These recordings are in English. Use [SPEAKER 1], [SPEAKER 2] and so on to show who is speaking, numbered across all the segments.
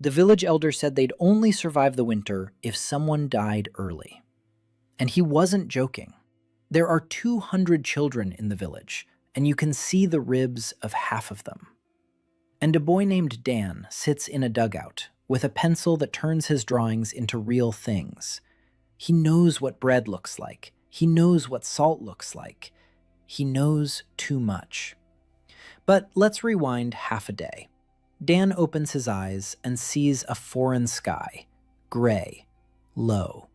[SPEAKER 1] The village elder said they'd only survive the winter if someone died early. And he wasn't joking. There are 200 children in the village, and you can see the ribs of half of them. And a boy named Dan sits in a dugout with a pencil that turns his drawings into real things. He knows what bread looks like. He knows what salt looks like. He knows too much. But let's rewind half a day. Dan opens his eyes and sees a foreign sky, gray, low.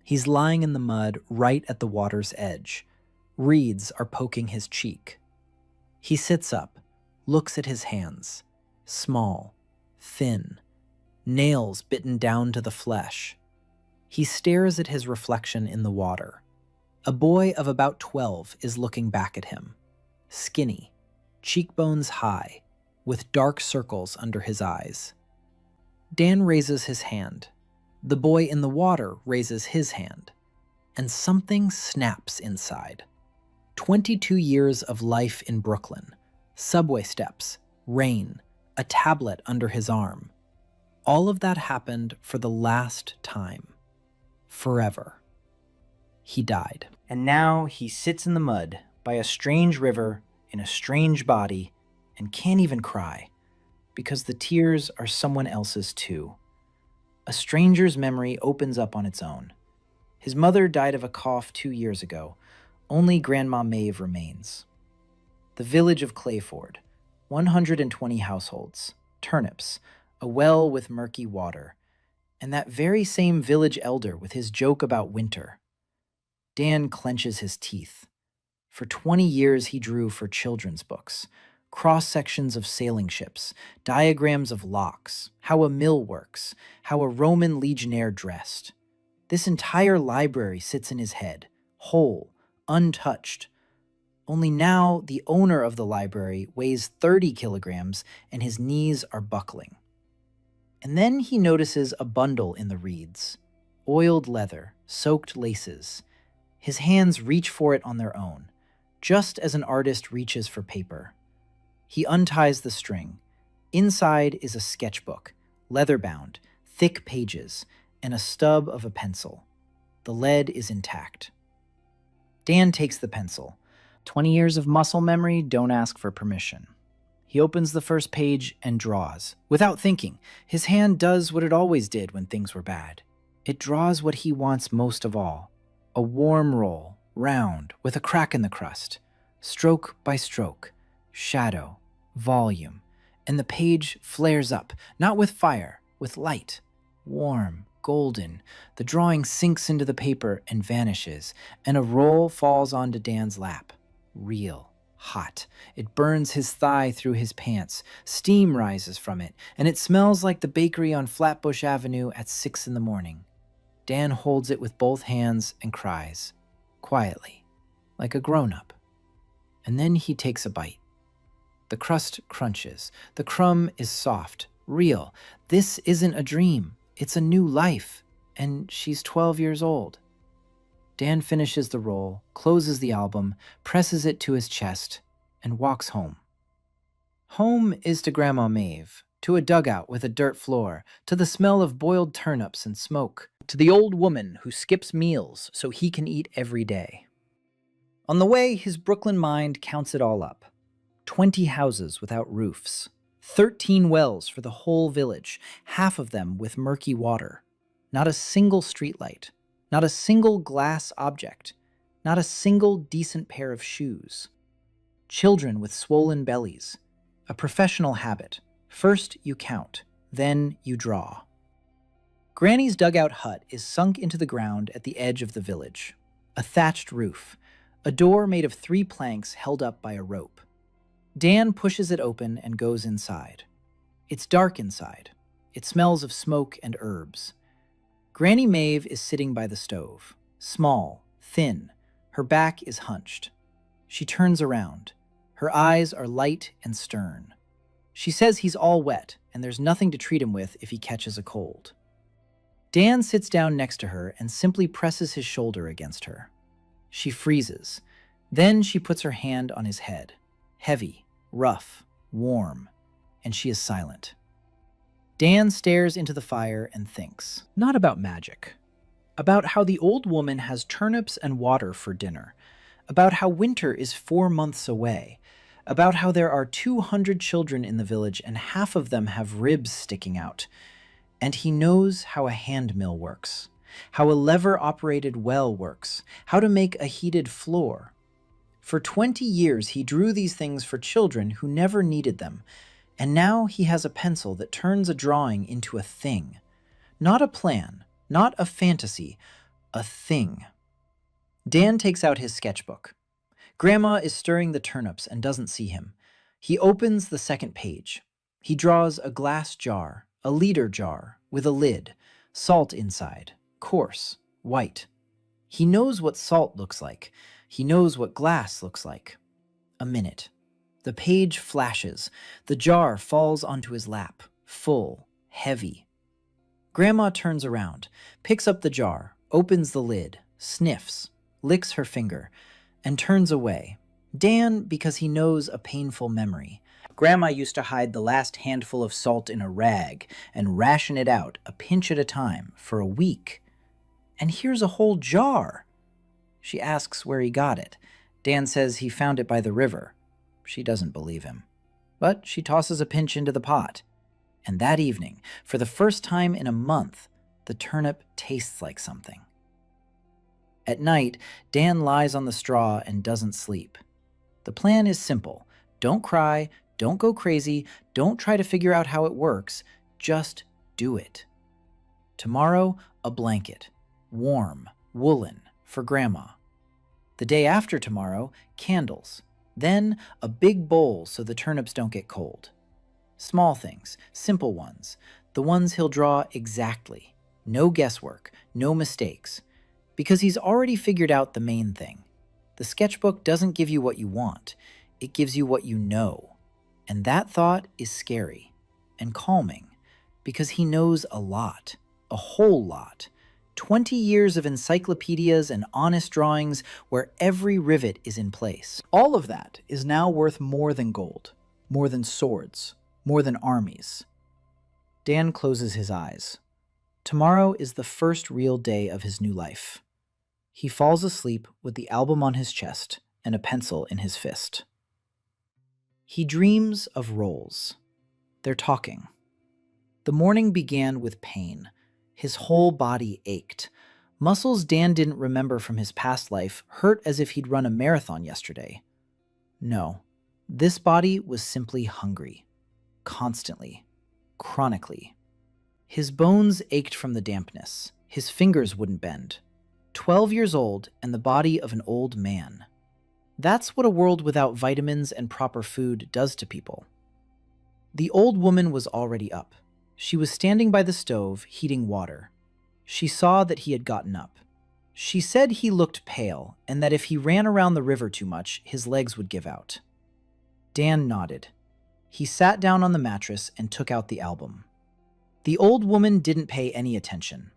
[SPEAKER 1] He's lying in the mud right at the water's edge. Reeds are poking his cheek. He sits up, looks at his hands, small, thin, nails bitten down to the flesh. He stares at his reflection in the water. A boy of about 12 is looking back at him, skinny, cheekbones high, with dark circles under his eyes. Dan raises his hand. The boy in the water raises his hand, and something snaps inside. 22 years of life in Brooklyn, subway steps, rain, a tablet under his arm. All of that happened for the last time. Forever. He died. And now he sits in the mud by a strange river in a strange body and can't even cry because the tears are someone else's too. A stranger's memory opens up on its own. His mother died of a cough 2 years ago. Only Grandma Maeve remains. The village of Clayford, 120 households, turnips, a well with murky water, and that very same village elder with his joke about winter. Dan clenches his teeth. For 20 years he drew for children's books, cross-sections of sailing ships, diagrams of locks, how a mill works, how a Roman legionnaire dressed. This entire library sits in his head, whole, untouched. Only now the owner of the library weighs 30 kilograms and his knees are buckling. And then he notices a bundle in the reeds, oiled leather, soaked laces. His hands reach for it on their own, just as an artist reaches for paper. He unties the string. Inside is a sketchbook, leather-bound, thick pages, and a stub of a pencil. The lead is intact. Dan takes the pencil. 20 years of muscle memory don't ask for permission. He opens the first page and draws. Without thinking, his hand does what it always did when things were bad. It draws what he wants most of all. A warm roll, round, with a crack in the crust. Stroke by stroke, shadow, volume, and the page flares up, not with fire, with light. Warm, golden, the drawing sinks into the paper and vanishes, and a roll falls onto Dan's lap. Real, hot. It burns his thigh through his pants. Steam rises from it, and it smells like the bakery on Flatbush Avenue at 6 a.m. Dan holds it with both hands and cries, quietly, like a grown-up. And then he takes a bite. The crust crunches. The crumb is soft, real. This isn't a dream. It's a new life. And she's 12 years old. Dan finishes the roll, closes the album, presses it to his chest, and walks home. Home is to Grandma Maeve, to a dugout with a dirt floor, to the smell of boiled turnips and smoke, to the old woman who skips meals so he can eat every day. On the way, his Brooklyn mind counts it all up. 20 houses without roofs, 13 wells for the whole village, half of them with murky water. Not a single streetlight, not a single glass object, not a single decent pair of shoes. Children with swollen bellies, a professional habit. First you count, then you draw. Granny's dugout hut is sunk into the ground at the edge of the village. A thatched roof, a door made of 3 planks held up by a rope. Dan pushes it open and goes inside. It's dark inside. It smells of smoke and herbs. Granny Maeve is sitting by the stove, small, thin. Her back is hunched. She turns around. Her eyes are light and stern. She says he's all wet and there's nothing to treat him with if he catches a cold. Dan sits down next to her and simply presses his shoulder against her. She freezes. Then she puts her hand on his head, heavy, rough, warm, and she is silent. Dan stares into the fire and thinks, not about magic, about how the old woman has turnips and water for dinner, about how winter is 4 months away, about how there are 200 children in the village and half of them have ribs sticking out. And he knows how a hand mill works, how a lever-operated well works, how to make a heated floor. For 20 years he drew these things for children who never needed them, and now he has a pencil that turns a drawing into a thing. Not a plan, not a fantasy, a thing. Dan takes out his sketchbook. Grandma is stirring the turnips and doesn't see him. He opens the second page. He draws a glass jar, a liter jar, with a lid, salt inside, coarse, white. He knows what salt looks like. He knows what glass looks like. A minute. The page flashes. The jar falls onto his lap, full, heavy. Grandma turns around, picks up the jar, opens the lid, sniffs, licks her finger, and turns away. Dan, because he knows a painful memory. Grandma used to hide the last handful of salt in a rag and ration it out, a pinch at a time, for a week. And here's a whole jar. She asks where he got it. Dan says he found it by the river. She doesn't believe him. But she tosses a pinch into the pot. And that evening, for the first time in a month, the turnip tastes like something. At night, Dan lies on the straw and doesn't sleep. The plan is simple. Don't cry, don't go crazy, don't try to figure out how it works, just do it. Tomorrow, a blanket, warm, woolen, for Grandma. The day after tomorrow, candles. Then, a big bowl so the turnips don't get cold. Small things, simple ones, the ones he'll draw exactly. No guesswork, no mistakes. Because he's already figured out the main thing. The sketchbook doesn't give you what you want. It gives you what you know. And that thought is scary and calming because he knows a lot, a whole lot. 20 years of encyclopedias and honest drawings where every rivet is in place. All of that is now worth more than gold, more than swords, more than armies. Dan closes his eyes. Tomorrow is the first real day of his new life. He falls asleep with the album on his chest and a pencil in his fist. He dreams of roles. They're talking. The morning began with pain. His whole body ached. Muscles Dan didn't remember from his past life hurt as if he'd run a marathon yesterday. No, this body was simply hungry. Constantly. Chronically. His bones ached from the dampness. His fingers wouldn't bend. 12 years old and the body of an old man. That's what a world without vitamins and proper food does to people. The old woman was already up. She was standing by the stove, heating water. She saw that he had gotten up. She said he looked pale and that if he ran around the river too much, his legs would give out. Dan nodded. He sat down on the mattress and took out the album. The old woman didn't pay any attention.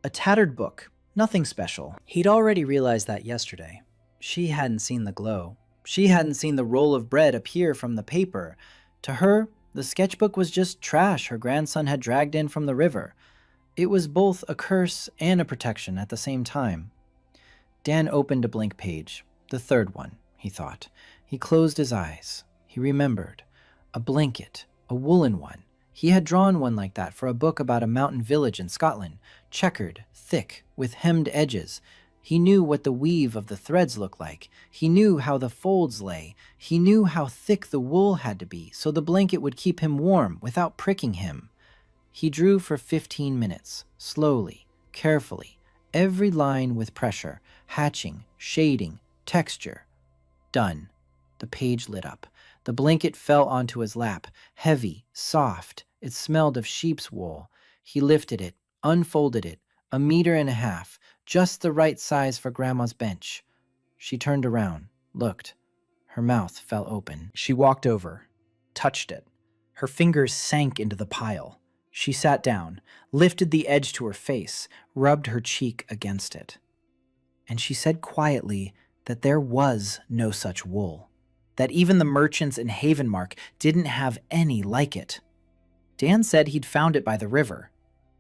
[SPEAKER 1] A tattered book. Nothing special. He'd already realized that yesterday. She hadn't seen the glow. She hadn't seen the roll of bread appear from the paper. To her, the sketchbook was just trash her grandson had dragged in from the river. It was both a curse and a protection at the same time. Dan opened a blank page. The third one, he thought. He closed his eyes. He remembered. A blanket. A woolen one. He had drawn one like that for a book about a mountain village in Scotland, checkered, thick, with hemmed edges. He knew what the weave of the threads looked like. He knew how the folds lay. He knew how thick the wool had to be so the blanket would keep him warm without pricking him. He drew for 15 minutes, slowly, carefully, every line with pressure, hatching, shading, texture. Done. The page lit up. The blanket fell onto his lap, heavy, soft. It smelled of sheep's wool. He lifted it, unfolded it, 1.5 meters, just the right size for Grandma's bench. She turned around, looked. Her mouth fell open. She walked over, touched it. Her fingers sank into the pile. She sat down, lifted the edge to her face, rubbed her cheek against it. And she said quietly that there was no such wool, that even the merchants in Havenmark didn't have any like it. Dan said he'd found it by the river.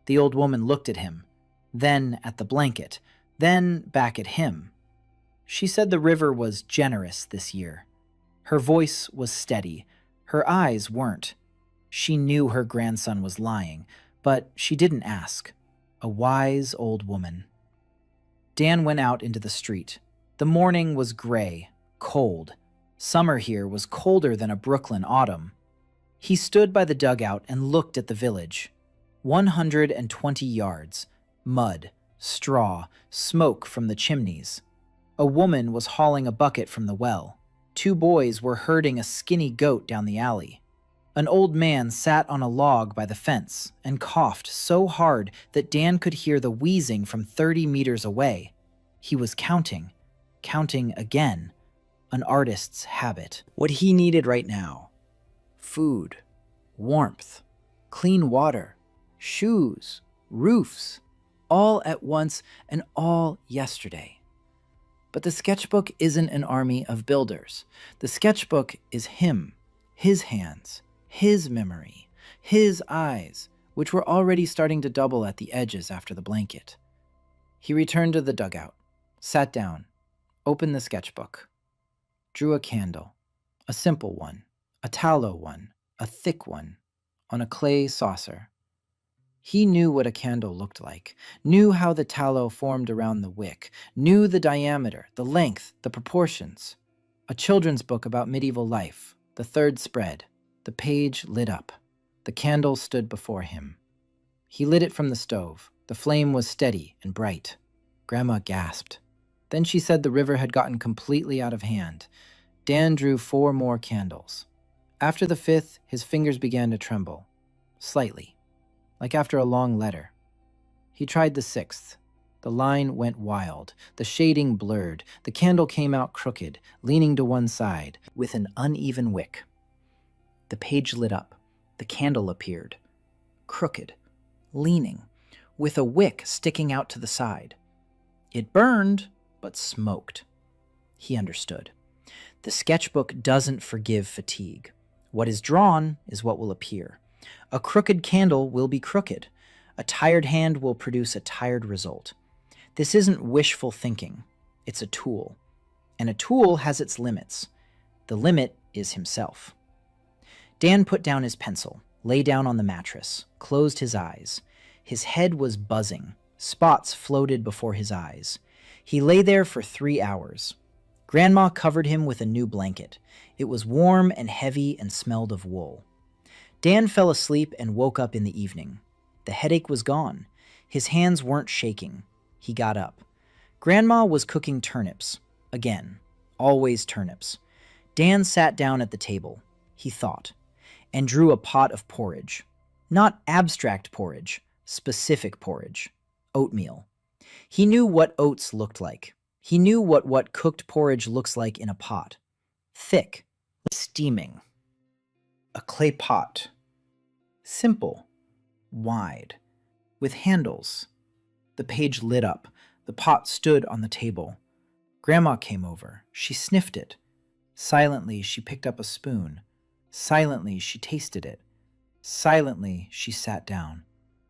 [SPEAKER 1] The old woman looked at him, then at the blanket, then back at him. She said the river was generous this year. Her voice was steady. Her eyes weren't. She knew her grandson was lying, but she didn't ask. A wise old woman. Dan went out into the street. The morning was gray, cold. Summer here was colder than a Brooklyn autumn. He stood by the dugout and looked at the village. 120 yards. Mud, straw, smoke from the chimneys. A woman was hauling a bucket from the well. 2 boys were herding a skinny goat down the alley. An old man sat on a log by the fence and coughed so hard that Dan could hear the wheezing from 30 meters away. He was counting again. An artist's habit. What he needed right now: food, warmth, clean water, shoes, roofs, all at once and all yesterday. But the sketchbook isn't an army of builders. The sketchbook is him, his hands, his memory, his eyes, which were already starting to double at the edges after the blanket. He returned to the dugout, sat down, opened the sketchbook, drew a candle, a simple one, a tallow one, a thick one, on a clay saucer. He knew what a candle looked like, knew how the tallow formed around the wick, knew the diameter, the length, the proportions. A children's book about medieval life, the 3rd spread. The page lit up. The candle stood before him. He lit it from the stove. The flame was steady and bright. Grandma gasped. Then she said the river had gotten completely out of hand. Dan drew 4 more candles. After the 5th, his fingers began to tremble. Slightly. Like after a long letter. He tried the 6th. The line went wild. The shading blurred. The candle came out crooked, leaning to one side, with an uneven wick. The page lit up. The candle appeared. Crooked, leaning, with a wick sticking out to the side. It burned, but smoked. He understood. The sketchbook doesn't forgive fatigue. What is drawn is what will appear. A crooked candle will be crooked. A tired hand will produce a tired result. This isn't wishful thinking. It's a tool. And a tool has its limits. The limit is himself. Dan put down his pencil, lay down on the mattress, closed his eyes. His head was buzzing. Spots floated before his eyes. He lay there for 3 hours. Grandma covered him with a new blanket. It was warm and heavy and smelled of wool. Dan fell asleep and woke up in the evening. The headache was gone. His hands weren't shaking. He got up. Grandma was cooking turnips. Again, always turnips. Dan sat down at the table. He thought, and drew a pot of porridge. Not abstract porridge, specific porridge. Oatmeal. He knew what oats looked like. He knew what cooked porridge looks like in a pot. Thick, steaming. A clay pot. Simple, wide, with handles. The page lit up. The pot stood on the table. Grandma came over. She sniffed it. Silently, she picked up a spoon. Silently, she tasted it. Silently, she sat down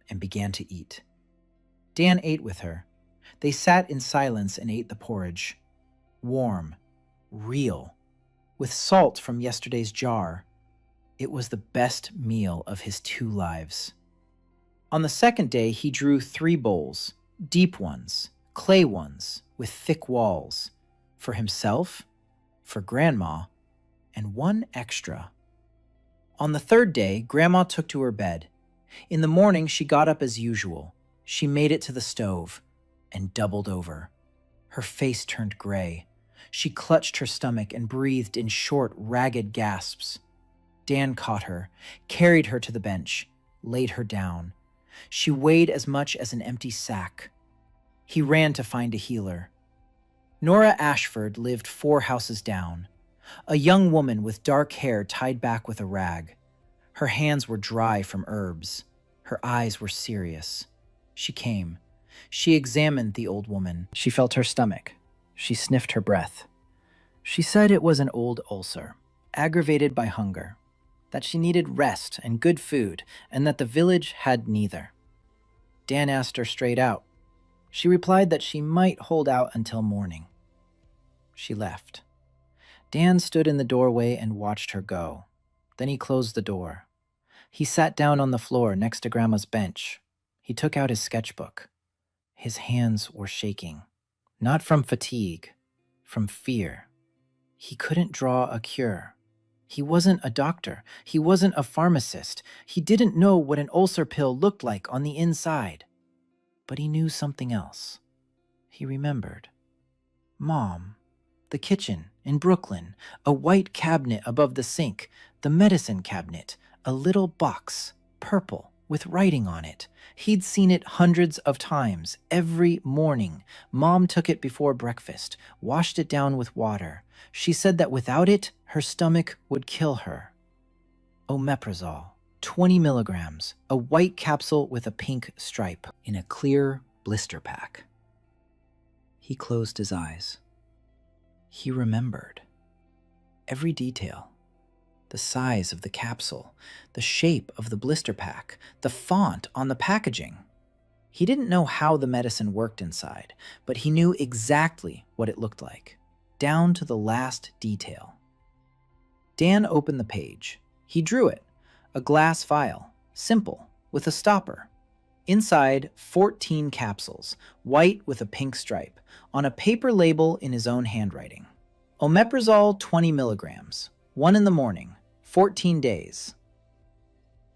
[SPEAKER 1] and began to eat. Dan ate with her. They sat in silence and ate the porridge. Warm, real, with salt from yesterday's jar. It was the best meal of his 2 lives. On the 2nd day, he drew 3 bowls, deep ones, clay ones, with thick walls, for himself, for Grandma, and 1 extra. On the 3rd day, Grandma took to her bed. In the morning, she got up as usual. She made it to the stove and doubled over. Her face turned gray. She clutched her stomach and breathed in short, ragged gasps. Dan caught her, carried her to the bench, laid her down. She weighed as much as an empty sack. He ran to find a healer. Nora Ashford lived 4 houses down. A young woman with dark hair tied back with a rag. Her hands were dry from herbs. Her eyes were serious. She came. She examined the old woman. She felt her stomach. She sniffed her breath. She said it was an old ulcer, aggravated by hunger. that she needed rest and good food, and that the village had neither. Dan asked her straight out. She replied that she might hold out until morning. She left. Dan stood in the doorway and watched her go. Then he closed the door. He sat down on the floor next to Grandma's bench. He took out his sketchbook. His hands were shaking, not from fatigue, from fear. He couldn't draw a cure. He wasn't a doctor. He wasn't a pharmacist. He didn't know what an ulcer pill looked like on the inside. But he knew something else. He remembered. Mom, the kitchen in Brooklyn, a white cabinet above the sink, the medicine cabinet, a little box, purple, with writing on it. He'd seen it hundreds of times, every morning. Mom took it before breakfast, washed it down with water. She said that without it, her stomach would kill her. Omeprazole, 20 milligrams, a white capsule with a pink stripe, in a clear blister pack. He closed his eyes. He remembered. Every detail. The size of the capsule, the shape of the blister pack, the font on the packaging. He didn't know how the medicine worked inside, but he knew exactly what it looked like, down to the last detail. Dan opened the page. He drew it, a glass vial, simple, with a stopper. Inside, 14 capsules, white with a pink stripe, on a paper label in his own handwriting. Omeprazole 20 milligrams, 1 in the morning, 14 days.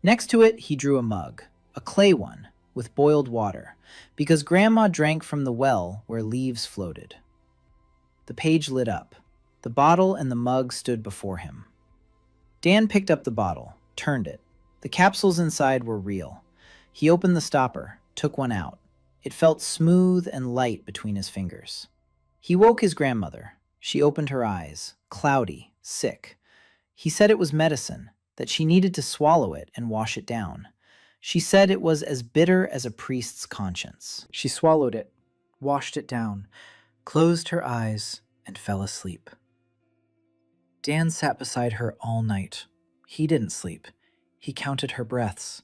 [SPEAKER 1] Next to it, he drew a mug, a clay one, with boiled water, because Grandma drank from the well where leaves floated. The page lit up. The bottle and the mug stood before him. Dan picked up the bottle, turned it. The capsules inside were real. He opened the stopper, took one out. It felt smooth and light between his fingers. He woke his grandmother. She opened her eyes, cloudy, sick. He said it was medicine, that she needed to swallow it and wash it down. She said it was as bitter as a priest's conscience. She swallowed it, washed it down, closed her eyes, and fell asleep. Dan sat beside her all night. He didn't sleep. He counted her breaths.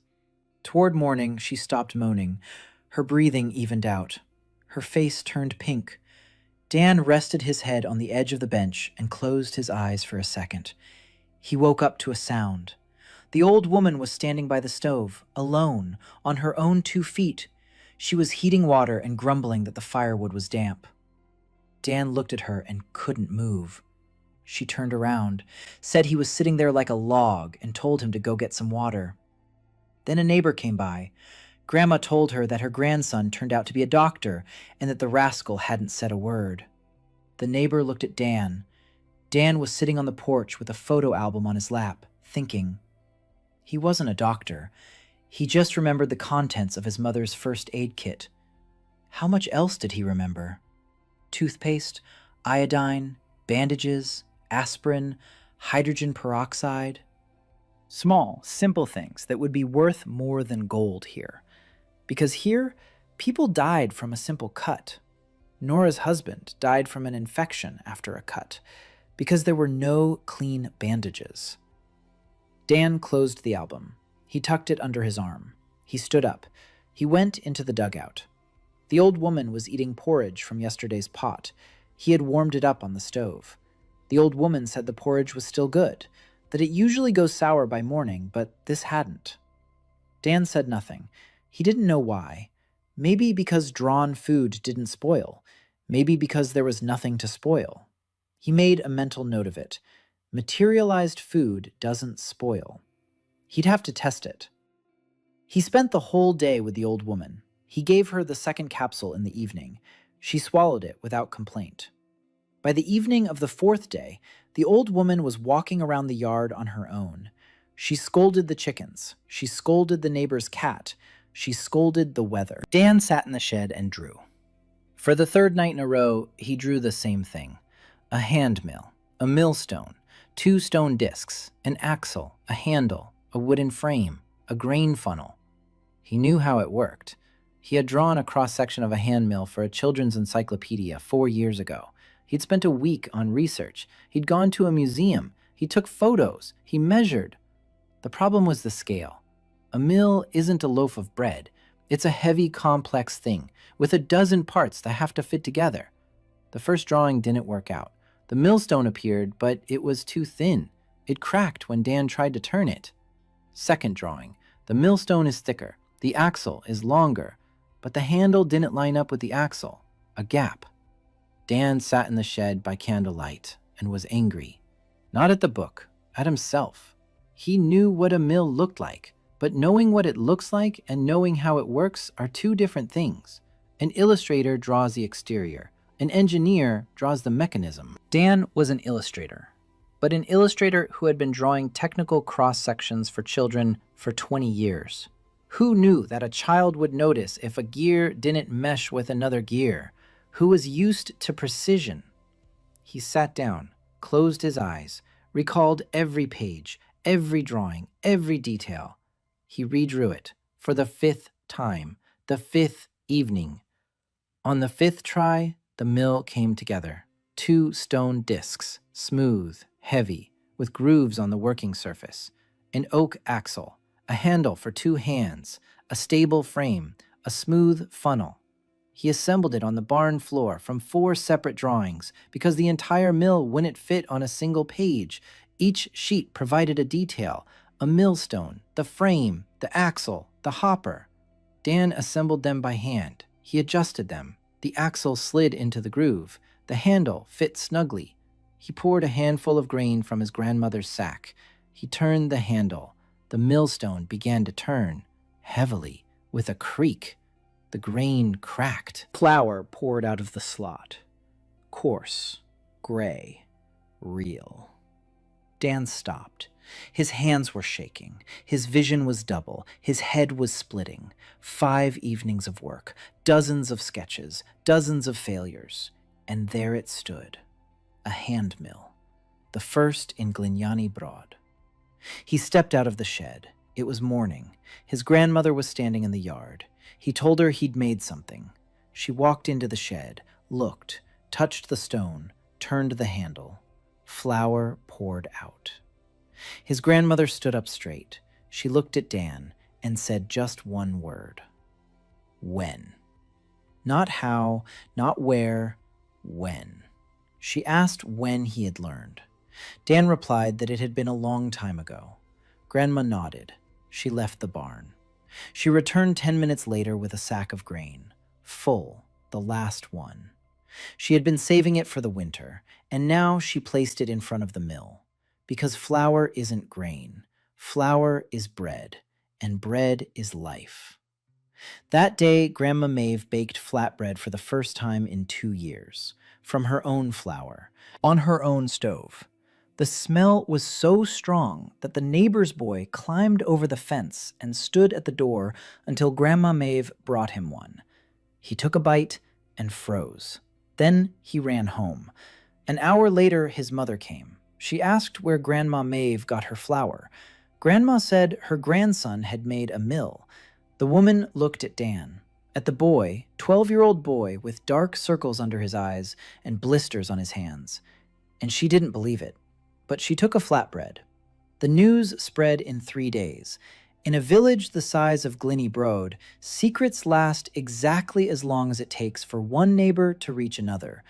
[SPEAKER 1] Toward morning, she stopped moaning. Her breathing evened out. Her face turned pink. Dan rested his head on the edge of the bench and closed his eyes for a second. He woke up to a sound. The old woman was standing by the stove, alone, on her own 2 feet. She was heating water and grumbling that the firewood was damp. Dan looked at her and couldn't move. She turned around, said he was sitting there like a log, and told him to go get some water. Then a neighbor came by. Grandma told her that her grandson turned out to be a doctor and that the rascal hadn't said a word. The neighbor looked at Dan. Dan was sitting on the porch with a photo album on his lap, thinking. He wasn't a doctor. He just remembered the contents of his mother's first aid kit. How much else did he remember? Toothpaste, iodine, bandages, aspirin, hydrogen peroxide. Small, simple things that would be worth more than gold here. Because here, people died from a simple cut. Nora's husband died from an infection after a cut, because there were no clean bandages. Dan closed the album. He tucked it under his arm. He stood up. He went into the dugout. The old woman was eating porridge from yesterday's pot. He had warmed it up on the stove. The old woman said the porridge was still good, that it usually goes sour by morning, but this hadn't. Dan said nothing. He didn't know why. Maybe because drawn food didn't spoil. Maybe because there was nothing to spoil. He made a mental note of it. Materialized food doesn't spoil. He'd have to test it. He spent the whole day with the old woman. He gave her the second capsule in the evening. She swallowed it without complaint. By the evening of the 4th day, the old woman was walking around the yard on her own. She scolded the chickens. She scolded the neighbor's cat. She scolded the weather. Dan sat in the shed and drew. For the 3rd night in a row, he drew the same thing. A hand mill, a millstone, 2 stone discs, an axle, a handle, a wooden frame, a grain funnel. He knew how it worked. He had drawn a cross-section of a hand mill for a children's encyclopedia 4 years ago. He'd spent a week on research. He'd gone to a museum. He took photos. He measured. The problem was the scale. A mill isn't a loaf of bread. It's a heavy, complex thing with a dozen parts that have to fit together. The first drawing didn't work out. The millstone appeared, but it was too thin. It cracked when Dan tried to turn it. Second drawing. The millstone is thicker. The axle is longer, but the handle didn't line up with the axle. A gap. Dan sat in the shed by candlelight and was angry. Not at the book, at himself. He knew what a mill looked like, but knowing what it looks like and knowing how it works are two different things. An illustrator draws the exterior. An engineer draws the mechanism. Dan was an illustrator, but an illustrator who had been drawing technical cross-sections for children for 20 years. Who knew that a child would notice if a gear didn't mesh with another gear? Who was used to precision? He sat down, closed his eyes, recalled every page, every drawing, every detail. He redrew it for the 5th time, the 5th evening. On the 5th try, the mill came together. 2 stone discs, smooth, heavy, with grooves on the working surface. An oak axle, a handle for 2 hands, a stable frame, a smooth funnel. He assembled it on the barn floor from 4 separate drawings because the entire mill wouldn't fit on a single page. Each sheet provided a detail, a millstone, the frame, the axle, the hopper. Dan assembled them by hand. He adjusted them. The axle slid into the groove. The handle fit snugly. He poured a handful of grain from his grandmother's sack. He turned the handle. The millstone began to turn, heavily, with a creak. The grain cracked. Flour poured out of the slot. Coarse, gray, real. Dan stopped. His hands were shaking. His vision was double. His head was splitting. 5 evenings of work, dozens of sketches, dozens of failures. And there it stood. A hand mill. The first in Glignani Broad. He stepped out of the shed. It was morning. His grandmother was standing in the yard. He told her he'd made something. She walked into the shed, looked, touched the stone, turned the handle. Flour poured out. His grandmother stood up straight. She looked at Dan and said just one word. When. Not how, not where, when. She asked when he had learned. Dan replied that it had been a long time ago. Grandma nodded. She left the barn. She returned 10 minutes later with a sack of grain, full, the last one. She had been saving it for the winter, and now she placed it in front of the mill. Because flour isn't grain. Flour is bread, and bread is life. That day, Grandma Maeve baked flatbread for the first time in 2 years, from her own flour, on her own stove. The smell was so strong that the neighbor's boy climbed over the fence and stood at the door until Grandma Maeve brought him one. He took a bite and froze. Then he ran home. An hour later, his mother came. She asked where Grandma Maeve got her flour. Grandma said her grandson had made a mill. The woman looked at Dan, at the boy, 12-year-old boy with dark circles under his eyes and blisters on his hands. And she didn't believe it. But she took a flatbread. The news spread in 3 days. In a village the size of Glenny Broad, secrets last exactly as long as it takes for one neighbor to reach another.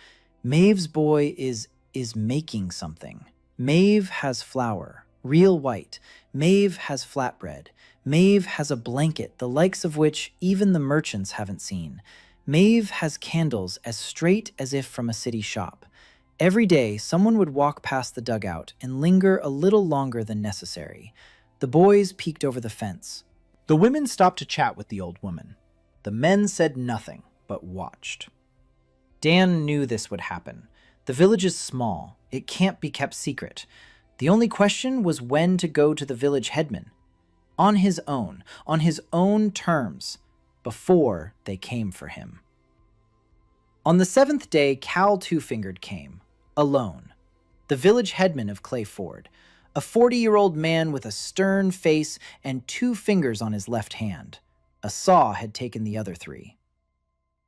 [SPEAKER 1] Maeve's boy is making something. Maeve has flour, real white. Maeve has flatbread. Maeve has a blanket, the likes of which even the merchants haven't seen. Maeve has candles as straight as if from a city shop. Every day, someone would walk past the dugout and linger a little longer than necessary. The boys peeked over the fence. The women stopped to chat with the old woman. The men said nothing, but watched. Dan knew this would happen. The village is small. It can't be kept secret. The only question was when to go to the village headman. On his own terms, before they came for him. On the 7th day, Cal Two-Fingered came. Alone. The village headman of Clay Ford, a 40-year-old man with a stern face and 2 fingers on his left hand. A saw had taken the other 3.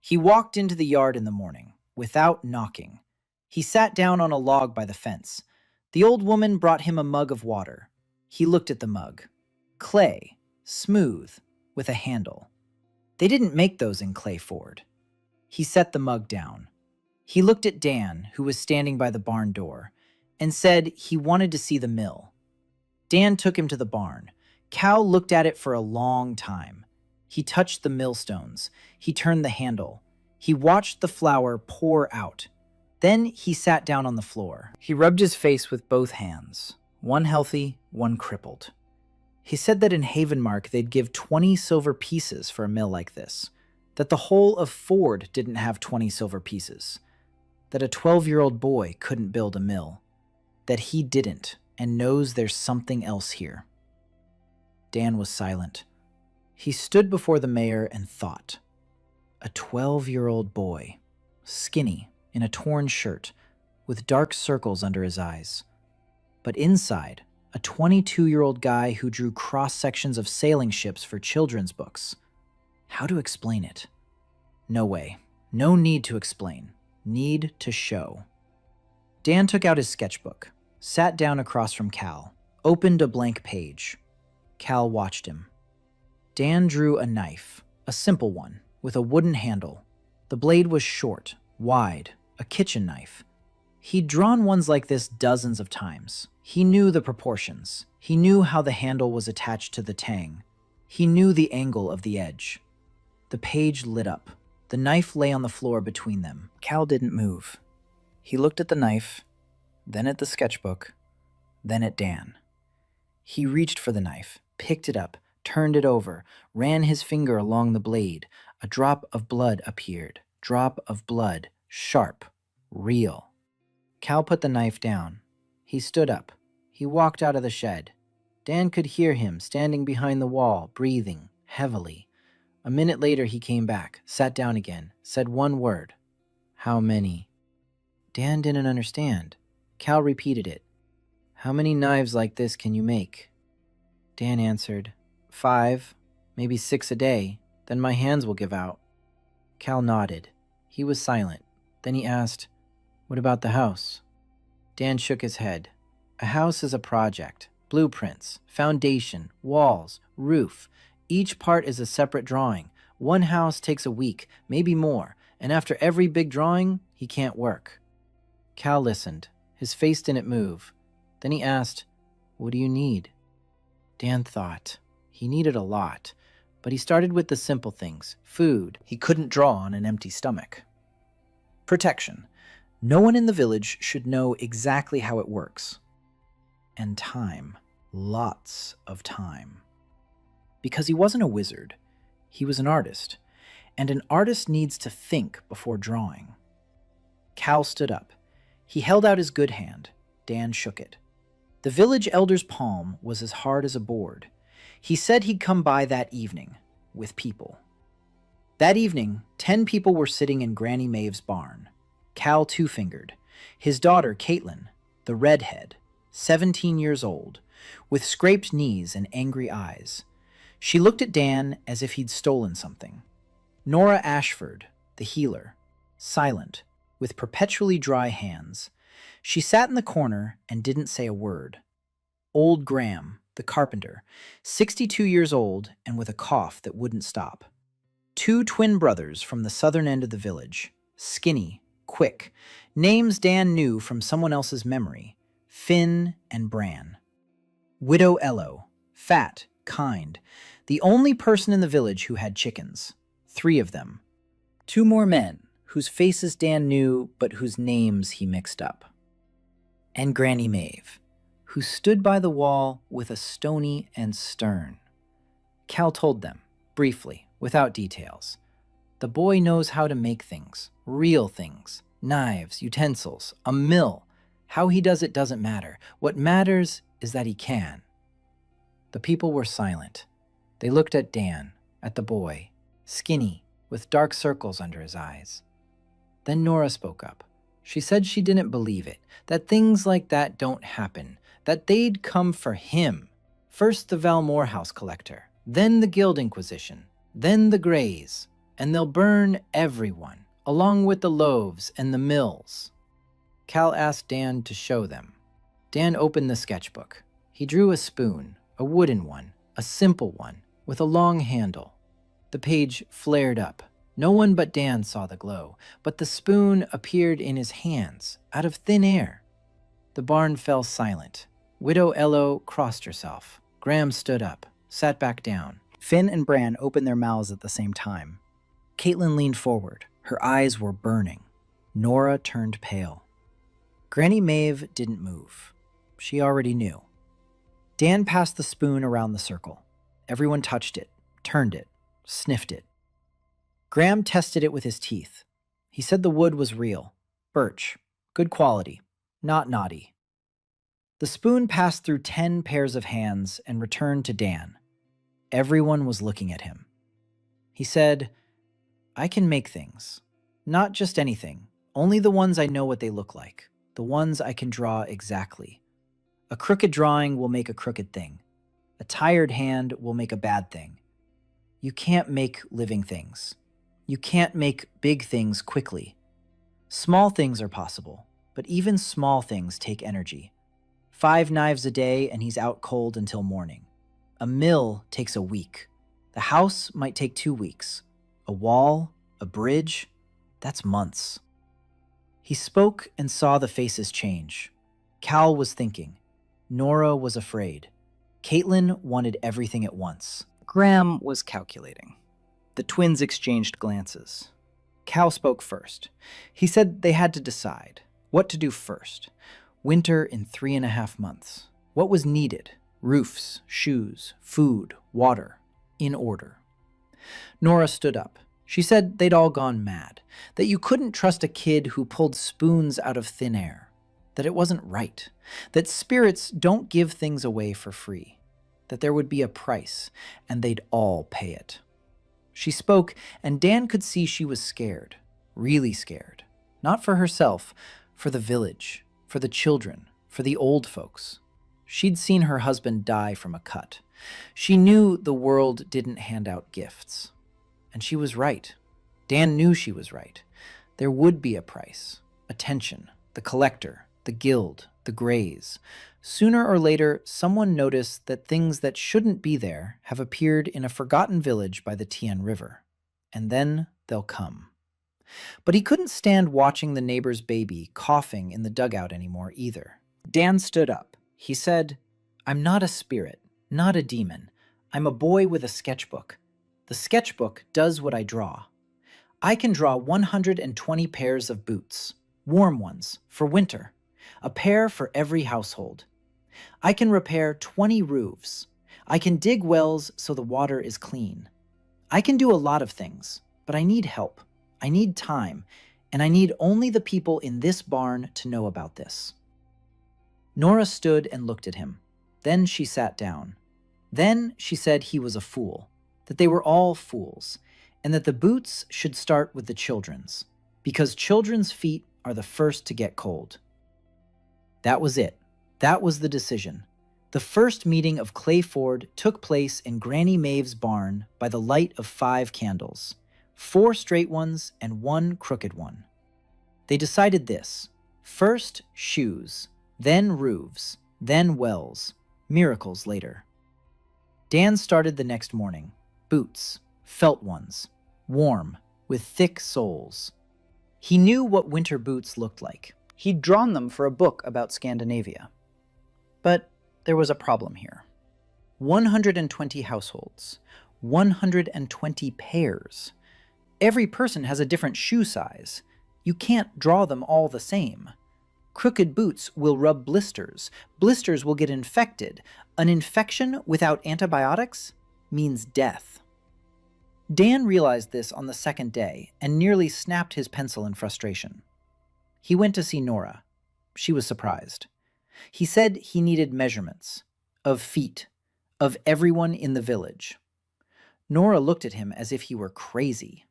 [SPEAKER 1] He walked into the yard in the morning, without knocking. He sat down on a log by the fence. The old woman brought him a mug of water. He looked at the mug. Clay, smooth, with a handle. They didn't make those in clay, Ford. He set the mug down. He looked at Dan, who was standing by the barn door, and said he wanted to see the mill. Dan took him to the barn. Cal looked at it for a long time. He touched the millstones. He turned the handle. He watched the flour pour out. Then he sat down on the floor. He rubbed his face with both hands, one healthy, one crippled. He said that in Havenmark they'd give 20 silver pieces for a mill like this, that the whole of Ford didn't have 20 silver pieces, that a 12-year-old boy couldn't build a mill, that he didn't and knows there's something else here. Dan was silent. He stood before the mayor and thought. A 12-year-old boy, skinny, in a torn shirt, with dark circles under his eyes. But inside, a 22-year-old guy who drew cross-sections of sailing ships for children's books. How to explain it? No way. No need to explain. Need to show. Dan took out his sketchbook, sat down across from Cal, opened a blank page. Cal watched him. Dan drew a knife, a simple one, with a wooden handle. The blade was short, wide, a kitchen knife. He'd drawn ones like this dozens of times. He knew the proportions. He knew how the handle was attached to the tang. He knew the angle of the edge. The page lit up. The knife lay on the floor between them. Cal didn't move. He looked at the knife, then at the sketchbook, then at Dan. He reached for the knife, picked it up, turned it over, ran his finger along the blade. A drop of blood appeared. Drop of blood, sharp, real. Cal put the knife down. He stood up. He walked out of the shed. Dan could hear him standing behind the wall, breathing heavily. A minute later he came back, sat down again, said one word. How many? Dan didn't understand. Cal repeated it. How many knives like this can you make? Dan answered, 5, maybe 6 a day, then my hands will give out. Cal nodded. He was silent. Then he asked, what about the house? Dan shook his head. A house is a project. Blueprints, foundation, walls, roof. Each part is a separate drawing. One house takes a week, maybe more, and after every big drawing, he can't work. Cal listened. His face didn't move. Then he asked, what do you need? Dan thought. He needed a lot, but he started with the simple things. Food. He couldn't draw on an empty stomach. Protection. No one in the village should know exactly how it works. And time. Lots of time. Because he wasn't a wizard. He was an artist. And an artist needs to think before drawing. Cal stood up. He held out his good hand. Dan shook it. The village elder's palm was as hard as a board. He said he'd come by that evening, with people. That evening, 10 people were sitting in Granny Maeve's barn. Cal two-fingered. His daughter, Caitlin, the redhead, 17 years old, with scraped knees and angry eyes. She looked at Dan as if he'd stolen something. Nora Ashford, the healer, silent, with perpetually dry hands. She sat in the corner and didn't say a word. Old Graham, the carpenter, 62 years old and with a cough that wouldn't stop. 2 twin brothers from the southern end of the village, skinny, quick, names Dan knew from someone else's memory, Finn and Bran. Widow Ello, fat, kind, the only person in the village who had chickens, 3 of them. 2 more men, whose faces Dan knew but whose names he mixed up. And Granny Maeve, who stood by the wall with a stony and stern. Cal told them, briefly, without details. The boy knows how to make things, real things, knives, utensils, a mill. How he does it doesn't matter. What matters is that he can. The people were silent. They looked at Dan, at the boy, skinny, with dark circles under his eyes. Then Nora spoke up. She said she didn't believe it, that things like that don't happen, that they'd come for him. First the Valmore House collector, then the Guild Inquisition, then the Greys, and they'll burn everyone, along with the loaves and the mills. Cal asked Dan to show them. Dan opened the sketchbook. He drew a spoon, a wooden one, a simple one with a long handle. The page flared up. No one but Dan saw the glow, but the spoon appeared in his hands, out of thin air. The barn fell silent. Widow Ello crossed herself. Graham stood up, sat back down. Finn and Bran opened their mouths at the same time. Caitlin leaned forward. Her eyes were burning. Nora turned pale. Granny Maeve didn't move. She already knew. Dan passed the spoon around the circle. Everyone touched it, turned it, sniffed it. Graham tested it with his teeth. He said the wood was real. Birch. Good quality. Not naughty. The spoon passed through 10 pairs of hands and returned to Dan. Everyone was looking at him. He said, "I can make things. Not just anything. Only the ones I know what they look like. The ones I can draw exactly. A crooked drawing will make a crooked thing. A tired hand will make a bad thing. You can't make living things. You can't make big things quickly. Small things are possible, but even small things take energy. 5 knives a day and he's out cold until morning. A mill takes a week. The house might take 2 weeks. A wall, a bridge, that's months." He spoke and saw the faces change. Cal was thinking. Nora was afraid. Caitlin wanted everything at once. Graham was calculating. The twins exchanged glances. Cal spoke first. He said they had to decide what to do first. Winter in 3.5 months. What was needed? Roofs, shoes, food, water. In order. Nora stood up. She said they'd all gone mad, that you couldn't trust a kid who pulled spoons out of thin air, that it wasn't right, that spirits don't give things away for free, that there would be a price, and they'd all pay it. She spoke, and Dan could see she was scared, really scared, not for herself, for the village, for the children, for the old folks. She'd seen her husband die from a cut. She knew the world didn't hand out gifts. And she was right. Dan knew she was right. There would be a price. Attention, the collector, the guild, the grays. Sooner or later, someone noticed that things that shouldn't be there have appeared in a forgotten village by the Tian River. And then they'll come. But he couldn't stand watching the neighbor's baby coughing in the dugout anymore either. Dan stood up. He said, "I'm not a spirit, not a demon. I'm a boy with a sketchbook. The sketchbook does what I draw. I can draw 120 pairs of boots, warm ones, for winter, a pair for every household. I can repair 20 roofs. I can dig wells so the water is clean. I can do a lot of things, but I need help. I need time, and I need only the people in this barn to know about this." Nora stood and looked at him. Then she sat down. Then she said he was a fool, that they were all fools, and that the boots should start with the children's, because children's feet are the first to get cold. That was it. That was the decision. The first meeting of Clayford took place in Granny Maeve's barn by the light of 5 candles, 4 straight ones and 1 crooked one. They decided this: first shoes, then roofs, then wells, miracles later. Dan started the next morning. Boots, felt ones, warm, with thick soles. He knew what winter boots looked like. He'd drawn them for a book about Scandinavia. But there was a problem here. 120 households, 120 pairs. Every person has a different shoe size. You can't draw them all the same. Crooked boots will rub blisters. Blisters will get infected. An infection without antibiotics means death. Dan realized this on the second day and nearly snapped his pencil in frustration. He went to see Nora. She was surprised. He said he needed measurements of feet, of everyone in the village. Nora looked at him as if he were crazy.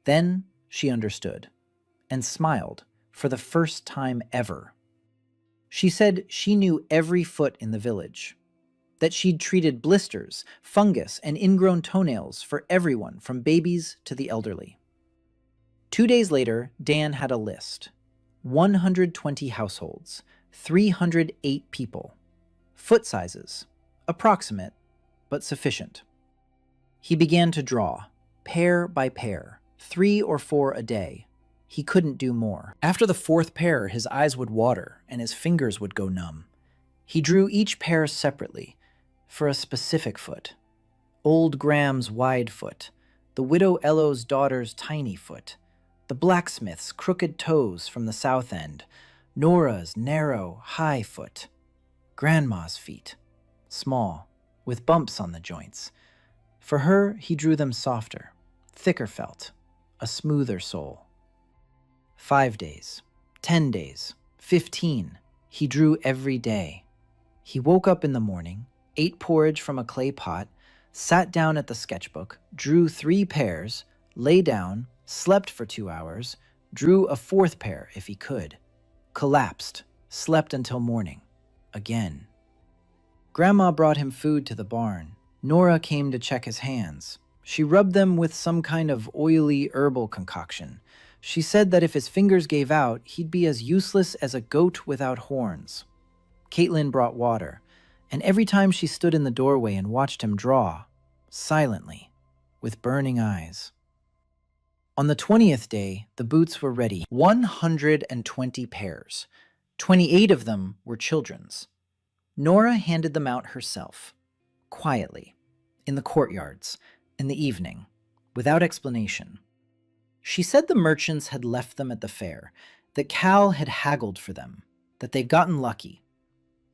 [SPEAKER 1] Then she understood and smiled for the first time ever. She said she knew every foot in the village, that she'd treated blisters, fungus, and ingrown toenails for everyone from babies to the elderly. 2 days later, Dan had a list. 120 households, 308 people. Foot sizes, approximate, but sufficient. He began to draw, pair by pair, 3 or 4 a day. He couldn't do more. After the 4th pair, his eyes would water and his fingers would go numb. He drew each pair separately, for a specific foot. Old Graham's wide foot, the widow Ello's daughter's tiny foot, the blacksmith's crooked toes from the south end, Nora's narrow, high foot, Grandma's feet, small, with bumps on the joints. For her, he drew them softer, thicker felt, a smoother sole. 5 days, 10 days, 15, he drew every day. He woke up in the morning, ate porridge from a clay pot, sat down at the sketchbook, drew 3 pairs, lay down, slept for 2 hours, drew a 4th pair if he could, collapsed, slept until morning, again. Grandma brought him food to the barn. Nora came to check his hands. She rubbed them with some kind of oily herbal concoction. She said that if his fingers gave out, he'd be as useless as a goat without horns. Caitlin brought water, and every time she stood in the doorway and watched him draw, silently, with burning eyes. On the 20th day, the boots were ready. 120 pairs. 28 of them were children's. Nora handed them out herself, quietly, in the courtyards, in the evening, without explanation. She said the merchants had left them at the fair, that Cal had haggled for them, that they'd gotten lucky.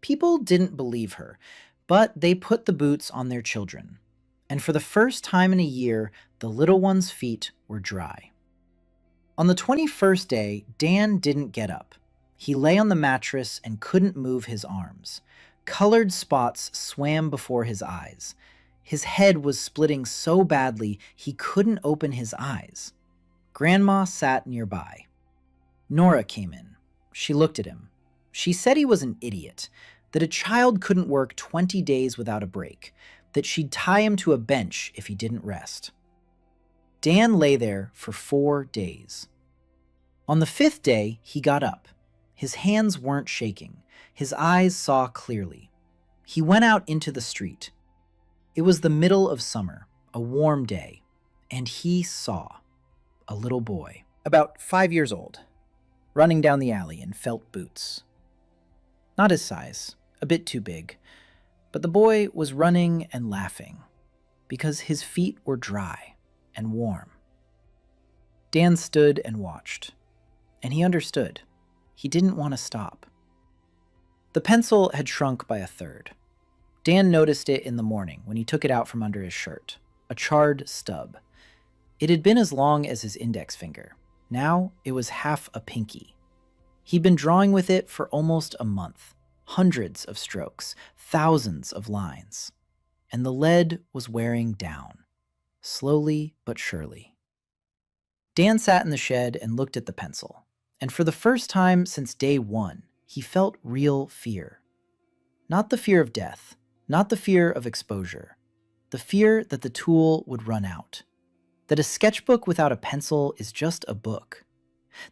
[SPEAKER 1] People didn't believe her, but they put the boots on their children, and for the first time in a year, the little one's feet were dry. On the 21st day, Dan didn't get up. He lay on the mattress and couldn't move his arms. Colored spots swam before his eyes. His head was splitting so badly he couldn't open his eyes. Grandma sat nearby. Nora came in. She looked at him. She said he was an idiot, that a child couldn't work 20 days without a break, that she'd tie him to a bench if he didn't rest. Dan lay there for 4 days. On the 5th day, he got up. His hands weren't shaking. His eyes saw clearly. He went out into the street. It was the middle of summer, a warm day, and he saw a little boy, about 5 years old, running down the alley in felt boots. Not his size, a bit too big, but the boy was running and laughing because his feet were dry and warm. Dan stood and watched, and he understood. He didn't want to stop. The pencil had shrunk by 1/3. Dan noticed it in the morning when he took it out from under his shirt, a charred stub. It had been as long as his index finger. Now it was half a pinky. He'd been drawing with it for almost a month, hundreds of strokes, thousands of lines. And the lead was wearing down, slowly but surely. Dan sat in the shed and looked at the pencil, and for the first time since day 1, he felt real fear. Not the fear of death, not the fear of exposure, the fear that the tool would run out, that a sketchbook without a pencil is just a book,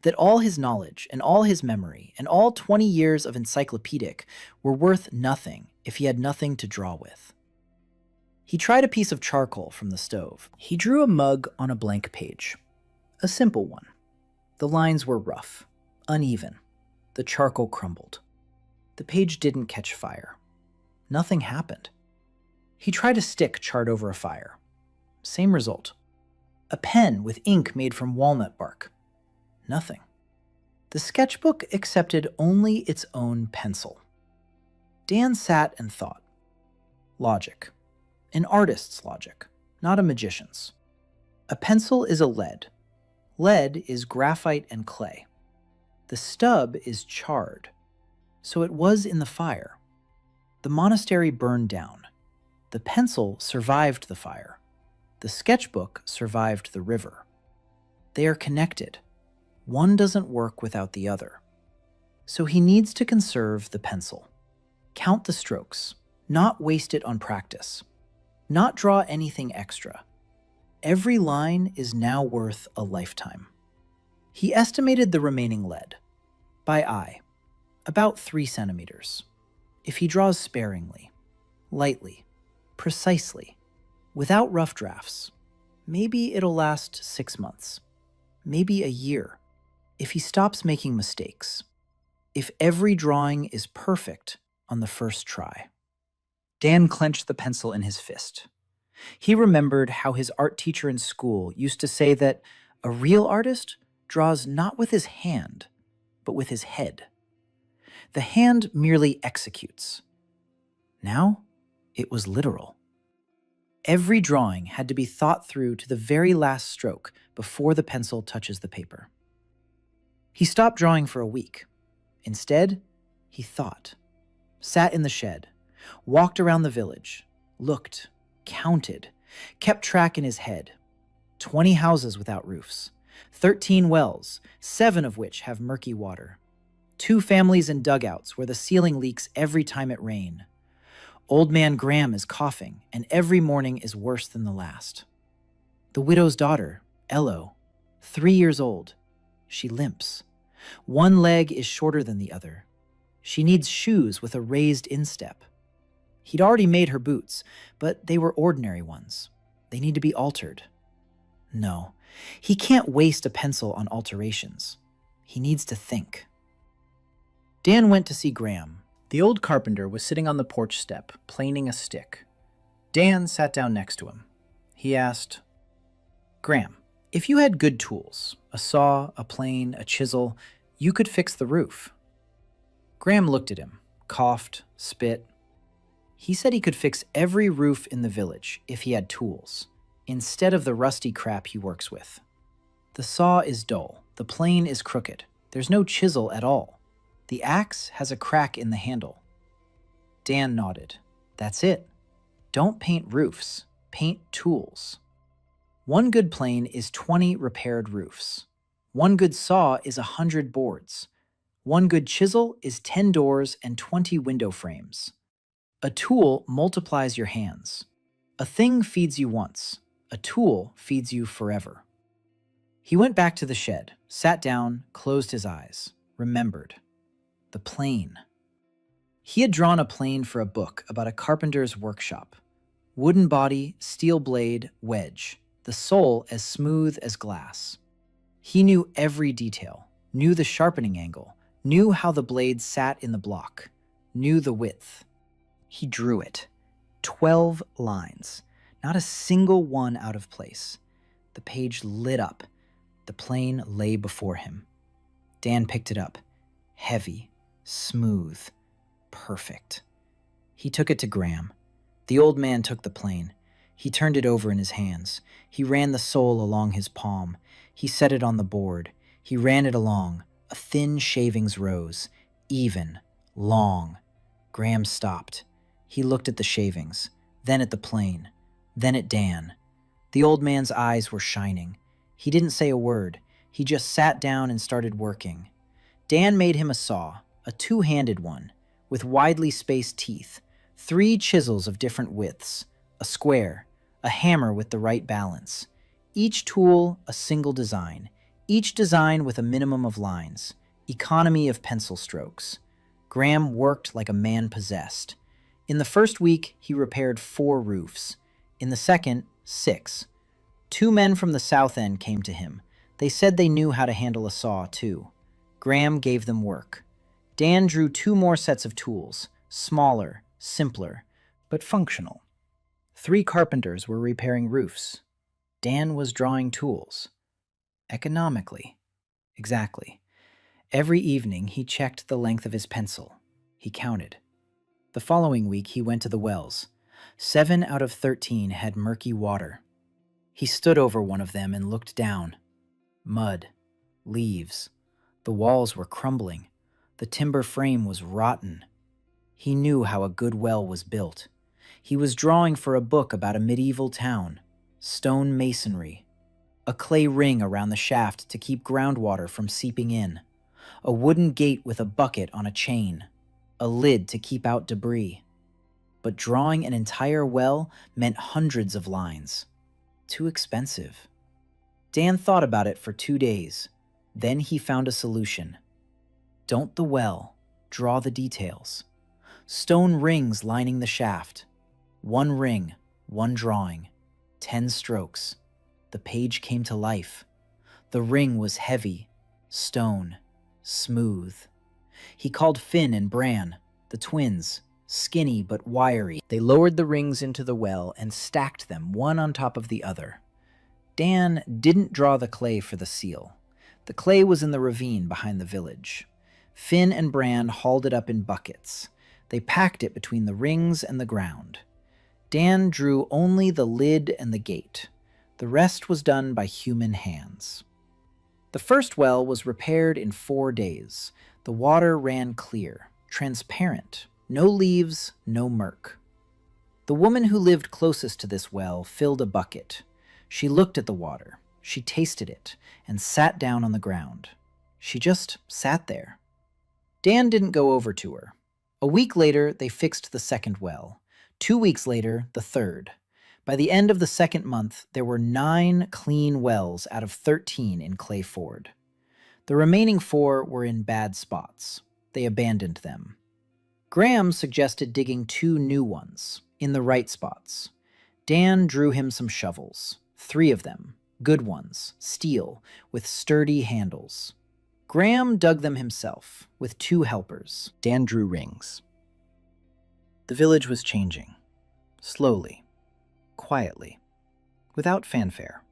[SPEAKER 1] that all his knowledge and all his memory and all 20 years of encyclopedic were worth nothing if he had nothing to draw with. He tried a piece of charcoal from the stove. He drew a mug on a blank page, a simple one. The lines were rough, uneven. The charcoal crumbled. The page didn't catch fire. Nothing happened. He tried a stick charred over a fire. Same result. A pen with ink made from walnut bark. Nothing. The sketchbook accepted only its own pencil. Dan sat and thought. Logic. An artist's logic, not a magician's. A pencil is a lead. Lead is graphite and clay. The stub is charred. So it was in the fire. The monastery burned down. The pencil survived the fire. The sketchbook survived the river. They are connected. One doesn't work without the other. So he needs to conserve the pencil. Count the strokes, not waste it on practice. Not draw anything extra. Every line is now worth a lifetime. He estimated the remaining lead, by eye, about 3 centimeters. If he draws sparingly, lightly, Precisely. Without rough drafts, maybe it'll last 6 months, maybe a year, if he stops making mistakes, if every drawing is perfect on the first try. Dan clenched the pencil in his fist. He remembered how his art teacher in school used to say that a real artist draws not with his hand, but with his head. The hand merely executes. Now, it was literal. Every drawing had to be thought through to the very last stroke before the pencil touches the paper. He stopped drawing for a week. Instead, he thought, sat in the shed, walked around the village, looked, counted, kept track in his head. 20 houses without roofs, 13 wells, 7 of which have murky water, 2 families in dugouts where the ceiling leaks every time it rains. Old man Graham is coughing, and every morning is worse than the last. The widow's daughter, Ello, 3 years old. She limps. One leg is shorter than the other. She needs shoes with a raised instep. He'd already made her boots, but they were ordinary ones. They need to be altered. No, he can't waste a pencil on alterations. He needs to think. Dan went to see Graham. The old carpenter was sitting on the porch step, planing a stick. Dan sat down next to him. He asked, "Graham, if you had good tools, a saw, a plane, a chisel, you could fix the roof." Graham looked at him, coughed, spit. He said he could fix every roof in the village if he had tools, instead of the rusty crap he works with. The saw is dull, the plane is crooked, there's no chisel at all. The axe has a crack in the handle. Dan nodded. That's it. Don't paint roofs, paint tools. One good plane is 20 repaired roofs. One good saw is 100 boards. One good chisel is 10 doors and 20 window frames. A tool multiplies your hands. A thing feeds you once. A tool feeds you forever. He went back to the shed, sat down, closed his eyes, remembered. The plane. He had drawn a plane for a book about a carpenter's workshop. Wooden body, steel blade, wedge, the sole as smooth as glass. He knew every detail, knew the sharpening angle, knew how the blade sat in the block, knew the width. He drew it. 12 lines, not a single one out of place. The page lit up. The plane lay before him. Dan picked it up. Heavy. Smooth. Perfect. He took it to Graham. The old man took the plane. He turned it over in his hands. He ran the sole along his palm. He set it on the board. He ran it along. A thin shavings rose. Even. Long. Graham stopped. He looked at the shavings, then at the plane, then at Dan. The old man's eyes were shining. He didn't say a word. He just sat down and started working. Dan made him a saw. A 2-handed one, with widely spaced teeth, 3 chisels of different widths, a square, a hammer with the right balance. Each tool a single design, each design with a minimum of lines, economy of pencil strokes. Graham worked like a man possessed. In the first week, he repaired 4 roofs. In the second, 6. 2 men from the south end came to him. They said they knew how to handle a saw, too. Graham gave them work. Dan drew 2 more sets of tools, smaller, simpler, but functional. 3 carpenters were repairing roofs. Dan was drawing tools. Economically. Exactly. Every evening he checked the length of his pencil. He counted. The following week he went to the wells. 7 out of 13 had murky water. He stood over one of them and looked down. Mud. Leaves. The walls were crumbling. The timber frame was rotten. He knew how a good well was built. He was drawing for a book about a medieval town. Stone masonry. A clay ring around the shaft to keep groundwater from seeping in. A wooden gate with a bucket on a chain. A lid to keep out debris. But drawing an entire well meant hundreds of lines. Too expensive. Dan thought about it for 2 days. Then he found a solution. Don't the well, draw the details. Stone rings lining the shaft. 1 ring, 1 drawing, 10 strokes. The page came to life. The ring was heavy, stone, smooth. He called Finn and Bran, the twins, skinny but wiry. They lowered the rings into the well and stacked them one on top of the other. Dan didn't draw the clay for the seal. The clay was in the ravine behind the village. Finn and Bran hauled it up in buckets. They packed it between the rings and the ground. Dan drew only the lid and the gate. The rest was done by human hands. The first well was repaired in 4 days. The water ran clear, transparent, no leaves, no murk. The woman who lived closest to this well filled a bucket. She looked at the water, she tasted it, and sat down on the ground. She just sat there. Dan didn't go over to her. A week later, they fixed the second well. 2 weeks later, the third. By the end of the second month, there were 9 clean wells out of 13 in Clay Ford. The remaining 4 were in bad spots. They abandoned them. Graham suggested digging 2 new ones, in the right spots. Dan drew him some shovels, 3 of them, good ones, steel, with sturdy handles. Graham dug them himself, with 2 helpers. Dan drew rings. The village was changing, slowly, quietly, without fanfare.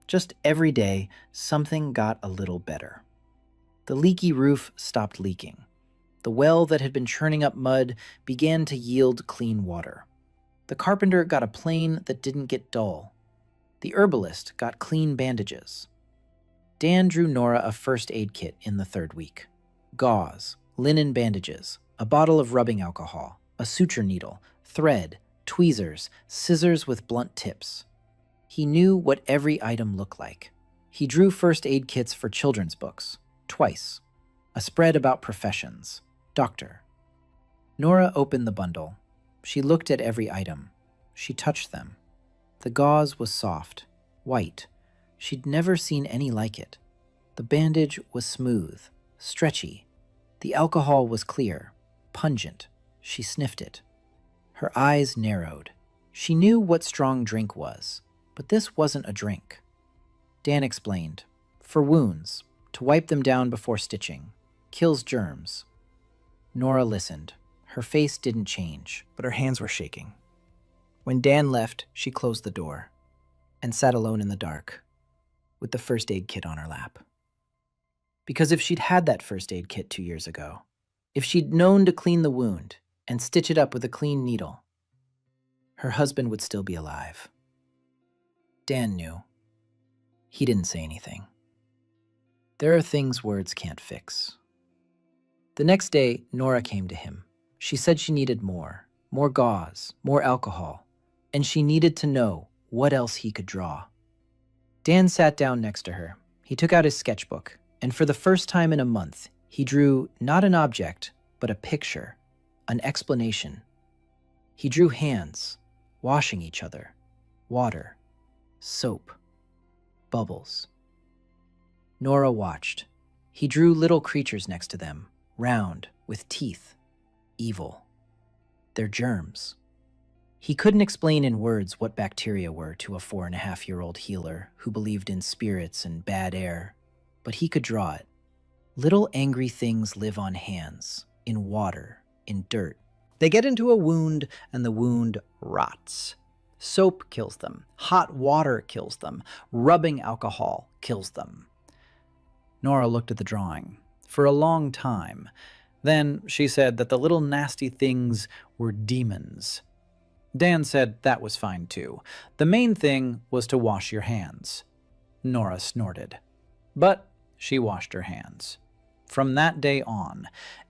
[SPEAKER 1] Just every day, something got a little better. The leaky roof stopped leaking. The well that had been churning up mud began to yield clean water. The carpenter got a plane that didn't get dull. The herbalist got clean bandages. Dan drew Nora a first aid kit in the 3rd week. Gauze, linen bandages, a bottle of rubbing alcohol, a suture needle, thread, tweezers, scissors with blunt tips. He knew what every item looked like. He drew first aid kits for children's books, twice. A spread about professions, doctor. Nora opened the bundle. She looked at every item. She touched them. The gauze was soft, white. She'd never seen any like it. The bandage was smooth, stretchy. The alcohol was clear, pungent. She sniffed it. Her eyes narrowed. She knew what strong drink was, but this wasn't a drink. Dan explained. For wounds, to wipe them down before stitching. Kills germs. Nora listened. Her face didn't change, but her hands were shaking. When Dan left, she closed the door and sat alone in the dark, with the first aid kit on her lap. Because if she'd had that first aid kit 2 years ago, if she'd known to clean the wound and stitch it up with a clean needle, her husband would still be alive. Dan knew. He didn't say anything. There are things words can't fix. The next day, Nora came to him. She said she needed more gauze, more alcohol, and she needed to know what else he could draw. Dan sat down next to her. He took out his sketchbook, and for the first time in a month, he drew not an object, but a picture, an explanation. He drew hands, washing each other, water, soap, bubbles. Nora watched. He drew little creatures next to them, round, with teeth, evil. They're germs. He couldn't explain in words what bacteria were to a 4.5-year-old healer who believed in spirits and bad air, but he could draw it. Little angry things live on hands, in water, in dirt. They get into a wound, and the wound rots. Soap kills them. Hot water kills them. Rubbing alcohol kills them. Nora looked at the drawing for a long time. Then she said that the little nasty things were demons. Dan said that was fine too. The main thing was to wash your hands. Nora snorted. But she washed her hands. From that day on,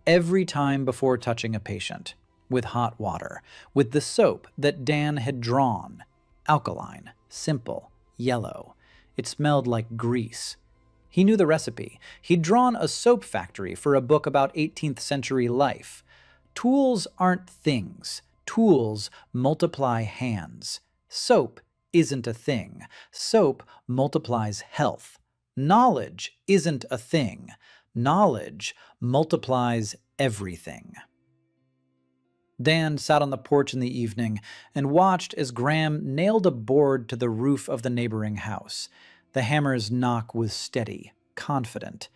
[SPEAKER 1] every time before touching a patient, with hot water, with the soap that Dan had drawn, alkaline, simple, yellow. It smelled like grease. He knew the recipe. He'd drawn a soap factory for a book about 18th century life. Tools aren't things. Tools multiply hands. Soap isn't a thing. Soap multiplies health. Knowledge isn't a thing. Knowledge multiplies everything.
[SPEAKER 2] Dan sat on the porch in the evening and watched as Graham nailed a board to the roof of the neighboring house. The hammer's knock was steady, confident.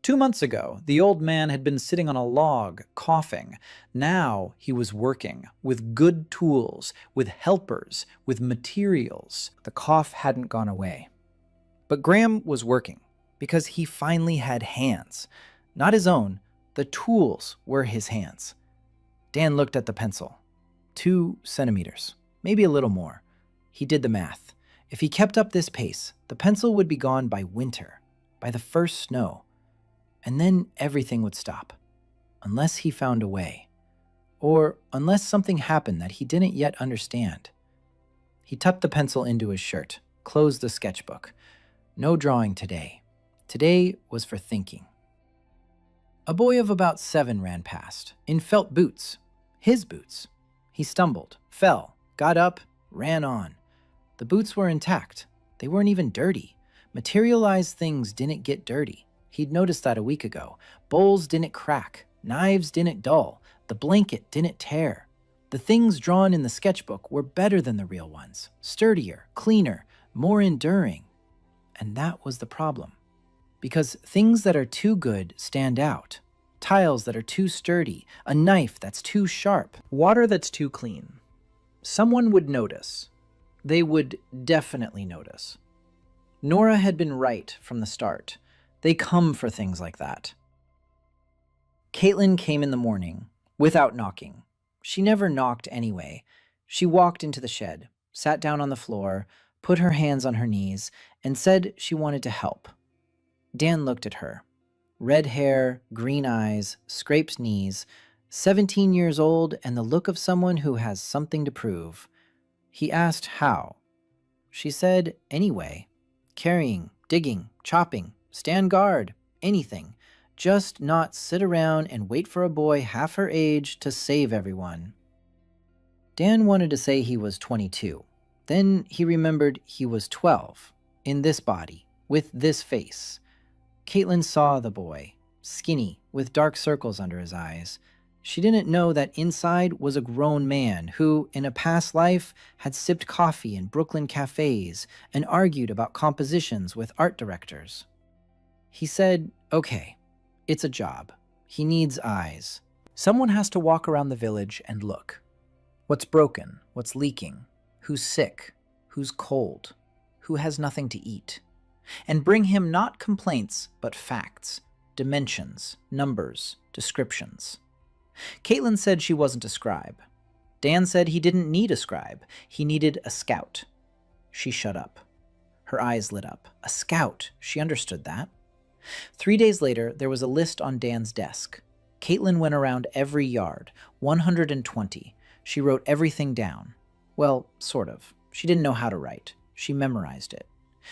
[SPEAKER 2] 2 months ago, the old man had been sitting on a log, coughing. Now he was working, with good tools, with helpers, with materials. The cough hadn't gone away. But Graham was working, because he finally had hands. Not his own, the tools were his hands. Dan looked at the pencil. 2 centimeters, maybe a little more. He did the math. If he kept up this pace, the pencil would be gone by winter, by the first snow. And then everything would stop. Unless he found a way. Or unless something happened that he didn't yet understand. He tucked the pencil into his shirt, closed the sketchbook. No drawing today. Today was for thinking. A boy of about 7 ran past, in felt boots. His boots. He stumbled, fell, got up, ran on. The boots were intact. They weren't even dirty. Materialized things didn't get dirty. He'd noticed that a week ago. Bowls didn't crack. Knives didn't dull. The blanket didn't tear. The things drawn in the sketchbook were better than the real ones. Sturdier, cleaner, more enduring. And that was the problem. Because things that are too good stand out. Tiles that are too sturdy, a knife that's too sharp, water that's too clean. Someone would notice. They would definitely notice. Nora had been right from the start. They come for things like that. Caitlin came in the morning, without knocking. She never knocked anyway. She walked into the shed, sat down on the floor, put her hands on her knees, and said she wanted to help. Dan looked at her. Red hair, green eyes, scraped knees, 17 years old and the look of someone who has something to prove. He asked how. She said anyway. Carrying, digging, chopping, stand guard, anything. Just not sit around and wait for a boy half her age to save everyone. Dan wanted to say he was 22. Then he remembered he was 12, in this body, with this face. Caitlin saw the boy, skinny, with dark circles under his eyes. She didn't know that inside was a grown man who, in a past life, had sipped coffee in Brooklyn cafes and argued about compositions with art directors. He said, okay, it's a job. He needs eyes. Someone has to walk around the village and look. What's broken? What's leaking? Who's sick? Who's cold? Who has nothing to eat? And bring him not complaints, but facts, dimensions, numbers, descriptions. Caitlin said she wasn't a scribe. Dan said he didn't need a scribe. He needed a scout. She shut up. Her eyes lit up. A scout. She understood that. 3 days later, there was a list on Dan's desk. Caitlin went around every yard, 120. She wrote everything down. Well, sort of. She didn't know how to write. She memorized it.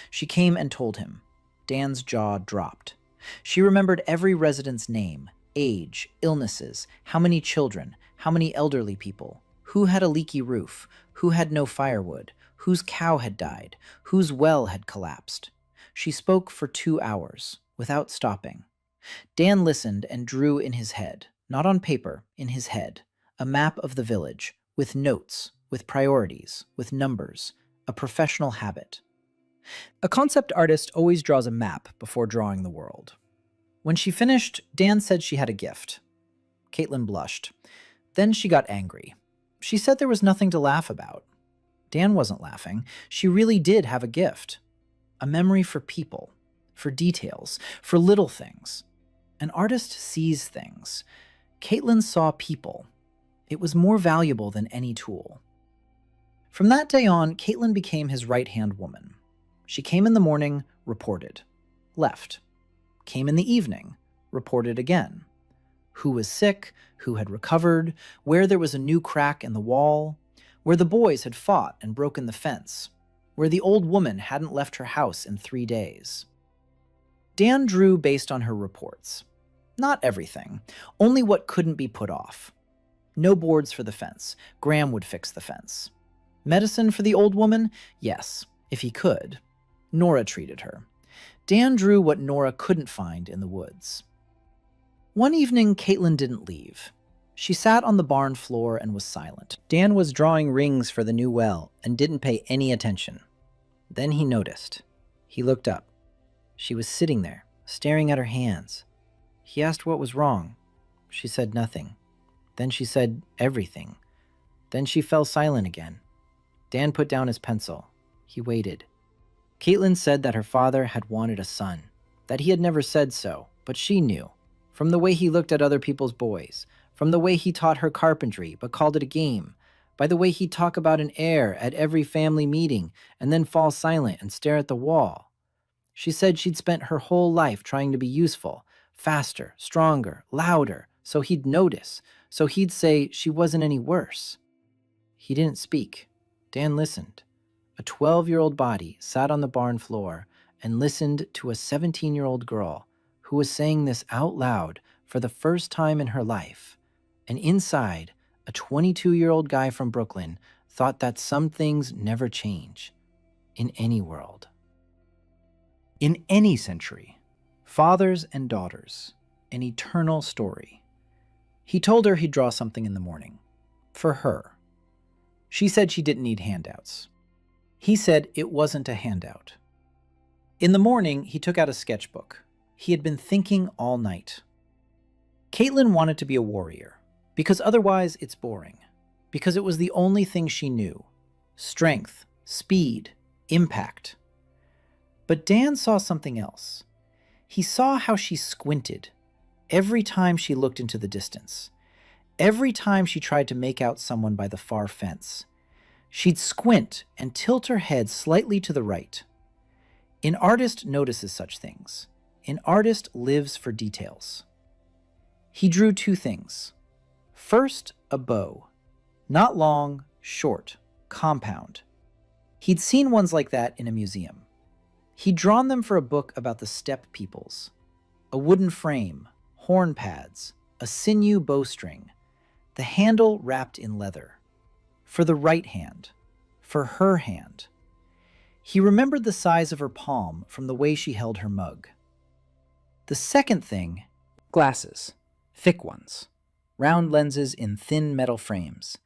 [SPEAKER 2] She came and told him. Dan's jaw dropped. She remembered every resident's name, age, illnesses, how many children, how many elderly people, who had a leaky roof, who had no firewood, whose cow had died, whose well had collapsed. She spoke for 2 hours, without stopping. Dan listened and drew in his head, not on paper, in his head, a map of the village, with notes, with priorities, with numbers, a professional habit. A concept artist always draws a map before drawing the world. When she finished, Dan said she had a gift. Caitlin blushed. Then she got angry. She said there was nothing to laugh about. Dan wasn't laughing. She really did have a gift. A memory for people, for details, for little things. An artist sees things. Caitlin saw people. It was more valuable than any tool. From that day on, Caitlin became his right-hand woman. She came in the morning, reported. Left. Came in the evening, reported again. Who was sick, who had recovered, where there was a new crack in the wall, where the boys had fought and broken the fence, where the old woman hadn't left her house in 3 days. Dan drew based on her reports. Not everything, only what couldn't be put off. No boards for the fence. Graham would fix the fence. Medicine for the old woman? Yes, if he could. Nora treated her. Dan drew what Nora couldn't find in the woods. One evening, Caitlin didn't leave. She sat on the barn floor and was silent.
[SPEAKER 1] Dan was drawing rings for the new well and didn't pay any attention. Then he noticed. He looked up. She was sitting there, staring at her hands. He asked what was wrong. She said nothing. Then she said everything. Then she fell silent again. Dan put down his pencil. He waited. Caitlin said that her father had wanted a son, that he had never said so, but she knew. From the way he looked at other people's boys, from the way he taught her carpentry but called it a game, by the way he'd talk about an heir at every family meeting and then fall silent and stare at the wall. She said she'd spent her whole life trying to be useful, faster, stronger, louder, so he'd notice, so he'd say she wasn't any worse. He didn't speak. Dan listened. A 12-year-old body sat on the barn floor and listened to a 17-year-old girl who was saying this out loud for the first time in her life. And inside, a 22-year-old guy from Brooklyn thought that some things never change in any world. In any century, fathers and daughters, an eternal story. He told her he'd draw something in the morning. For her. She said she didn't need handouts. He said it wasn't a handout. In the morning, he took out a sketchbook. He had been thinking all night. Caitlin wanted to be a warrior, because otherwise it's boring. Because it was the only thing she knew. Strength, speed, impact. But Dan saw something else. He saw how she squinted every time she looked into the distance. Every time she tried to make out someone by the far fence. She'd squint and tilt her head slightly to the right. An artist notices such things. An artist lives for details. He drew two things. First, a bow. Not long, short, compound. He'd seen ones like that in a museum. He'd drawn them for a book about the steppe peoples. A wooden frame, horn pads, a sinew bowstring, the handle wrapped in leather. For the right hand. For her hand. He remembered the size of her palm from the way she held her mug. The second thing, glasses. Thick ones. Round lenses in thin metal frames.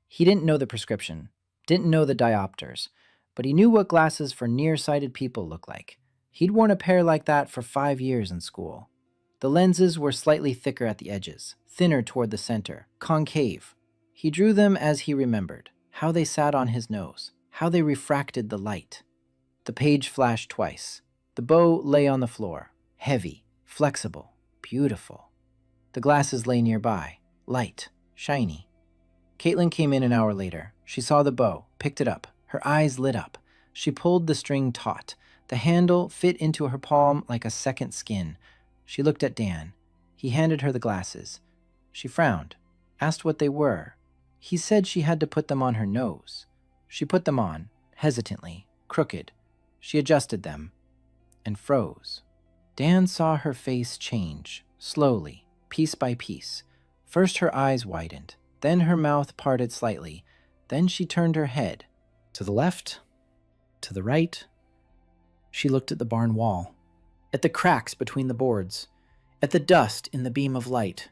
[SPEAKER 1] He didn't know the prescription, didn't know the diopters, but he knew what glasses for nearsighted people look like. He'd worn a pair like that for 5 years in school. The lenses were slightly thicker at the edges, thinner toward the center, concave. He drew them as he remembered, how they sat on his nose, how they refracted the light. The page flashed twice. The bow lay on the floor, heavy, flexible, beautiful. The glasses lay nearby, light, shiny. Caitlin came in an hour later. She saw the bow, picked it up. Her eyes lit up. She pulled the string taut. The handle fit into her palm like a second skin. She looked at Dan. He handed her the glasses. She frowned, asked what they were. He said she had to put them on her nose. She put them on, hesitantly, crooked. She adjusted them, and froze. Dan saw her face change, slowly, piece by piece. First her eyes widened, then her mouth parted slightly, then she turned her head. To the left, to the right. She looked at the barn wall, at the cracks between the boards, at the dust in the beam of light,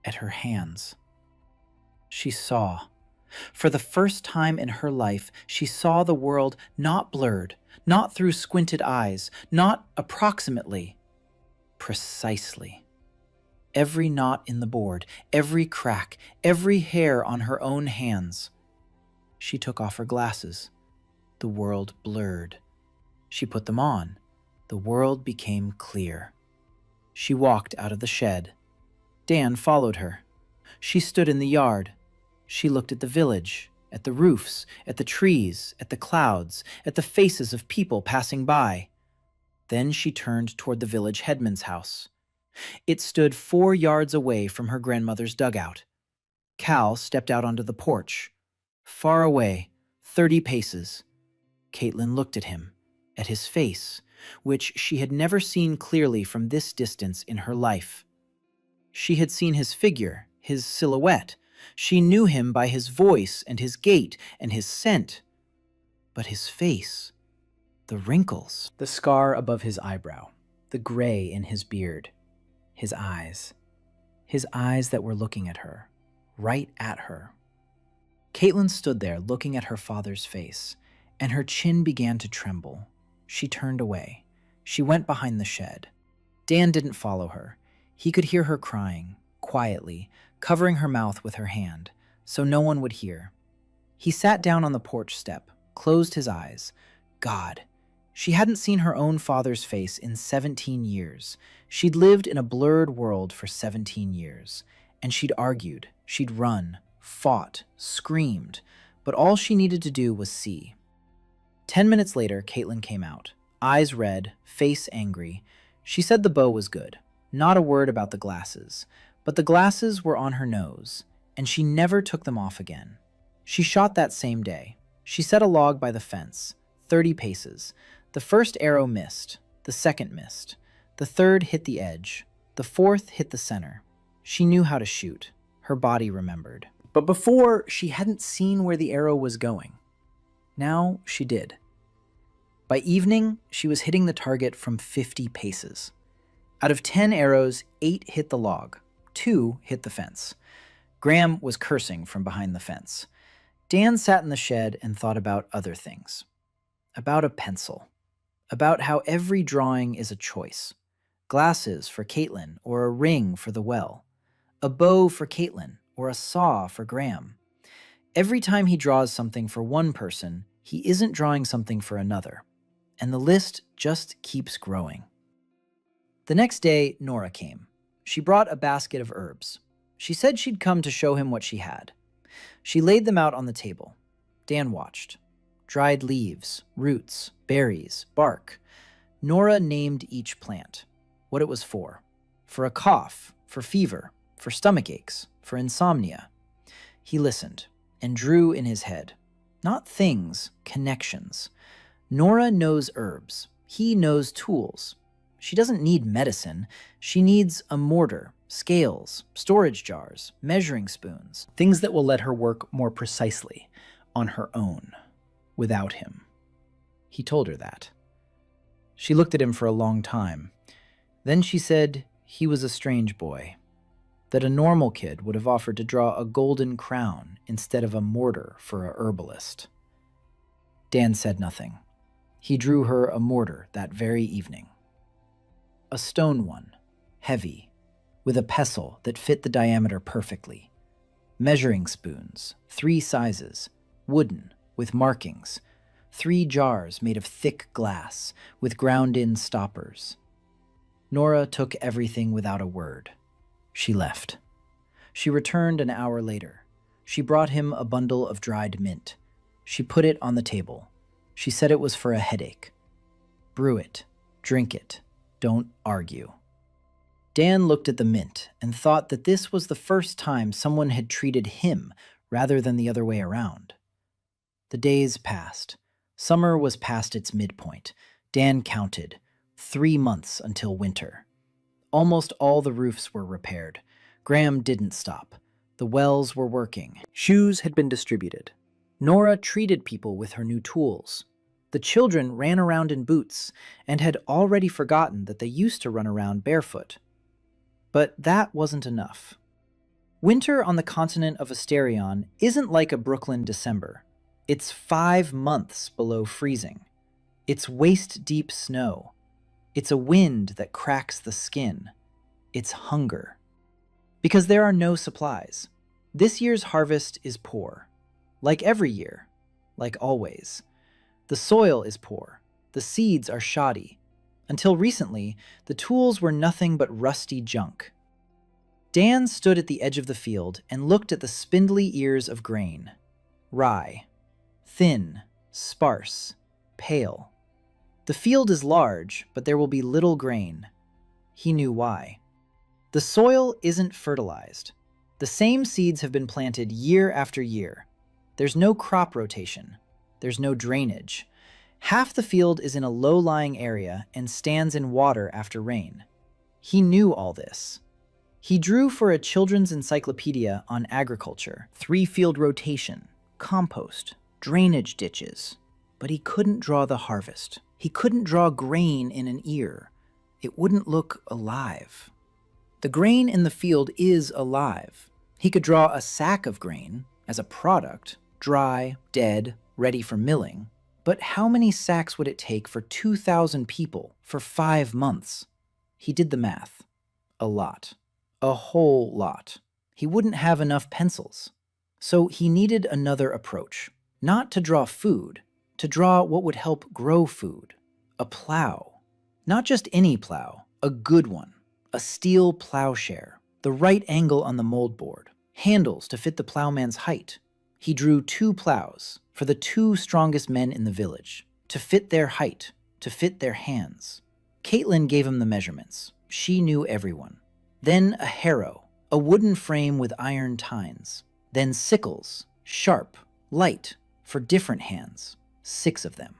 [SPEAKER 1] at her hands. She saw. For the first time in her life, she saw the world not blurred, not through squinted eyes, not approximately, precisely. Every knot in the board, every crack, every hair on her own hands. She took off her glasses. The world blurred. She put them on. The world became clear. She walked out of the shed. Dan followed her. She stood in the yard. She looked at the village, at the roofs, at the trees, at the clouds, at the faces of people passing by. Then she turned toward the village headman's house. It stood 4 yards away from her grandmother's dugout. Cal stepped out onto the porch. Far away, 30 paces. Caitlin looked at him, at his face, which she had never seen clearly from this distance in her life. She had seen his figure, his silhouette. She knew him by his voice and his gait and his scent. But his face, the wrinkles, the scar above his eyebrow, the gray in his beard, his eyes that were looking at her, right at her. Caitlin stood there looking at her father's face, and her chin began to tremble. She turned away. She went behind the shed. Dan didn't follow her. He could hear her crying, quietly, covering her mouth with her hand, so no one would hear. He sat down on the porch step, closed his eyes. God, she hadn't seen her own father's face in 17 years. She'd lived in a blurred world for 17 years, and she'd argued, she'd run, fought, screamed, but all she needed to do was see. 10 minutes later, Caitlin came out, eyes red, face angry. She said the bow was good, not a word about the glasses, but the glasses were on her nose, and she never took them off again. She shot that same day. She set a log by the fence, 30 paces. The first arrow missed, the second missed, the third hit the edge, the fourth hit the center. She knew how to shoot. Her body remembered. But before, she hadn't seen where the arrow was going. Now she did. By evening, she was hitting the target from 50 paces. Out of 10 arrows, 8 hit the log, 2 hit the fence. Graham was cursing from behind the fence. Dan sat in the shed and thought about other things. About a pencil. About how every drawing is a choice. Glasses for Caitlin or a ring for the well. A bow for Caitlin or a saw for Graham. Every time he draws something for one person, he isn't drawing something for another. And the list just keeps growing. The next day, Nora came. She brought a basket of herbs. She said she'd come to show him what she had. She laid them out on the table. Dan watched. Dried leaves, roots, berries, bark. Nora named each plant, what it was for a cough, for fever, for stomach aches, for insomnia. He listened and drew in his head. Not things, connections. Nora knows herbs. He knows tools. She doesn't need medicine. She needs a mortar, scales, storage jars, measuring spoons, things that will let her work more precisely on her own, without him. He told her that. She looked at him for a long time. Then she said he was a strange boy, that a normal kid would have offered to draw a golden crown instead of a mortar for a herbalist. Dan said nothing. He drew her a mortar that very evening. A stone one, heavy, with a pestle that fit the diameter perfectly. Measuring spoons, 3 sizes, wooden, with markings. 3 jars made of thick glass, with ground-in stoppers. Nora took everything without a word. She left. She returned an hour later. She brought him a bundle of dried mint. She put it on the table. She said it was for a headache. Brew it. Drink it. Don't argue. Dan looked at the mint and thought that this was the first time someone had treated him rather than the other way around. The days passed. Summer was past its midpoint. Dan counted. 3 months until winter. Almost all the roofs were repaired. Graham didn't stop. The wells were working. Shoes had been distributed. Nora treated people with her new tools. The children ran around in boots and had already forgotten that they used to run around barefoot. But that wasn't enough. Winter on the continent of Asterion isn't like a Brooklyn December. It's 5 months below freezing. It's waist-deep snow. It's a wind that cracks the skin. It's hunger. Because there are no supplies. This year's harvest is poor. Like every year. Like always. The soil is poor. The seeds are shoddy. Until recently, the tools were nothing but rusty junk. Dan stood at the edge of the field and looked at the spindly ears of grain. Rye. Thin, sparse, pale. The field is large, but there will be little grain. He knew why. The soil isn't fertilized. The same seeds have been planted year after year. There's no crop rotation. There's no drainage. Half the field is in a low-lying area and stands in water after rain. He knew all this. He drew for a children's encyclopedia on agriculture, 3-field rotation, compost, drainage ditches. But he couldn't draw the harvest. He couldn't draw grain in an ear. It wouldn't look alive. The grain in the field is alive.
[SPEAKER 2] He could draw a sack of grain as a product, dry, dead, ready for milling. But how many sacks would it take for 2,000 people for 5 months? He did the math. A lot. A whole lot. He wouldn't have enough pencils. So he needed another approach. Not to draw food, to draw what would help grow food. A plow. Not just any plow, a good one. A steel plowshare. The right angle on the mold board. Handles to fit the plowman's height. He drew 2 plows for the 2 strongest men in the village, to fit their height, to fit their hands. Caitlin gave him the measurements. She knew everyone. Then a harrow, a wooden frame with iron tines. Then sickles, sharp, light, for different hands, 6 of them.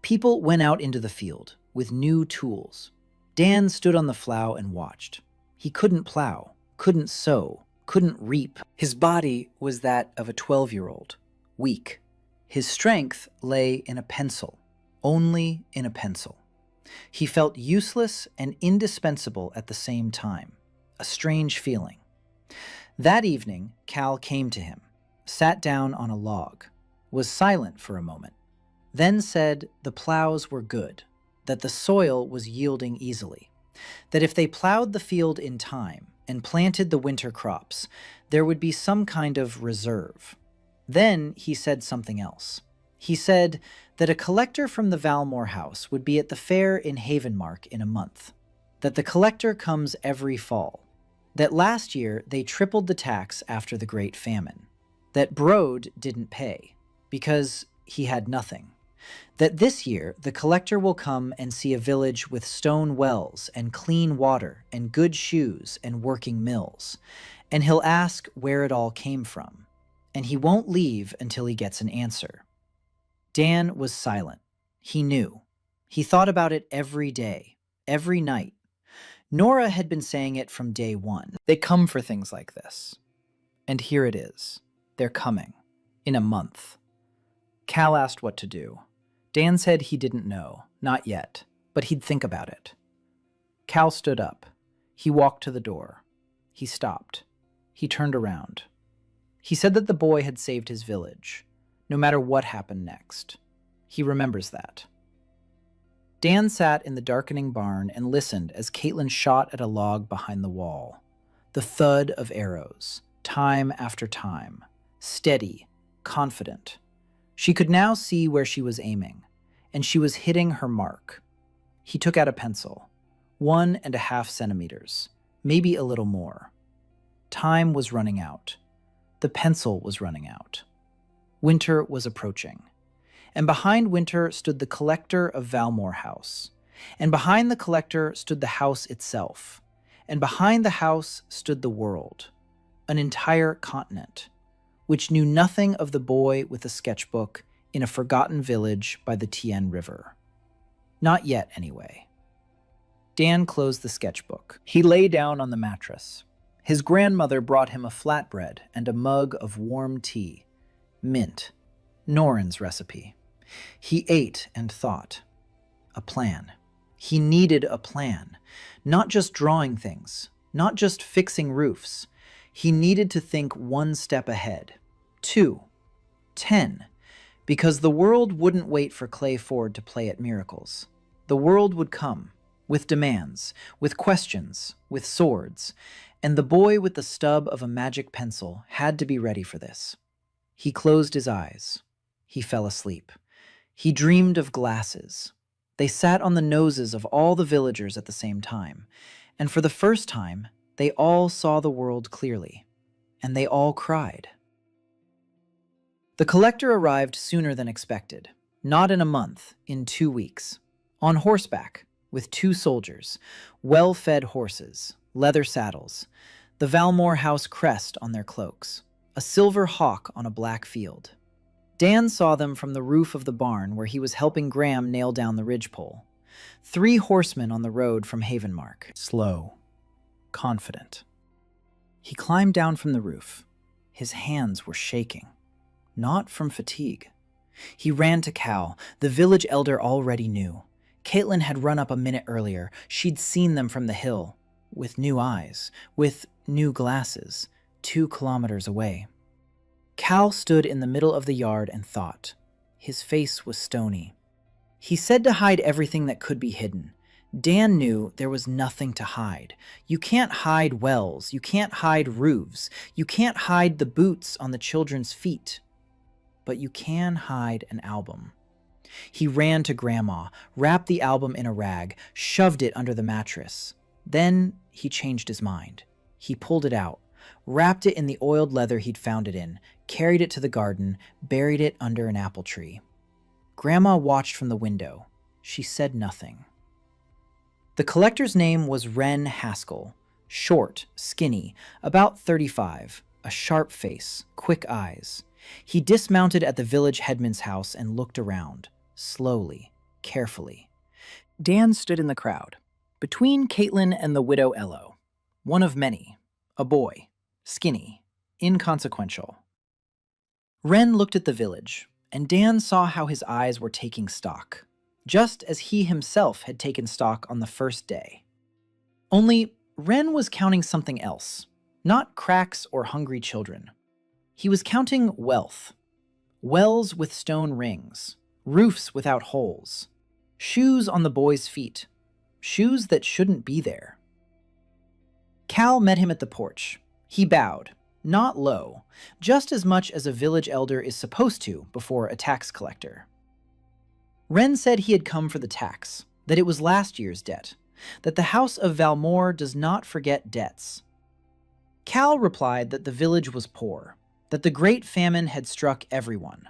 [SPEAKER 2] People went out into the field with new tools. Dan stood on the plow and watched. He couldn't plow, couldn't sow, couldn't reap. His body was that of a 12-year-old, weak. His strength lay in a pencil, only in a pencil. He felt useless and indispensable at the same time, a strange feeling. That evening, Cal came to him, sat down on a log, was silent for a moment, then said the plows were good, that the soil was yielding easily, that if they plowed the field in time and planted the winter crops, there would be some kind of reserve. Then he said something else. He said that a collector from the Valmore house would be at the fair in Havenmark in a month, that the collector comes every fall, that last year they tripled the tax after the Great Famine, that Brode didn't pay because he had nothing, that this year the collector will come and see a village with stone wells and clean water and good shoes and working mills, and he'll ask where it all came from, and he won't leave until he gets an answer. Dan was silent. He knew. He thought about it every day, every night. Nora had been saying it from day one. They come for things like this. And here it is. They're coming. In a month. Cal asked what to do. Dan said he didn't know, not yet, but he'd think about it. Cal stood up. He walked to the door. He stopped. He turned around. He said that the boy had saved his village, no matter what happened next. He remembers that. Dan sat in the darkening barn and listened as Caitlin shot at a log behind the wall. The thud of arrows, time after time, steady, confident. She could now see where she was aiming, and she was hitting her mark. He took out a pencil, 1.5 centimeters, maybe a little more. Time was running out. The pencil was running out. Winter was approaching. And behind Winter stood the collector of Valmore House. And behind the collector stood the house itself. And behind the house stood the world, an entire continent, which knew nothing of the boy with a sketchbook in a forgotten village by the Tien River. Not yet, anyway. Dan closed the sketchbook. He lay down on the mattress. His grandmother brought him a flatbread and a mug of warm tea. Mint. Norin's recipe. He ate and thought. A plan. He needed a plan. Not just drawing things. Not just fixing roofs. He needed to think 1 step ahead. 2. 10. Because the world wouldn't wait for Clay Ford to play at Miracles. The world would come. With demands. With questions. With swords. And the boy with the stub of a magic pencil had to be ready for this. He closed his eyes. He fell asleep. He dreamed of glasses. They sat on the noses of all the villagers at the same time, and for the first time, they all saw the world clearly, and they all cried. The collector arrived sooner than expected, not in a month, in 2 weeks, on horseback, with 2 soldiers, well-fed horses, leather saddles, the Valmore House crest on their cloaks, a silver hawk on a black field. Dan saw them from the roof of the barn where he was helping Graham nail down the ridgepole. 3 horsemen on the road from Havenmark, slow, confident. He climbed down from the roof. His hands were shaking, not from fatigue. He ran to Cal. The village elder already knew. Caitlin had run up a minute earlier. She'd seen them from the hill, with new eyes, with new glasses. 2 kilometers away. Cal stood in the middle of the yard and thought. His face was stony. He said to hide everything that could be hidden. Dan knew there was nothing to hide. You can't hide wells. You can't hide roofs. You can't hide the boots on the children's feet. But you can hide an album. He ran to Grandma, wrapped the album in a rag, shoved it under the mattress. Then he changed his mind. He pulled it out, wrapped it in the oiled leather he'd found it in, carried it to the garden, buried it under an apple tree. Grandma watched from the window. She said nothing. The collector's name was Wren Haskell. Short, skinny, about 35, a sharp face, quick eyes. He dismounted at the village headman's house and looked around, slowly, carefully. Dan stood in the crowd, between Caitlin and the widow Ello, one of many, a boy, skinny, inconsequential. Wren looked at the village, and Dan saw how his eyes were taking stock, just as he himself had taken stock on the first day. Only Wren was counting something else, not cracks or hungry children. He was counting wealth. Wells with stone rings, roofs without holes, shoes on the boys' feet, shoes that shouldn't be there. Cal met him at the porch. He bowed, not low, just as much as a village elder is supposed to before a tax collector. Wren said he had come for the tax, that it was last year's debt, that the House of Valmore does not forget debts. Cal replied that the village was poor, that the great famine had struck everyone,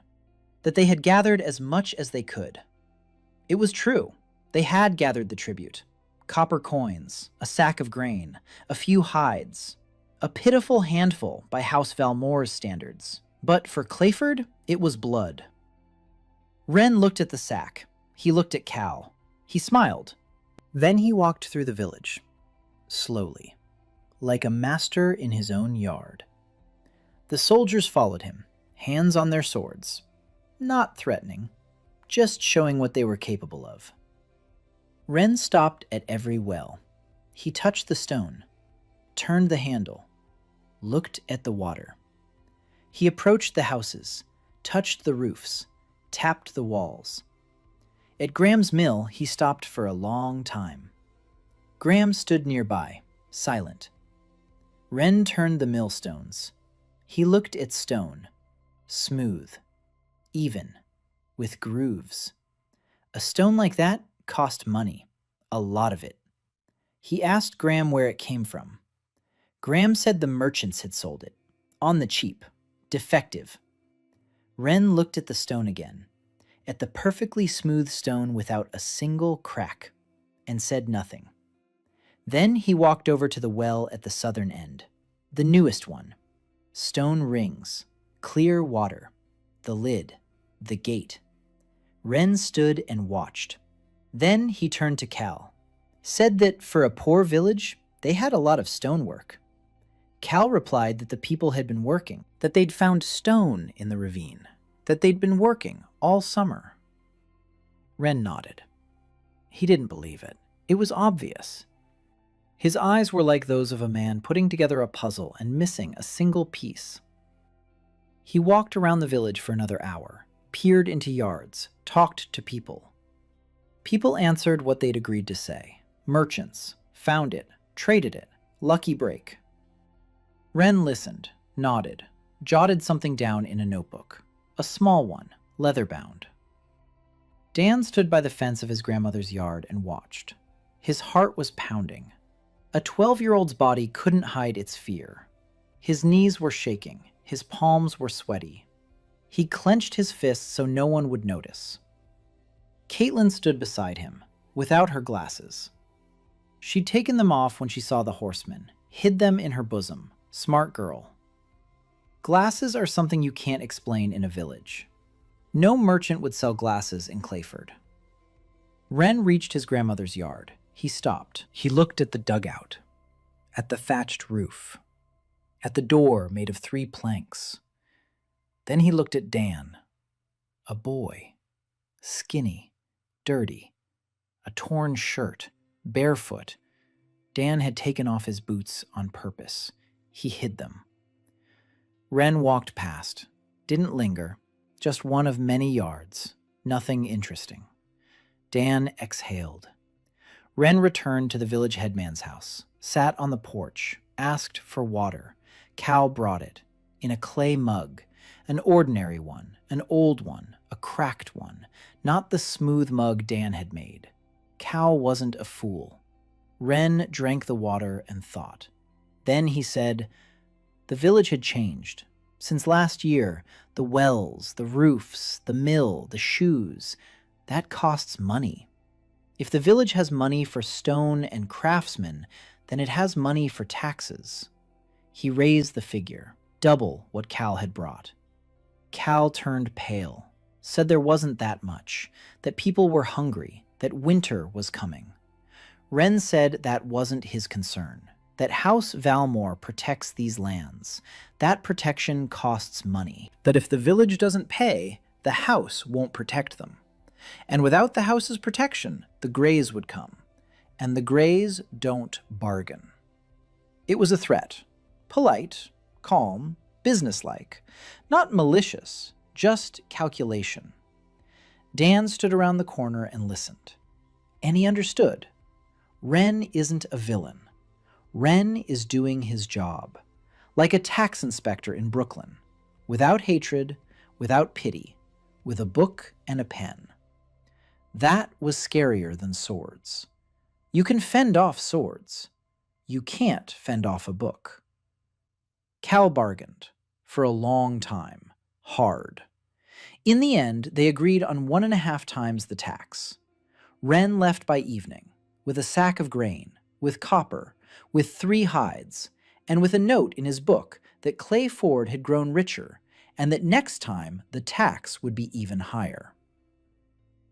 [SPEAKER 2] that they had gathered as much as they could. It was true. They had gathered the tribute. Copper coins, a sack of grain, a few hides, a pitiful handful by House Valmore's standards. But for Clayford, it was blood. Wren looked at the sack. He looked at Cal. He smiled. Then he walked through the village, slowly, like a master in his own yard. The soldiers followed him, hands on their swords, not threatening, just showing what they were capable of. Wren stopped at every well. He touched the stone, turned the handle, looked at the water. He approached the houses, touched the roofs, tapped the walls. At Graham's mill, he stopped for a long time. Graham stood nearby, silent. Wren turned the millstones. He looked at stone, smooth, even, with grooves. A stone like that cost money, a lot of it. He asked Graham where it came from. Graham said the merchants had sold it, on the cheap, defective. Wren looked at the stone again, at the perfectly smooth stone without a single crack, and said nothing. Then he walked over to the well at the southern end, the newest one. Stone rings, clear water, the lid, the gate. Wren stood and watched. Then he turned to Cal, said that for a poor village, they had a lot of stonework. Cal replied that the people had been working, that they'd found stone in the ravine, that they'd been working all summer. Wren nodded. He didn't believe it. It was obvious. His eyes were like those of a man putting together a puzzle and missing a single piece. He walked around the village for another hour, peered into yards, talked to people. People answered what they'd agreed to say. Merchants, found it, traded it, lucky break. Wren listened, nodded, jotted something down in a notebook, a small one, leather-bound. Dan stood by the fence of his grandmother's yard and watched. His heart was pounding. A 12-year-old's body couldn't hide its fear. His knees were shaking, his palms were sweaty. He clenched his fists so no one would notice. Caitlin stood beside him, without her glasses. She'd taken them off when she saw the horseman, hid them in her bosom. Smart girl. Glasses are something you can't explain in a village. No merchant would sell glasses in Clayford. Wren reached his grandmother's yard. He stopped. He looked at the dugout, at the thatched roof, at the door made of 3 planks. Then he looked at Dan, a boy, skinny, dirty, a torn shirt, barefoot. Dan had taken off his boots on purpose. He hid them. Wren walked past. Didn't linger. Just one of many yards. Nothing interesting. Dan exhaled. Wren returned to the village headman's house, sat on the porch, asked for water. Cal brought it, in a clay mug, an ordinary one, an old one, a cracked one, not the smooth mug Dan had made. Cal wasn't a fool. Wren drank the water and thought. Then he said, the village had changed. Since last year, the wells, the roofs, the mill, the shoes, that costs money. If the village has money for stone and craftsmen, then it has money for taxes. He raised the figure, double what Cal had brought. Cal turned pale, said there wasn't that much, that people were hungry, that winter was coming. Wren said that wasn't his concern, that House Valmore protects these lands. That protection costs money. That if the village doesn't pay, the house won't protect them. And without the house's protection, the Greys would come. And the Greys don't bargain. It was a threat. Polite, calm, businesslike. Not malicious, just calculation. Dan stood around the corner and listened. And he understood. Wren isn't a villain. Wren is doing his job, like a tax inspector in Brooklyn, without hatred, without pity, with a book and a pen. That was scarier than swords. You can fend off swords. You can't fend off a book. Cal bargained, for a long time, hard. In the end, they agreed on 1.5 times the tax. Wren left by evening, with a sack of grain, with copper, with 3 hides, and with a note in his book that Clay Ford had grown richer, and that next time the tax would be even higher.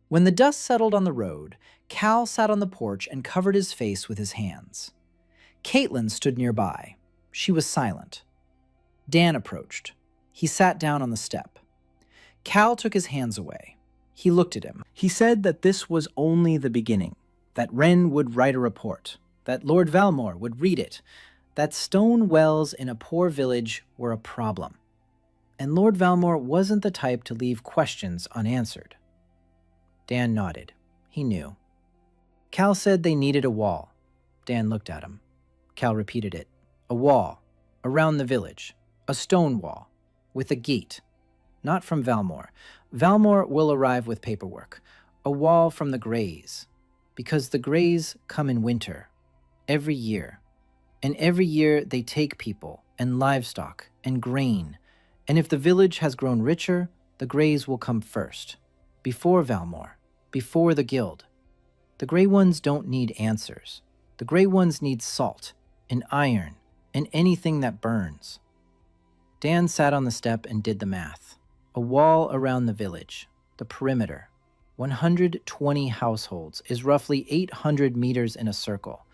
[SPEAKER 2] When the dust settled on the road, Cal sat on the porch and covered his face with his hands. Caitlin stood nearby. She was silent. Dan approached. He sat down on the step. Cal took his hands away. He looked at him. He said that this was only the beginning, that Wren would write a report, that Lord Valmore would read it, that stone wells in a poor village were a problem. And Lord Valmore wasn't the type to leave questions unanswered. Dan nodded. He knew. Cal said they needed a wall. Dan looked at him. Cal repeated it. A wall. Around the village. A stone wall. With a gate. Not from Valmore. Valmore will arrive with paperwork. A wall from the Greys. Because the Greys come in winter. Every year. And every year they take people, and livestock, and grain. And if the village has grown richer, the Greys will come first. Before Valmore. Before the guild. The Grey ones don't need answers. The Grey ones need salt, and iron, and anything that burns. Dan sat on the step and did the math. A wall around the village, the perimeter. 120 households is roughly 800 meters in a circle.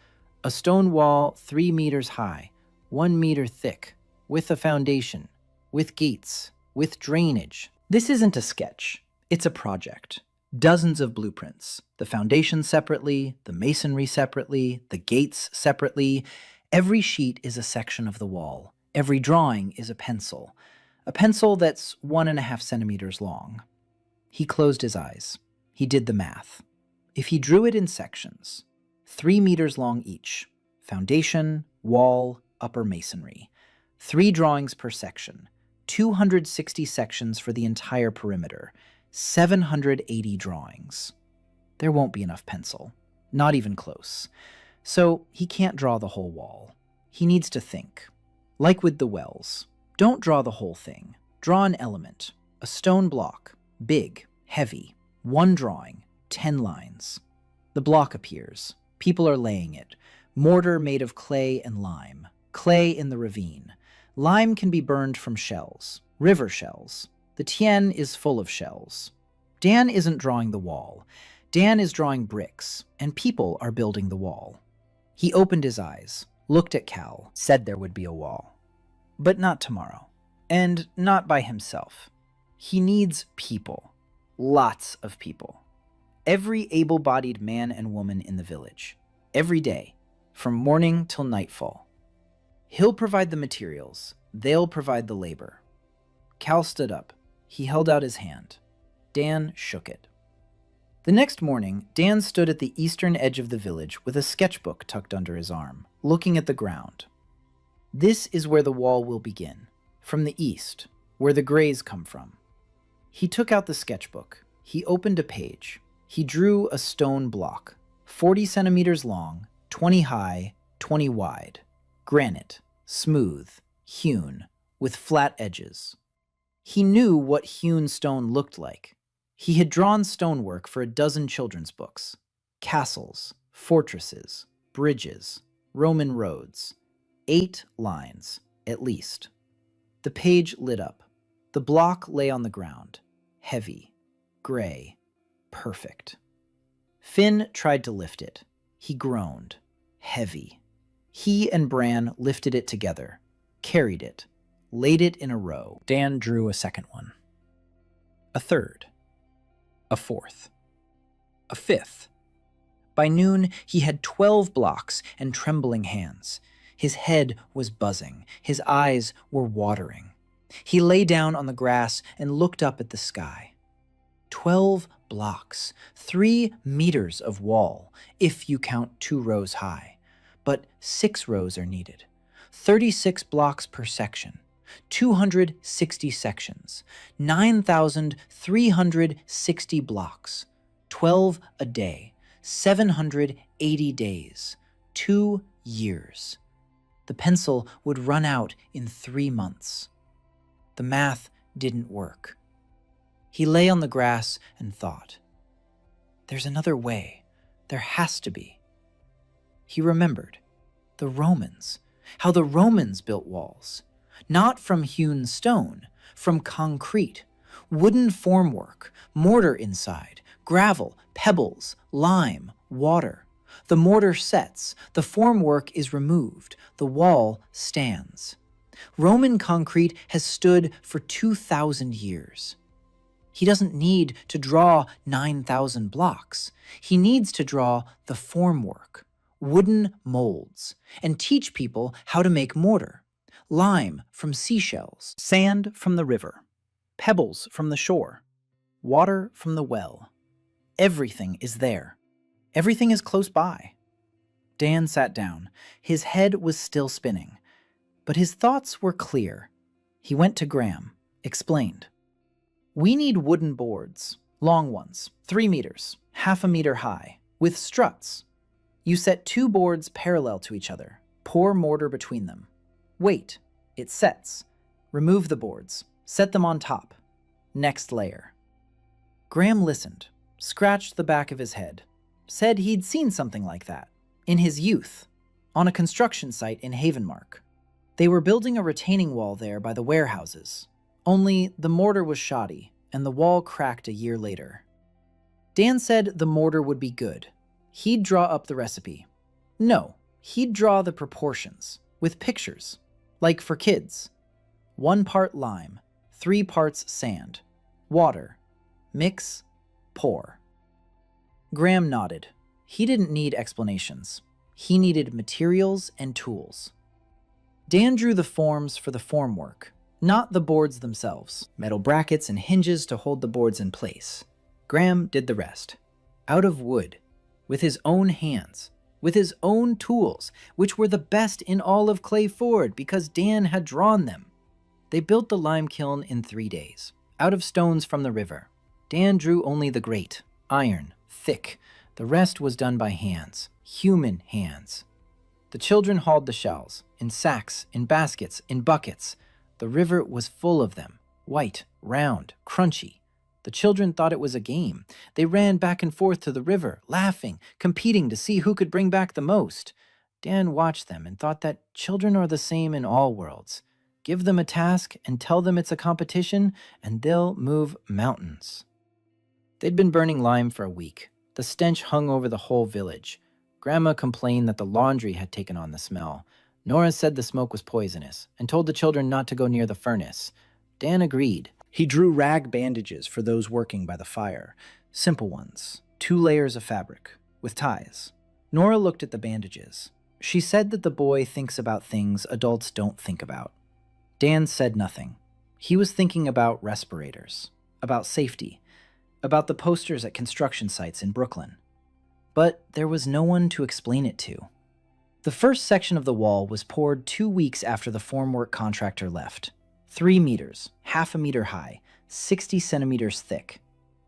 [SPEAKER 2] A stone wall 3 meters high, 1 meter thick, with a foundation, with gates, with drainage. This isn't a sketch. It's a project. Dozens of blueprints. The foundation separately, the masonry separately, the gates separately. Every sheet is a section of the wall. Every drawing is a pencil that's 1.5 centimeters long. He closed his eyes. He did the math. If he drew it in sections, 3 meters long each, foundation, wall, upper masonry, 3 drawings per section, 260 sections for the entire perimeter, 780 drawings. There won't be enough pencil, not even close. So he can't draw the whole wall. He needs to think. Like with the wells. Don't draw the whole thing. Draw an element, a stone block, big, heavy, 1 drawing, 10 lines. The block appears. People are laying it. Mortar made of clay and lime. Clay in the ravine. Lime can be burned from shells, river shells. The Tien is full of shells. Dan isn't drawing the wall. Dan is drawing bricks, and people are building the wall. He opened his eyes, looked at Cal, said there would be a wall. But not tomorrow. And not by himself. He needs people. Lots of people. Every able-bodied man and woman in the village. Every day. From morning till nightfall. He'll provide the materials. They'll provide the labor. Cal stood up. He held out his hand. Dan shook it. The next morning, Dan stood at the eastern edge of the village with a sketchbook tucked under his arm, looking at the ground. This is where the wall will begin, from the east, where the grays come from. He took out the sketchbook. He opened a page. He drew a stone block, 40 centimeters long, 20 high, 20 wide. Granite, smooth, hewn, with flat edges. He knew what hewn stone looked like. He had drawn stonework for a dozen children's books. Castles, fortresses, bridges, Roman roads. 8 lines, at least. The page lit up. The block lay on the ground. Heavy, gray, perfect. Finn tried to lift it. He groaned. Heavy. He and Bran lifted it together, carried it, laid it in a row.
[SPEAKER 1] Dan drew a second one. A third. A fourth. A fifth. By noon, he had 12 blocks and trembling hands. His head was buzzing. His eyes were watering. He lay down on the grass and looked up at the sky. 12 blocks, 3 meters of wall, if you count 2 rows high. But 6 rows are needed. 36 blocks per section. 260 sections. 9,360 blocks. 12 a day. 780 days. 2 years. The pencil would run out in 3 months. The math didn't work. He lay on the grass and thought, there's another way. There has to be. He remembered the Romans, how the Romans built walls, not from hewn stone, from concrete, wooden formwork, mortar inside, gravel, pebbles, lime, water. The mortar sets, the formwork is removed, the wall stands. Roman concrete has stood for 2,000 years. He doesn't need to draw 9,000 blocks. He needs to draw the formwork, wooden molds, and teach people how to make mortar. Lime from seashells, sand from the river, pebbles from the shore, water from the well. Everything is there. Everything is close by. Dan sat down. His head was still spinning, but his thoughts were clear. He went to Graham, explained. We need wooden boards, long ones, 3 meters, half a meter high, with struts. You set 2 boards parallel to each other, pour mortar between them. Wait, it sets. Remove the boards, set them on top. Next layer. Graham listened, scratched the back of his head, said he'd seen something like that, in his youth, on a construction site in Havenmark. They were building a retaining wall there by the warehouses, only the mortar was shoddy, and the wall cracked a year later. Dan said the mortar would be good. He'd draw up the recipe. No, he'd draw the proportions, with pictures, like for kids. 1 part lime, 3 parts sand, water, mix, pour. Graham nodded. He didn't need explanations. He needed materials and tools. Dan drew the forms for the formwork, not the boards themselves. Metal brackets and hinges to hold the boards in place. Graham did the rest. Out of wood, with his own hands, with his own tools, which were the best in all of Clay Ford because Dan had drawn them. They built the lime kiln in 3 days, out of stones from the river. Dan drew only the grate, iron, thick. The rest was done by hands, human hands. The children hauled the shells, in sacks, in baskets, in buckets. The river was full of them, white, round, crunchy. The children thought it was a game. They ran back and forth to the river, laughing, competing to see who could bring back the most. Dan watched them and thought that children are the same in all worlds. Give them a task and tell them it's a competition, and they'll move mountains. They'd been burning lime for a week. The stench hung over the whole village. Grandma complained that the laundry had taken on the smell. Nora said the smoke was poisonous and told the children not to go near the furnace. Dan agreed. He drew rag bandages for those working by the fire. Simple ones, 2 layers of fabric, with ties. Nora looked at the bandages. She said that the boy thinks about things adults don't think about.
[SPEAKER 2] Dan said nothing. He was thinking about respirators, about safety, about the posters at construction sites in Brooklyn. But there was no one to explain it to. The first section of the wall was poured 2 weeks after the formwork contractor left. 3 meters, half a meter high, 60 centimeters thick.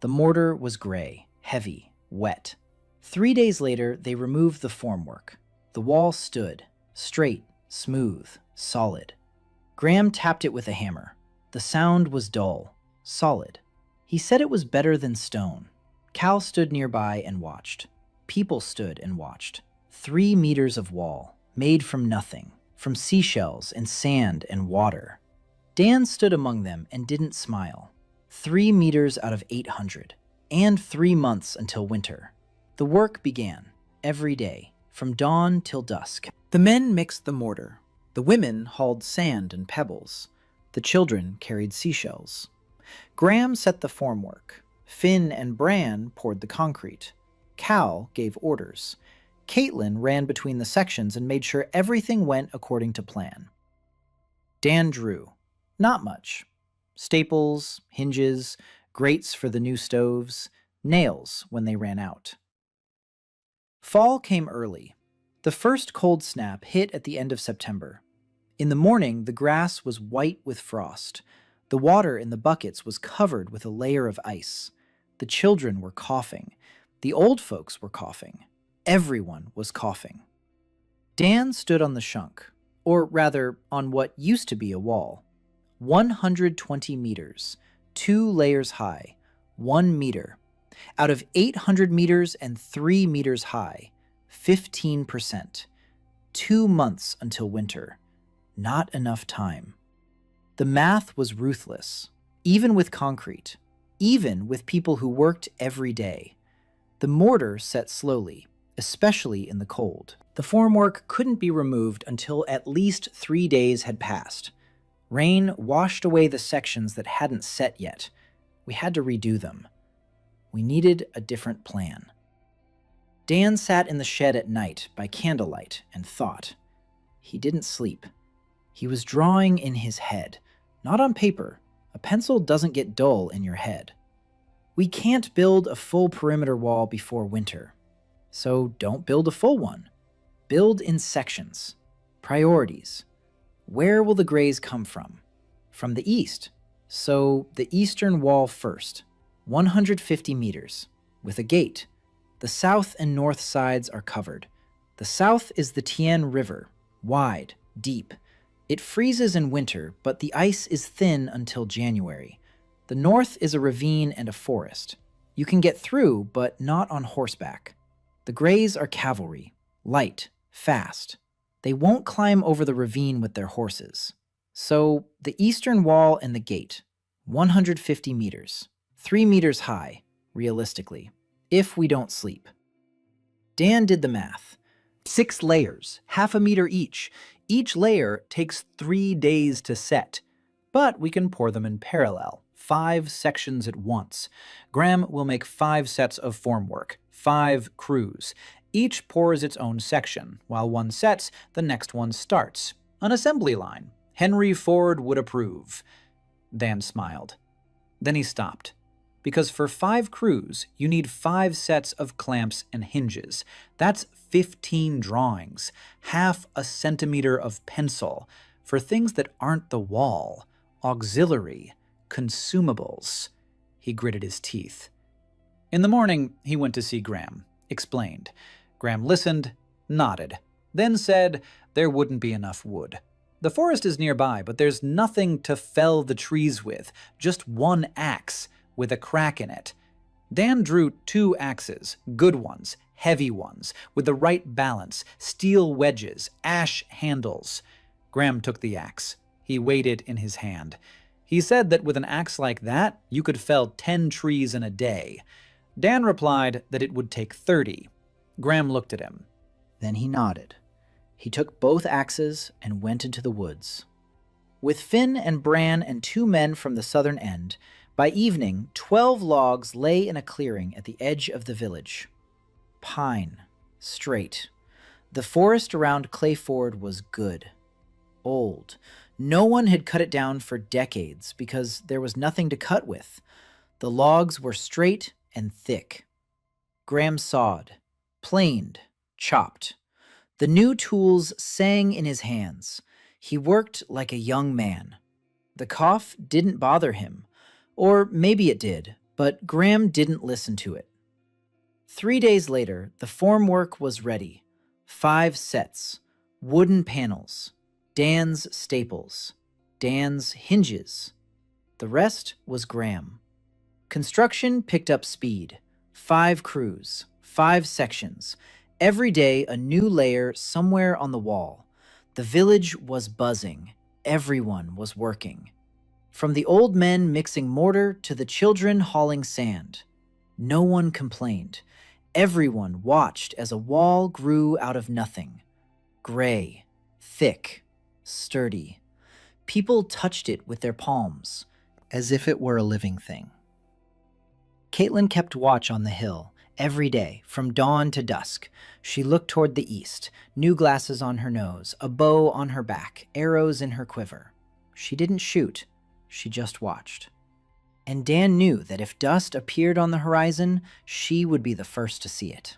[SPEAKER 2] The mortar was gray, heavy, wet. 3 days later, they removed the formwork. The wall stood, straight, smooth, solid. Graham tapped it with a hammer. The sound was dull, solid. He said it was better than stone. Cal stood nearby and watched. People stood and watched. 3 meters of wall, made from nothing, from seashells and sand and water. Dan stood among them and didn't smile. 3 meters out of 800, and 3 months until winter. The work began, every day, from dawn till dusk.
[SPEAKER 1] The men mixed the mortar. The women hauled sand and pebbles. The children carried seashells. Graham set the formwork. Finn and Bran poured the concrete. Cal gave orders. Caitlin ran between the sections and made sure everything went according to plan. Dan drew. Not much. Staples, hinges, grates for the new stoves, nails when they ran out. Fall came early. The first cold snap hit at the end of September. In the morning, the grass was white with frost. The water in the buckets was covered with a layer of ice. The children were coughing. The old folks were coughing. Everyone was coughing. Dan stood on the shunk, or rather, on what used to be a wall. 120 meters, 2 layers high, 1 meter. Out of 800 meters and 3 meters high, 15%. 2 months until winter. Not enough time. The math was ruthless, even with concrete, even with people who worked every day. The mortar set slowly, especially in the cold. The formwork couldn't be removed until at least 3 days had passed. Rain washed away the sections that hadn't set yet. We had to redo them. We needed a different plan. Dan sat in the shed at night by candlelight and thought. He didn't sleep. He was drawing in his head, not on paper. A pencil doesn't get dull in your head. We can't build a full perimeter wall before winter. So don't build a full one. Build in sections. Priorities. Where will the grays come from? From the east. So the eastern wall first. 150 meters. With a gate. The south and north sides are covered. The south is the Tien River. Wide. Deep. It freezes in winter, but the ice is thin until January. The north is a ravine and a forest. You can get through, but not on horseback. The Greys are cavalry, light, fast. They won't climb over the ravine with their horses. So, the eastern wall and the gate, 150 meters, 3 meters high, realistically, if we don't sleep. Dan did the math. 6 layers, half a meter each. Each layer takes 3 days to set, but we can pour them in parallel, 5 sections at once. Graham will make 5 sets of formwork, 5 crews. Each pours its own section. While one sets, the next one starts. An assembly line. Henry Ford would approve. Dan smiled. Then he stopped. Because for 5 crews, you need 5 sets of clamps and hinges. That's 15 drawings, half a centimeter of pencil, for things that aren't the wall, auxiliary, consumables. He gritted his teeth. In the morning, he went to see Graham, explained. Graham listened, nodded, then said there wouldn't be enough wood. The forest is nearby, but there's nothing to fell the trees with, just one axe with a crack in it. Dan drew 2 axes, good ones, heavy ones, with the right balance, steel wedges, ash handles. Graham took the axe. He weighed it in his hand. He said that with an axe like that, you could fell 10 trees in a day. Dan replied that it would take 30. Graham looked at him. Then he nodded. He took both axes and went into the woods. With Finn and Bran and 2 men from the southern end, by evening, 12 logs lay in a clearing at the edge of the village. Pine. Straight. The forest around Clay Ford was good.
[SPEAKER 2] old. No one had cut it down for decades because there was nothing to cut with. The logs were straight and thick. Graham sawed, planed, chopped. The new tools sang in his hands. He worked like a young man. The cough didn't bother him. Or maybe it did, but Graham didn't listen to it. 3 days later, the formwork was ready. 5 sets, wooden panels, Dan's staples, Dan's hinges. The rest was Graham. Construction picked up speed. 5 crews, 5 sections. Every day a new layer somewhere on the wall. The village was buzzing. Everyone was working. From the old men mixing mortar to the children hauling sand. No one complained. Everyone watched as a wall grew out of nothing. Gray, thick, sturdy. People touched it with their palms, as if it were a living thing. Caitlin kept watch on the hill, every day, from dawn to dusk. She looked toward the east, new glasses on her nose, a bow on her back, arrows in her quiver. She didn't shoot, she just watched. And Dan knew that if dust appeared on the horizon, she would be the first to see it.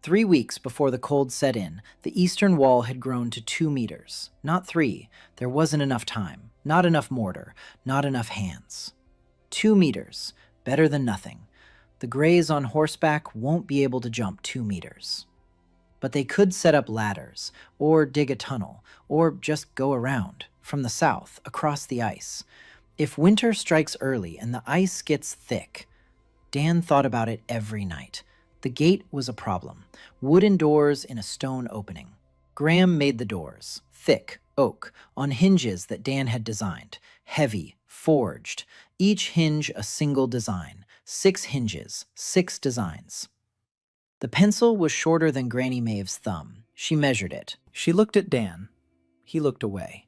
[SPEAKER 2] 3 weeks before the cold set in, the eastern wall had grown to 2 meters. Not 3. There wasn't enough time, not enough mortar, not enough hands. 2 meters, better than nothing. The Greys on horseback won't be able to jump 2 meters. But they could set up ladders, or dig a tunnel, or just go around, from the south, across the ice. If winter strikes early and the ice gets thick, Dan thought about it every night. The gate was a problem. Wooden doors in a stone opening. Graham made the doors, thick, oak, on hinges that Dan had designed, heavy, forged, each hinge a single design, 6 hinges, 6 designs. The pencil was shorter than Granny Maeve's thumb. She measured it. She looked at Dan. He looked away.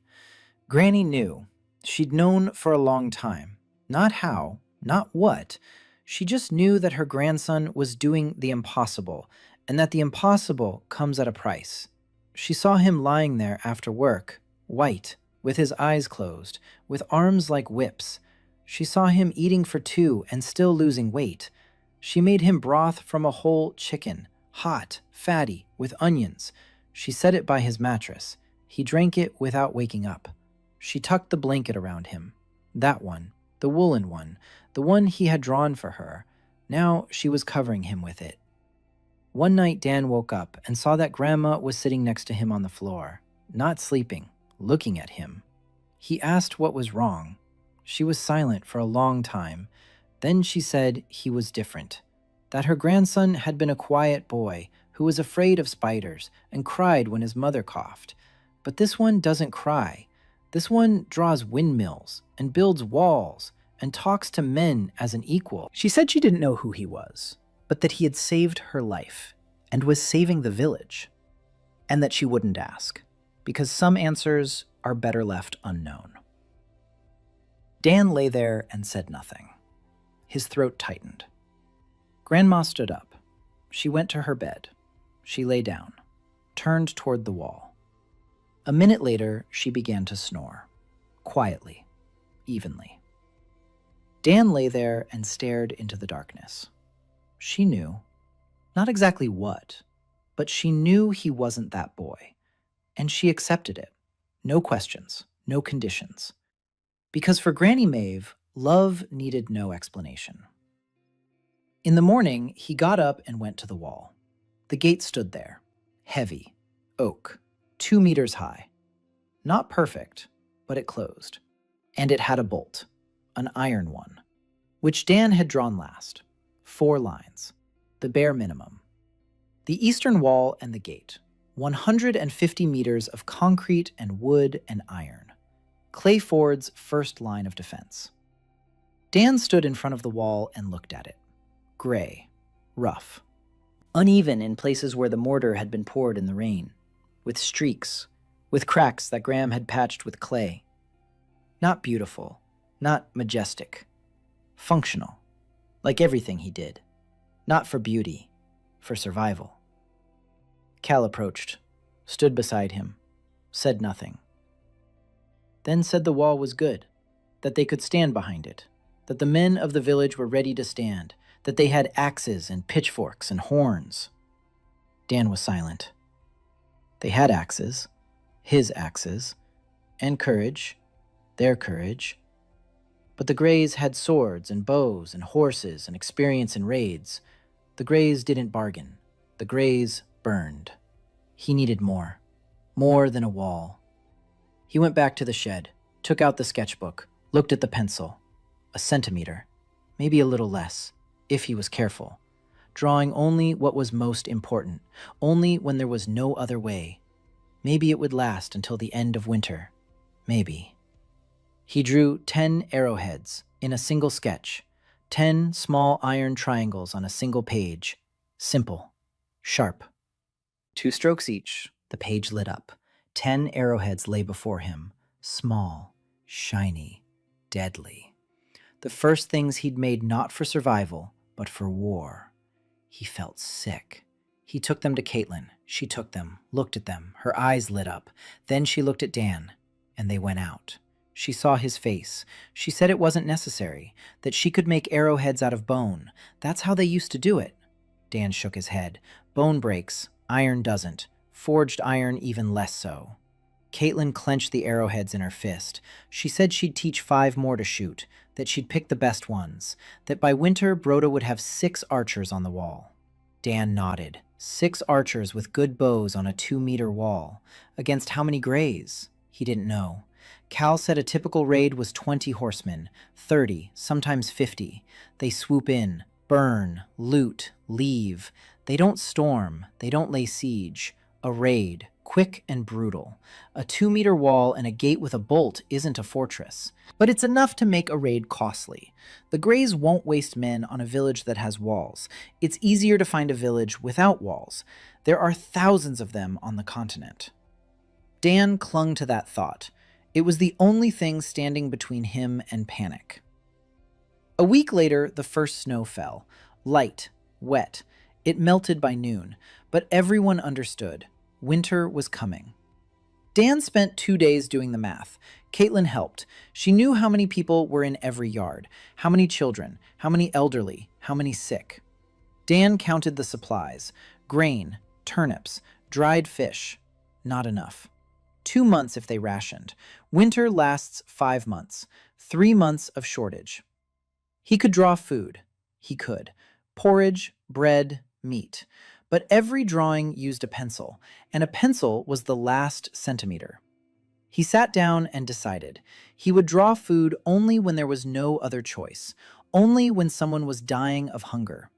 [SPEAKER 2] Granny knew. She'd known for a long time. Not how, not what. She just knew that her grandson was doing the impossible, and that the impossible comes at a price. She saw him lying there after work, white, with his eyes closed, with arms like whips. She saw him eating for 2 and still losing weight. She made him broth from a whole chicken, hot, fatty, with onions. She set it by his mattress. He drank it without waking up. She tucked the blanket around him. That one, the woolen one, the one he had drawn for her. Now she was covering him with it. One night Dan woke up and saw that Grandma was sitting next to him on the floor, not sleeping, looking at him. He asked what was wrong. She was silent for a long time. Then she said he was different, that her grandson had been a quiet boy who was afraid of spiders and cried when his mother coughed. But this one doesn't cry. This one draws windmills and builds walls and talks to men as an equal. She said she didn't know who he was, but that he had saved her life and was saving the village, and that she wouldn't ask, because some answers are better left unknown. Dan lay there and said nothing. His throat tightened. Grandma stood up. She went to her bed. She lay down, turned toward the wall. A minute later, she began to snore, quietly, evenly. Dan lay there and stared into the darkness. She knew, not exactly what, but she knew he wasn't that boy, and she accepted it. No questions, no conditions. Because for Granny Maeve, love needed no explanation. In the morning, he got up and went to the wall. The gate stood there, heavy, oak, 2 meters high. Not perfect, but it closed. And it had a bolt, an iron one, which Dan had drawn last. 4 lines, the bare minimum. The eastern wall and the gate, 150 meters of concrete and wood and iron. Clay Ford's first line of defense. Dan stood in front of the wall and looked at it. Gray, rough, uneven in places where the mortar had been poured in the rain, with streaks, with cracks that Graham had patched with clay. Not beautiful, not majestic. Functional, like everything he did. Not for beauty, for survival. Cal approached, stood beside him, said nothing, then said the wall was good, that they could stand behind it, that the men of the village were ready to stand, that they had axes and pitchforks and horns. Dan was silent. They had axes, his axes, and courage, their courage. But the Greys had swords and bows and horses and experience in raids. The Greys didn't bargain. The Greys burned. He needed more than a wall. He went back to the shed, took out the sketchbook, looked at the pencil. A centimeter, maybe a little less, if he was careful, drawing only what was most important, only when there was no other way. Maybe it would last until the end of winter. Maybe. He drew 10 arrowheads in a single sketch, 10 small iron triangles on a single page. Simple, sharp. 2 strokes each, the page lit up. 10 arrowheads lay before him, small, shiny, deadly. The first things he'd made not for survival, but for war. He felt sick. He took them to Caitlin. She took them, looked at them. Her eyes lit up. Then she looked at Dan, and they went out. She saw his face. She said it wasn't necessary, that she could make arrowheads out of bone. That's how they used to do it. Dan shook his head. Bone breaks, iron doesn't. Forged iron even less so. Caitlin clenched the arrowheads in her fist. She said she'd teach 5 more to shoot, that she'd pick the best ones, that by winter Broda would have 6 archers on the wall. Dan nodded. 6 archers with good bows on a 2-meter wall. Against how many Greys? He didn't know. Cal said a typical raid was 20 horsemen, 30, sometimes 50. They swoop in, burn, loot, leave. They don't storm, they don't lay siege. A raid, quick and brutal. A 2-meter wall and a gate with a bolt isn't a fortress. But it's enough to make a raid costly. The Greys won't waste men on a village that has walls. It's easier to find a village without walls. There are thousands of them on the continent. Dan clung to that thought. It was the only thing standing between him and panic. A week later, the first snow fell. Light, wet. It melted by noon, but everyone understood. Winter was coming. Dan spent 2 days doing the math. Caitlin helped. She knew how many people were in every yard, how many children, how many elderly, how many sick. Dan counted the supplies. Grain, turnips, dried fish. Not enough. 2 months if they rationed. Winter lasts 5 months. 3 months of shortage. He could draw food. He could. Porridge, bread, meat. But every drawing used a pencil, and a pencil was the last centimeter. He sat down and decided. He would draw food only when there was no other choice, only when someone was dying of hunger.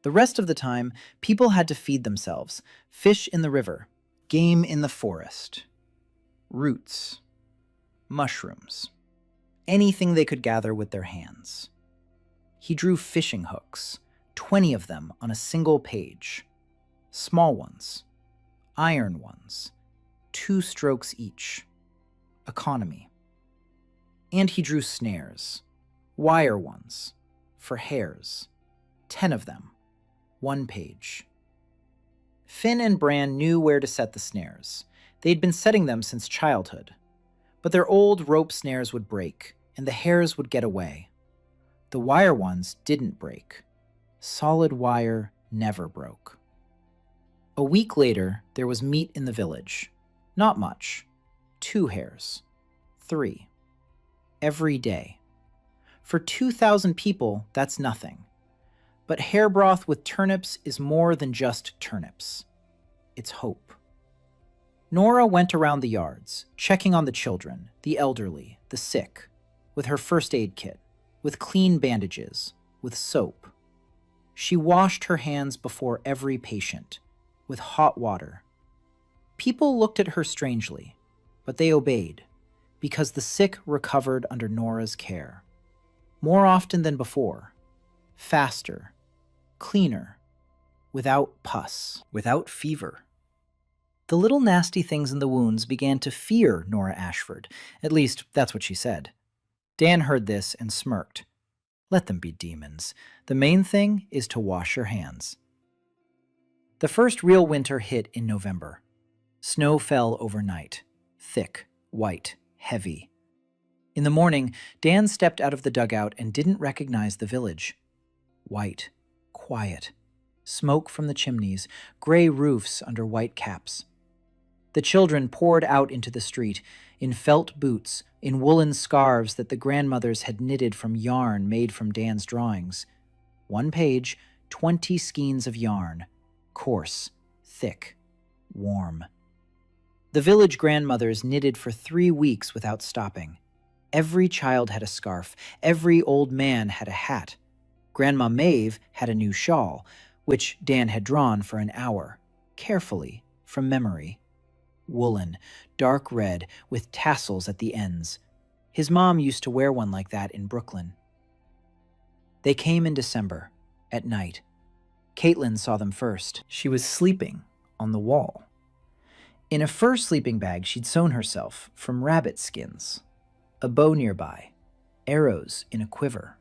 [SPEAKER 2] The rest of the time, people had to feed themselves. Fish in the river, game in the forest, roots, mushrooms, anything they could gather with their hands. He drew fishing hooks, 20 of them on a single page. Small ones, iron ones, 2 strokes each. Economy. And he drew snares, wire ones, for hares. 10 of them, 1 page. Finn and Bran knew where to set the snares. They'd been setting them since childhood. But their old rope snares would break, and the hares would get away. The wire ones didn't break. Solid wire never broke. A week later, there was meat in the village. Not much. 2 hares. 3. Every day. For 2,000 people, that's nothing. But hare broth with turnips is more than just turnips. It's hope. Nora went around the yards, checking on the children, the elderly, the sick, with her first aid kit, with clean bandages, with soap. She washed her hands before every patient, with hot water. People looked at her strangely, but they obeyed, because the sick recovered under Nora's care. More often than before, faster, cleaner, without pus, without fever. The little nasty things in the wounds began to fear Nora Ashford. At least, that's what she said. Dan heard this and smirked. Let them be demons. The main thing is to wash your hands. The first real winter hit in November. Snow fell overnight. Thick, white, heavy.
[SPEAKER 1] In the morning, Dan stepped out of the dugout and didn't recognize the village. White, quiet, smoke from the chimneys, gray roofs under white caps. The children poured out into the street, in felt boots, in woolen scarves that the grandmothers had knitted from yarn made from Dan's drawings. One page, 20 skeins of yarn, coarse, thick, warm. The village grandmothers knitted for 3 weeks without stopping. Every child had a scarf, every old man had a hat. Grandma Maeve had a new shawl, which Dan had drawn for an hour, carefully, from memory. Woolen, dark red, with tassels at the ends. His mom used to wear one like that in Brooklyn. They came in December, at night. Caitlin saw them first. She was sleeping on the wall. In a fur sleeping bag she'd sewn herself from rabbit skins. A bow nearby, arrows in a quiver,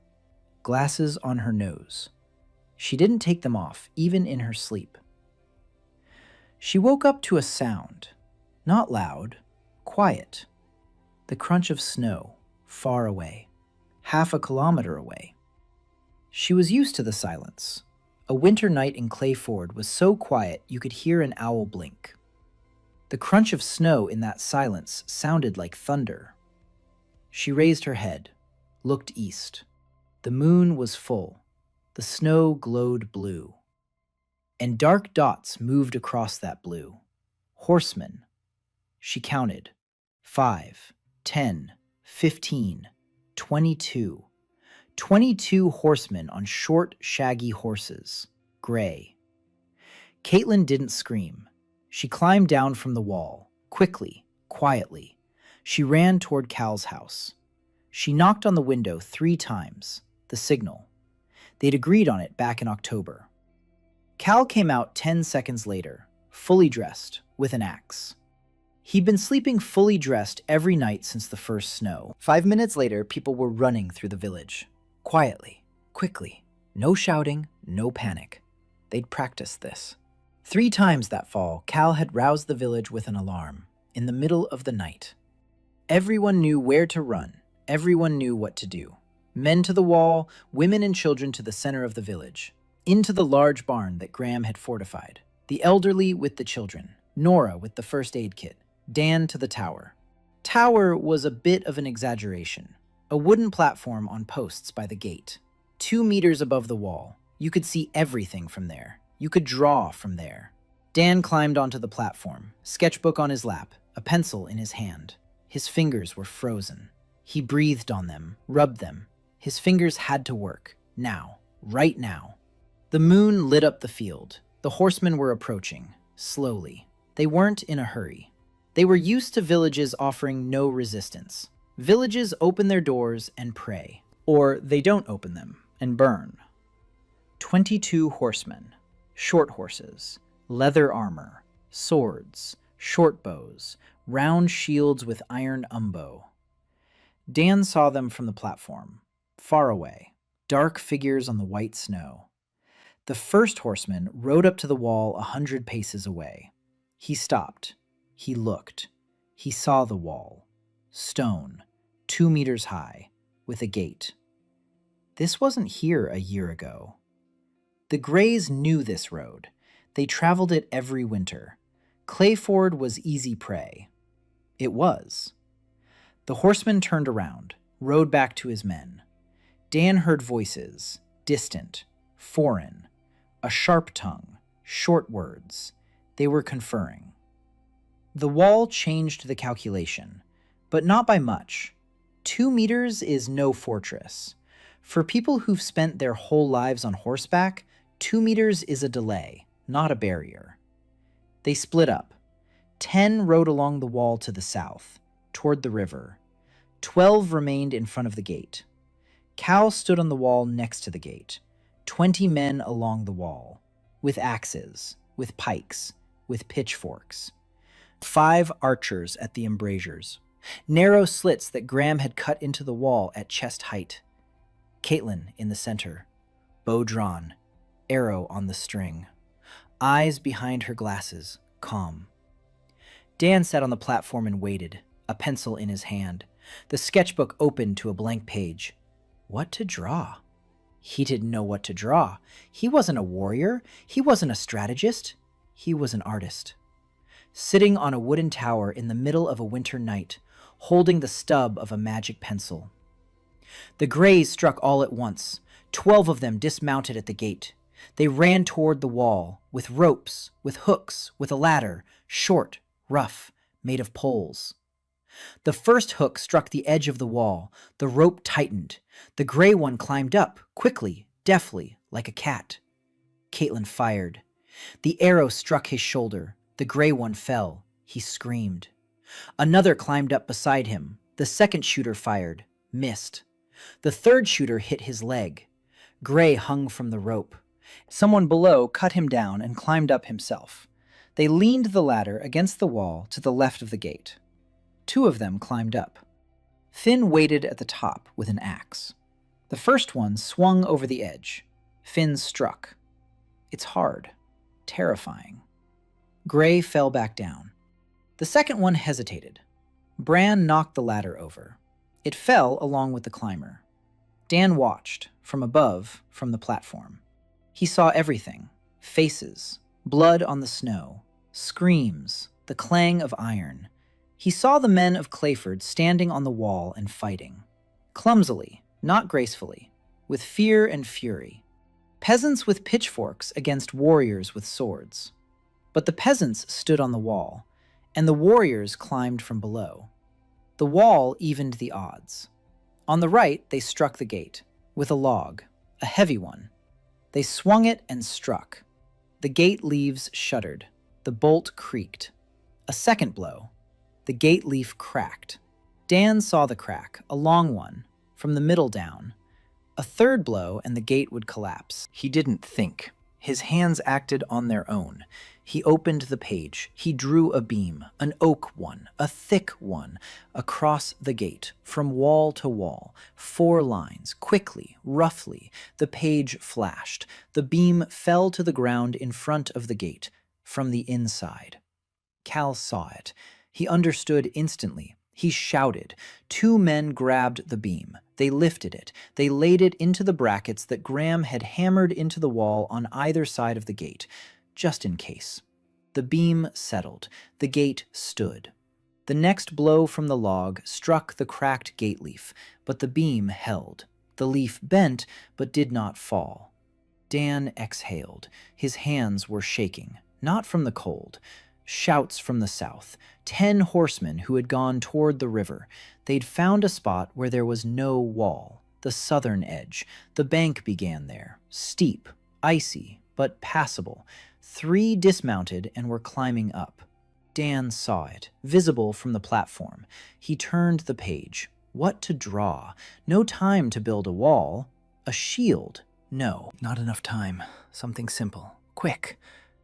[SPEAKER 1] glasses on her nose. She didn't take them off, even in her sleep. She woke up to a sound, not loud, quiet. The crunch of snow, far away, half a kilometer away. She was used to the silence. A winter night in Clayford was so quiet you could hear an owl blink. The crunch of snow in that silence sounded like thunder. She raised her head, looked east. The moon was full. The snow glowed blue. And dark dots moved across that blue. Horsemen. She counted. 5, 10, 15, 22. 22 horsemen on short, shaggy horses, gray. Caitlin didn't scream. She climbed down from the wall, quickly, quietly. She ran toward Cal's house. She knocked on the window 3 times, the signal. They'd agreed on it back in October. Cal came out 10 seconds later, fully dressed, with an axe. He'd been sleeping fully dressed every night since the first snow. 5 minutes later, people were running through the village. Quietly, quickly. No shouting, no panic. They'd practiced this. 3 times that fall, Cal had roused the village with an alarm, in the middle of the night. Everyone knew where to run. Everyone knew what to do. Men to the wall, women and children to the center of the village. Into the large barn that Graham had fortified. The elderly with the children. Nora with the first aid kit. Dan to the tower. Tower was a bit of an exaggeration. A wooden platform on posts by the gate. 2 meters above the wall. You could see everything from there. You could draw from there. Dan climbed onto the platform, sketchbook on his lap, a pencil in his hand. His fingers were frozen. He breathed on them, rubbed them. His fingers had to work. Now. Right now. The moon lit up the field. The horsemen were approaching, slowly. They weren't in a hurry. They were used to villages offering no resistance. Villages open their doors and pray. Or they don't open them and burn. 22 horsemen. Short horses. Leather armor. Swords. Short bows. Round shields with iron umbo. Dan saw them from the platform. Far away. Dark figures on the white snow. The first horseman rode up to the wall 100 paces away. He stopped. He looked. He saw the wall. Stone, 2 meters high, with a gate. This wasn't here a year ago. The Greys knew this road. They traveled it every winter. Clayford was easy prey. It was. The horseman turned around, rode back to his men. Dan heard voices, distant, foreign, a sharp tongue, short words. They were conferring. The wall changed the calculation, but not by much. 2 meters is no fortress. For people who've spent their whole lives on horseback, 2 meters is a delay, not a barrier. They split up. 10 rode along the wall to the south, toward the river. 12 remained in front of the gate. Cal stood on the wall next to the gate. 20 men along the wall, with axes, with pikes, with pitchforks. 5 archers at the embrasures, narrow slits that Graham had cut into the wall at chest height. Caitlin in the center, bow drawn, arrow on the string, eyes behind her glasses, calm. Dan sat on the platform and waited, a pencil in his hand.
[SPEAKER 2] The sketchbook opened to a blank page. What to draw? He didn't know what to draw. He wasn't a warrior. He wasn't a strategist. He was an artist. Sitting on a wooden tower in the middle of a winter night, holding the stub of a magic pencil. The Greys struck all at once. 12 of them dismounted at the gate. They ran toward the wall, with ropes, with hooks, with a ladder, short, rough, made of poles. The first hook struck the edge of the wall. The rope tightened. The gray one climbed up, quickly, deftly, like a cat. Caitlin fired. The arrow struck his shoulder. The gray one fell. He screamed. Another climbed up beside him. The second shooter fired. Missed. The third shooter hit his leg. Gray hung from the rope. Someone below cut him down and climbed up himself. They leaned the ladder against the wall to the left of the gate. 2 of them climbed up. Finn waited at the top with an axe. The first one swung over the edge. Finn struck. It's hard. Terrifying. Gray fell back down. The second one hesitated. Bran knocked the ladder over. It fell along with the climber. Dan watched, from above, from the platform. He saw everything. Faces, blood on the snow, screams, the clang of iron. He saw the men of Clayford standing on the wall and fighting. Clumsily, not gracefully, with fear and fury. Peasants with pitchforks against warriors with swords. But the peasants stood on the wall, and the warriors climbed from below. The wall evened the odds. On the right, they struck the gate, with a log, a heavy one. They swung it and struck. The gate leaves shuddered. The bolt creaked. A second blow. The gate leaf cracked. Dan saw the crack, a long one, from the middle down. A third blow and the gate would collapse. He didn't think. His hands acted on their own. He opened the page. He drew a beam, an oak one, a thick one, across the gate, from wall to wall. 4 lines, quickly, roughly. The page flashed. The beam fell to the ground in front of the gate, from the inside. Cal saw it. He understood instantly. He shouted. 2 men grabbed the beam. They lifted it. They laid it into the brackets that Graham had hammered into the wall on either side of the gate, just in case. The beam settled. The gate stood. The next blow from the log struck the cracked gate leaf, but the beam held. The leaf bent, but did not fall. Dan exhaled. His hands were shaking, not from the cold. Shouts from the south. 10 horsemen who had gone toward the river. They'd found a spot where there was no wall, the southern edge. The bank began there, steep, icy, but passable. 3 dismounted and were climbing up. Dan saw it, visible from the platform. He turned the page. What to draw? No time to build a wall. A shield? No, not enough time. Something simple. Quick.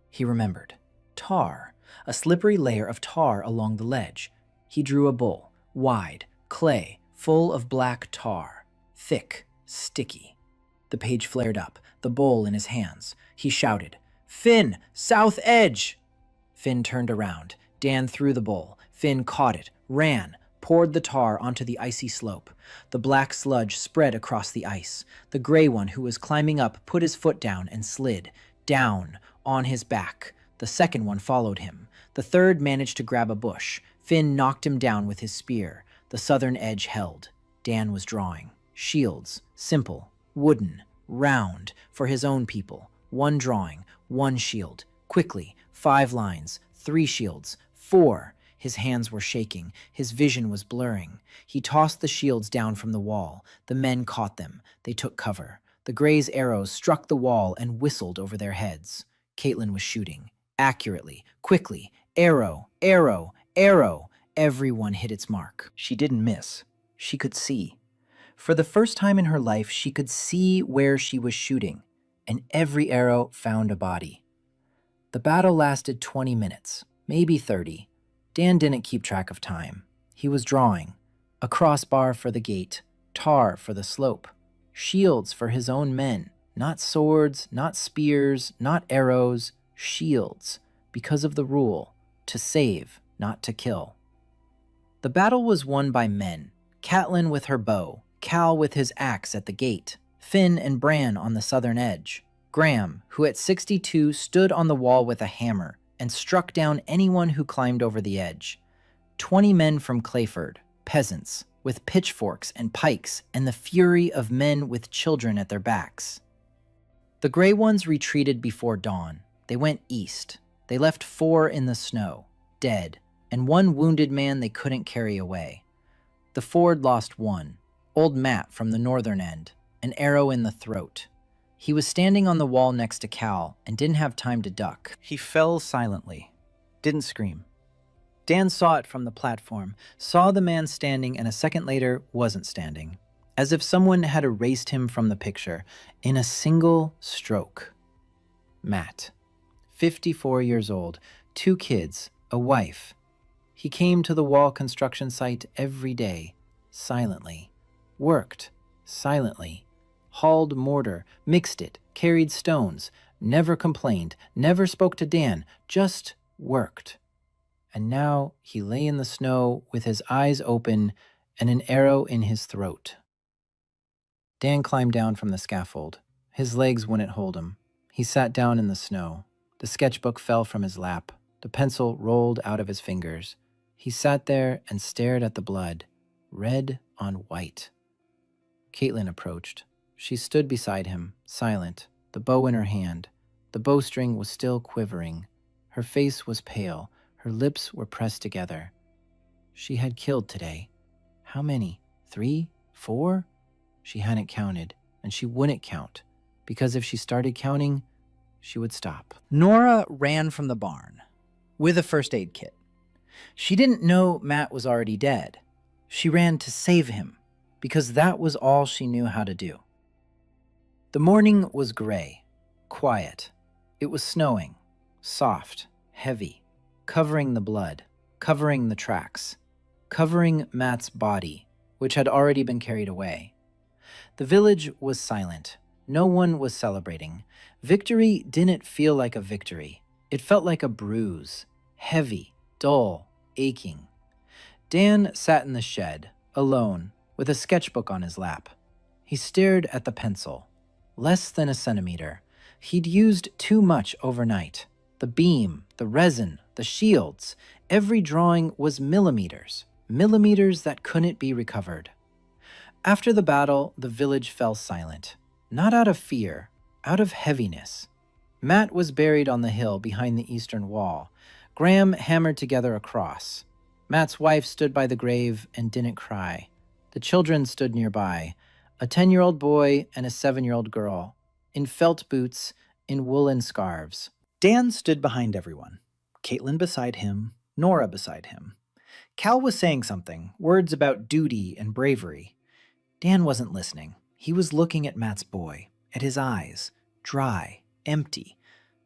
[SPEAKER 2] He remembered. Tar. A slippery layer of tar along the ledge. He drew a bowl, wide, clay, full of black tar. Thick, sticky. The page flared up, the bowl in his hands. He shouted, "Finn, south edge!" Finn turned around. Dan threw the bowl. Finn caught it, ran, poured the tar onto the icy slope. The black sludge spread across the ice. The gray one who was climbing up put his foot down and slid, down, on his back. The second one followed him. The third managed to grab a bush. Finn knocked him down with his spear. The southern edge held. Dan was drawing. Shields, simple, wooden, round, for his own people. 1 drawing, 1 shield. Quickly, 5 lines, 3 shields, 4. His hands were shaking. His vision was blurring. He tossed the shields down from the wall. The men caught them. They took cover. The Grey's arrows struck the wall and whistled over their heads. Caitlin was shooting. Accurately, quickly. Arrow, arrow, arrow. Everyone hit its mark. She didn't miss. She could see. For the first time in her life, she could see where she was shooting, and every arrow found a body. The battle lasted 20 minutes, maybe 30. Dan didn't keep track of time. He was drawing. A crossbar for the gate, tar for the slope, shields for his own men. Not swords, not spears, not arrows, shields, because of the rule, to save, not to kill. The battle was won by men, Catelyn with her bow, Cal with his axe at the gate, Finn and Bran on the southern edge, Graham, who at 62 stood on the wall with a hammer and struck down anyone who climbed over the edge. 20 men from Clayford, peasants, with pitchforks and pikes and the fury of men with children at their backs. The Grey Ones retreated before dawn. They went east. They left 4 in the snow, dead, and 1 wounded man they couldn't carry away. The Ford lost 1, old Matt from the northern end, an arrow in the throat. He was standing on the wall next to Cal and didn't have time to duck. He fell silently, didn't scream. Dan saw it from the platform, saw the man standing, and a second later wasn't standing, as if someone had erased him from the picture in a single stroke. Matt, 54 years old, 2 kids, a wife. He came to the wall construction site every day, silently, worked silently, hauled mortar, mixed it, carried stones, never complained, never spoke to Dan, just worked. And now he lay in the snow with his eyes open and an arrow in his throat. Dan climbed down from the scaffold. His legs wouldn't hold him. He sat down in the snow. The sketchbook fell from his lap. The pencil rolled out of his fingers. He sat there and stared at the blood, red on white. Caitlin approached. She stood beside him, silent, the bow in her hand. The bowstring was still quivering. Her face was pale. Her lips were pressed together. She had killed today. How many? 3? 4? She hadn't counted, and she wouldn't count, because if she started counting, she would stop. Nora ran from the barn with a first aid kit. She didn't know Matt was already dead. She ran to save him, because that was all she knew how to do. The morning was gray, quiet. It was snowing, soft, heavy, covering the blood, covering the tracks, covering Matt's body, which had already been carried away. The village was silent. No one was celebrating. Victory didn't feel like a victory. It felt like a bruise, heavy, dull, aching. Dan sat in the shed, alone, with a sketchbook on his lap. He stared at the pencil. Less than a centimeter. He'd used too much overnight. The beam, the resin, the shields. Every drawing was millimeters. Millimeters that couldn't be recovered. After the battle, the village fell silent. Not out of fear, out of heaviness. Matt was buried on the hill behind the eastern wall. Graham hammered together a cross. Matt's wife stood by the grave and didn't cry. The children stood nearby, a 10-year-old boy and a 7-year-old girl, in felt boots, in woolen scarves. Dan stood behind everyone. Caitlin beside him, Nora beside him. Cal was saying something, words about duty and bravery. Dan wasn't listening. He was looking at Matt's boy, at his eyes, dry, empty.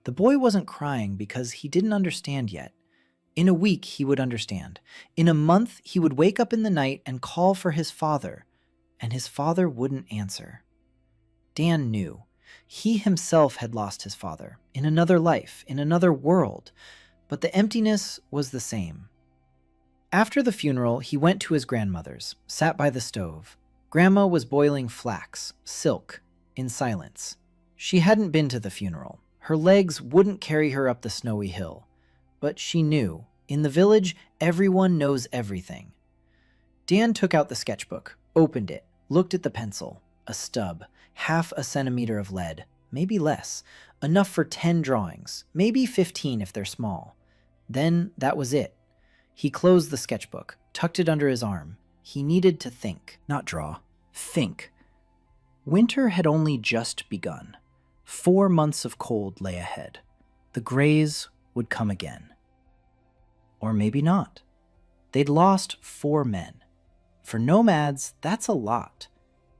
[SPEAKER 2] The boy wasn't crying because he didn't understand yet. In a week, he would understand. In a month, he would wake up in the night and call for his father, and his father wouldn't answer. Dan knew. He himself had lost his father, in another life, in another world, but the emptiness was the same. After the funeral, he went to his grandmother's, sat by the stove. Grandma was boiling flax, silk, in silence. She hadn't been to the funeral. Her legs wouldn't carry her up the snowy hill. But she knew. In the village, everyone knows everything. Dan took out the sketchbook, opened it, looked at the pencil. A stub, half a centimeter of lead, maybe less. Enough for 10 drawings, maybe 15 if they're small. Then that was it. He closed the sketchbook, tucked it under his arm. He needed to think, not draw. Think. Winter had only just begun. 4 months of cold lay ahead. The grays would come again. Or maybe not. They'd lost 4 men. For nomads, that's a lot.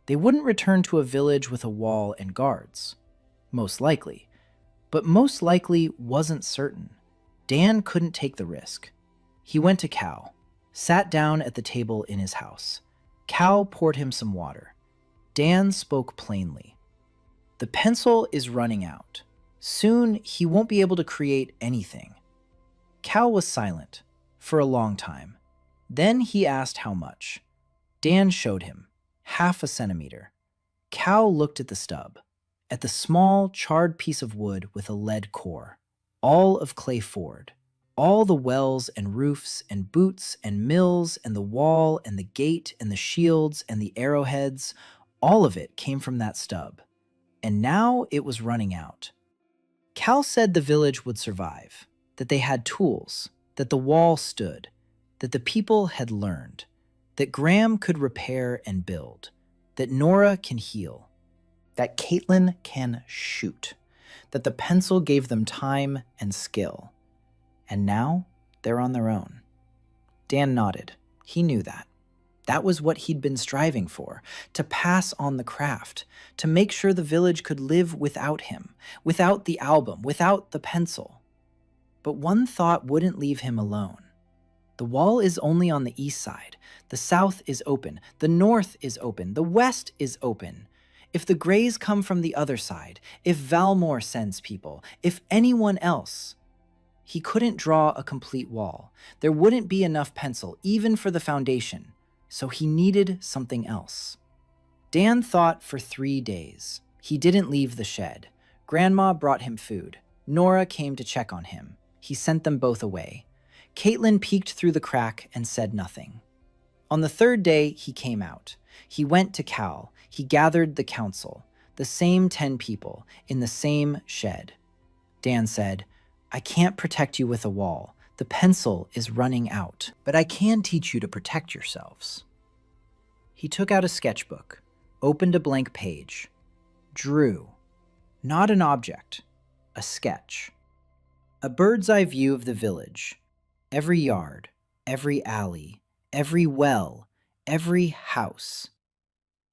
[SPEAKER 2] They wouldn't return to a village with a wall and guards. Most likely. But most likely wasn't certain. Dan couldn't take the risk. He went to Cal, sat down at the table in his house. Cal poured him some water. Dan spoke plainly. The pencil is running out. Soon he won't be able to create anything. Cal was silent for a long time. Then he asked how much. Dan showed him, 0.5 centimeter. Cal looked at the stub, at the small, charred piece of wood with a lead core. All of Clay Ford, all the wells and roofs and boots and mills and the wall and the gate and the shields and the arrowheads, all of it came from that stub. And now it was running out. Cal said the village would survive, that they had tools, that the wall stood, that the people had learned, that Graham could repair and build, that Nora can heal, that Caitlin can shoot, that the pencil gave them time and skill. And now they're on their own. Dan nodded. He knew that. That was what he'd been striving for, to pass on the craft, to make sure the village could live without him, without the album, without the pencil. But one thought wouldn't leave him alone. The wall is only on the east side. The south is open. The north is open. The west is open. If the Greys come from the other side, if Valmore sends people, if anyone else, he couldn't draw a complete wall. There wouldn't be enough pencil, even for the foundation. So he needed something else. Dan thought for 3 days. He didn't leave the shed. Grandma brought him food. Nora came to check on him. He sent them both away. Caitlin peeked through the crack and said nothing. On the 3rd day, he came out. He went to Cal. He gathered the council, the same 10 people, in the same shed. Dan said, "I can't protect you with a wall. The pencil is running out, but I can teach you to protect yourselves." He took out a sketchbook, opened a blank page, drew, not an object, a sketch. A bird's eye view of the village, every yard, every alley, every well, every house.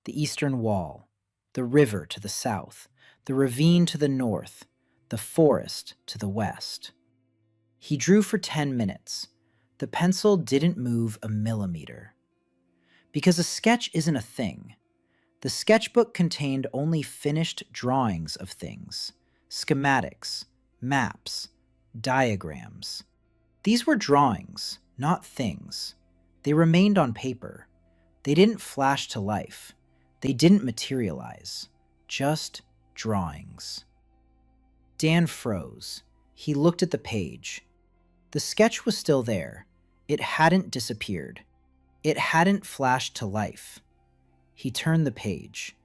[SPEAKER 2] The eastern wall, the river to the south, the ravine to the north, the forest to the west. He drew for 10 minutes. The pencil didn't move a millimeter. Because a sketch isn't a thing. The sketchbook contained only finished drawings of things, schematics, maps, diagrams. These were drawings, not things. They remained on paper. They didn't flash to life. They didn't materialize. Just drawings. Dan froze. He looked at the page. The sketch was still there. It hadn't disappeared. It hadn't flashed to life. He turned the page.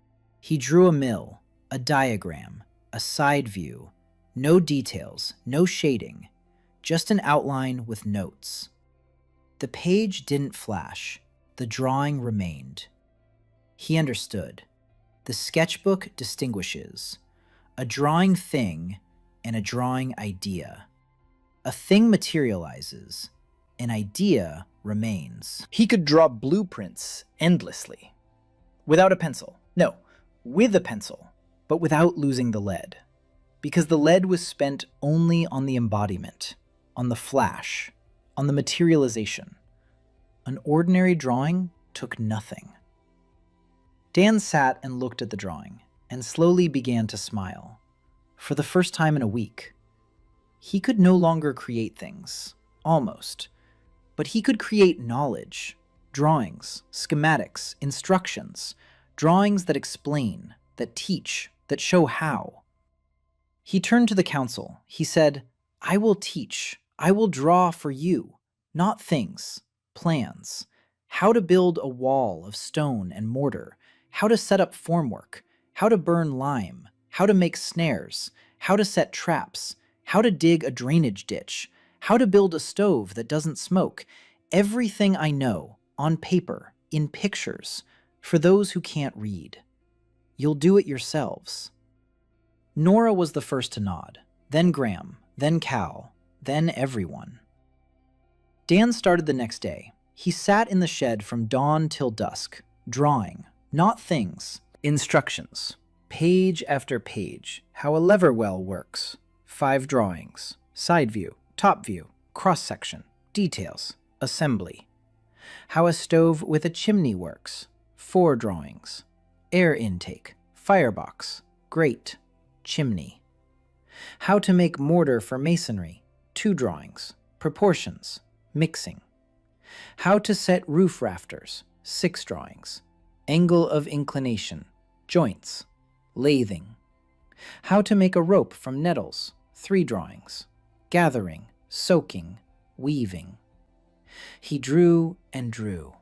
[SPEAKER 2] He drew a mill, a diagram, a side view. No details, no shading. Just an outline with notes. The page didn't flash. The drawing remained. He understood. The sketchbook distinguishes a drawing thing and a drawing idea. A thing materializes. An idea remains. He could draw blueprints endlessly. Without a pencil. No, with a pencil, but without losing the lead. Because the lead was spent only on the embodiment, on the flash, on the materialization. An ordinary drawing took nothing. Dan sat and looked at the drawing, and slowly began to smile. For the first time in a week. He could no longer create things, almost. But he could create knowledge, drawings, schematics, instructions, drawings that explain, that teach, that show how. He turned to the council. He said, "I will teach, I will draw for you, not things, plans, how to build a wall of stone and mortar, how to set up formwork, how to burn lime, how to make snares, how to set traps, how to dig a drainage ditch, how to build a stove that doesn't smoke. Everything I know, on paper, in pictures, for those who can't read. You'll do it yourselves." Nora was the first to nod, then Graham, then Cal, then everyone. Dan started the next day. He sat in the shed from dawn till dusk, drawing, not things, instructions. Page after page, how a lever well works. 5 drawings, side view, top view, cross-section, details, assembly. How a stove with a chimney works. 4 drawings, air intake, firebox, grate, chimney. How to make mortar for masonry. 2 drawings, proportions, mixing. How to set roof rafters. 6 drawings. Angle of inclination, joints, lathing. How to make a rope from nettles, 3 drawings. Gathering, soaking, weaving. He drew and drew.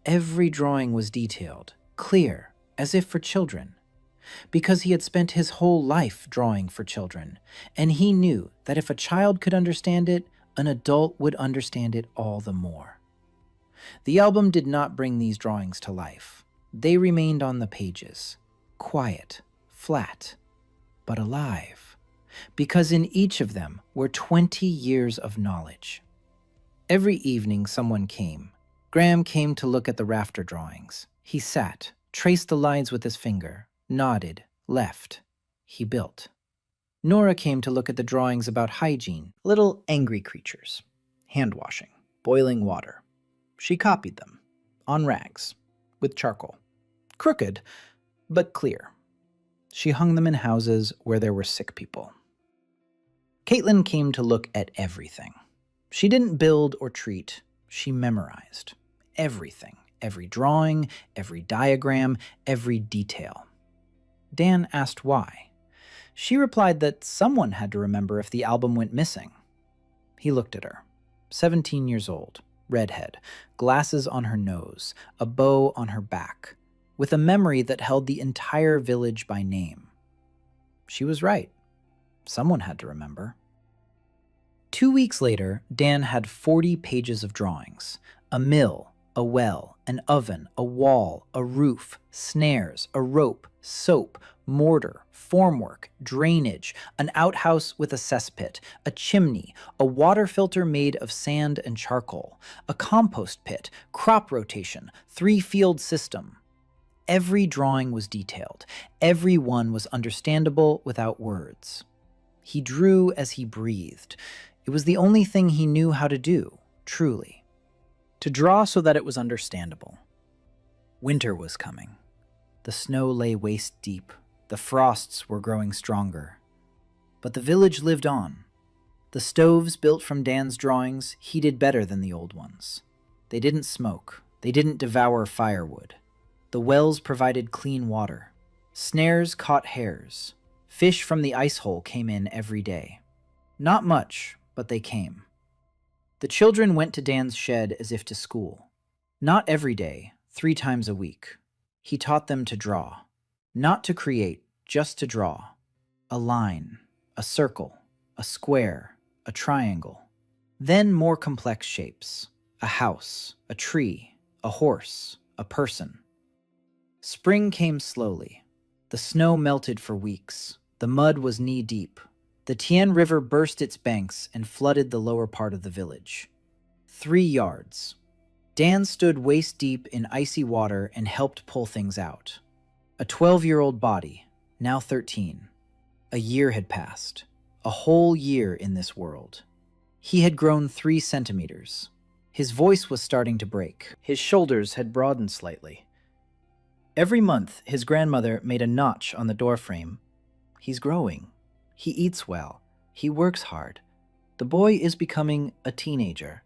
[SPEAKER 2] Every drawing was detailed, clear, as if for children. Because he had spent his whole life drawing for children, and he knew that if a child could understand it, an adult would understand it all the more. The album did not bring these drawings to life. They remained on the pages, quiet, flat, but alive, because in each of them were 20 years of knowledge. Every evening someone came. Graham came to look at the rafter drawings. He sat, traced the lines with his finger, nodded, left. He built. Nora came to look at the drawings about hygiene,
[SPEAKER 1] Little angry creatures, hand washing, boiling water. She copied them, on rags, with charcoal. Crooked, but clear. She hung them in houses where there were sick people. Caitlin came to look at everything. She didn't build or treat, she memorized. Everything, every drawing, every diagram, every detail. Dan asked why. She replied that someone had to remember if the album went missing. He looked at her. 17 years old, redhead, glasses on her nose, a bow on her back, with a memory that held the entire village by name. She was right. Someone had to remember. 2 weeks later, Dan had 40 pages of drawings. A mill, a well, an oven, a wall, a roof, snares, a rope, soap, mortar, formwork, drainage, an outhouse with a cesspit, a chimney, a water filter made of sand and charcoal, a compost pit, crop rotation, 3-field system. Every drawing was detailed. Every one was understandable without words. He drew as he breathed. It was the only thing he knew how to do, truly. To draw so that it was understandable. Winter was coming. The snow lay waist deep. The frosts were growing stronger. But the village lived on. The stoves built from Dan's drawings heated better than the old ones. They didn't smoke. They didn't devour firewood. The wells provided clean water. Snares caught hares. Fish from the ice hole came in every day. Not much, but they came. The children went to Dan's shed as if to school. Not every day, 3 times a week. He taught them to draw. Not to create, just to draw. A line, a circle, a square, a triangle. Then more complex shapes. A house, a tree, a horse, a person. Spring came slowly. The snow melted for weeks. The mud was knee-deep. The Tien River burst its banks and flooded the lower part of the village. 3 yards. Dan stood waist-deep in icy water and helped pull things out. A 12-year-old body, now 13. A year had passed. A whole year in this world. He had grown 3 centimeters. His voice was starting to break. His shoulders had broadened slightly. Every month, his grandmother made a notch on the doorframe. He's growing. He eats well. He works hard. The boy is becoming a teenager.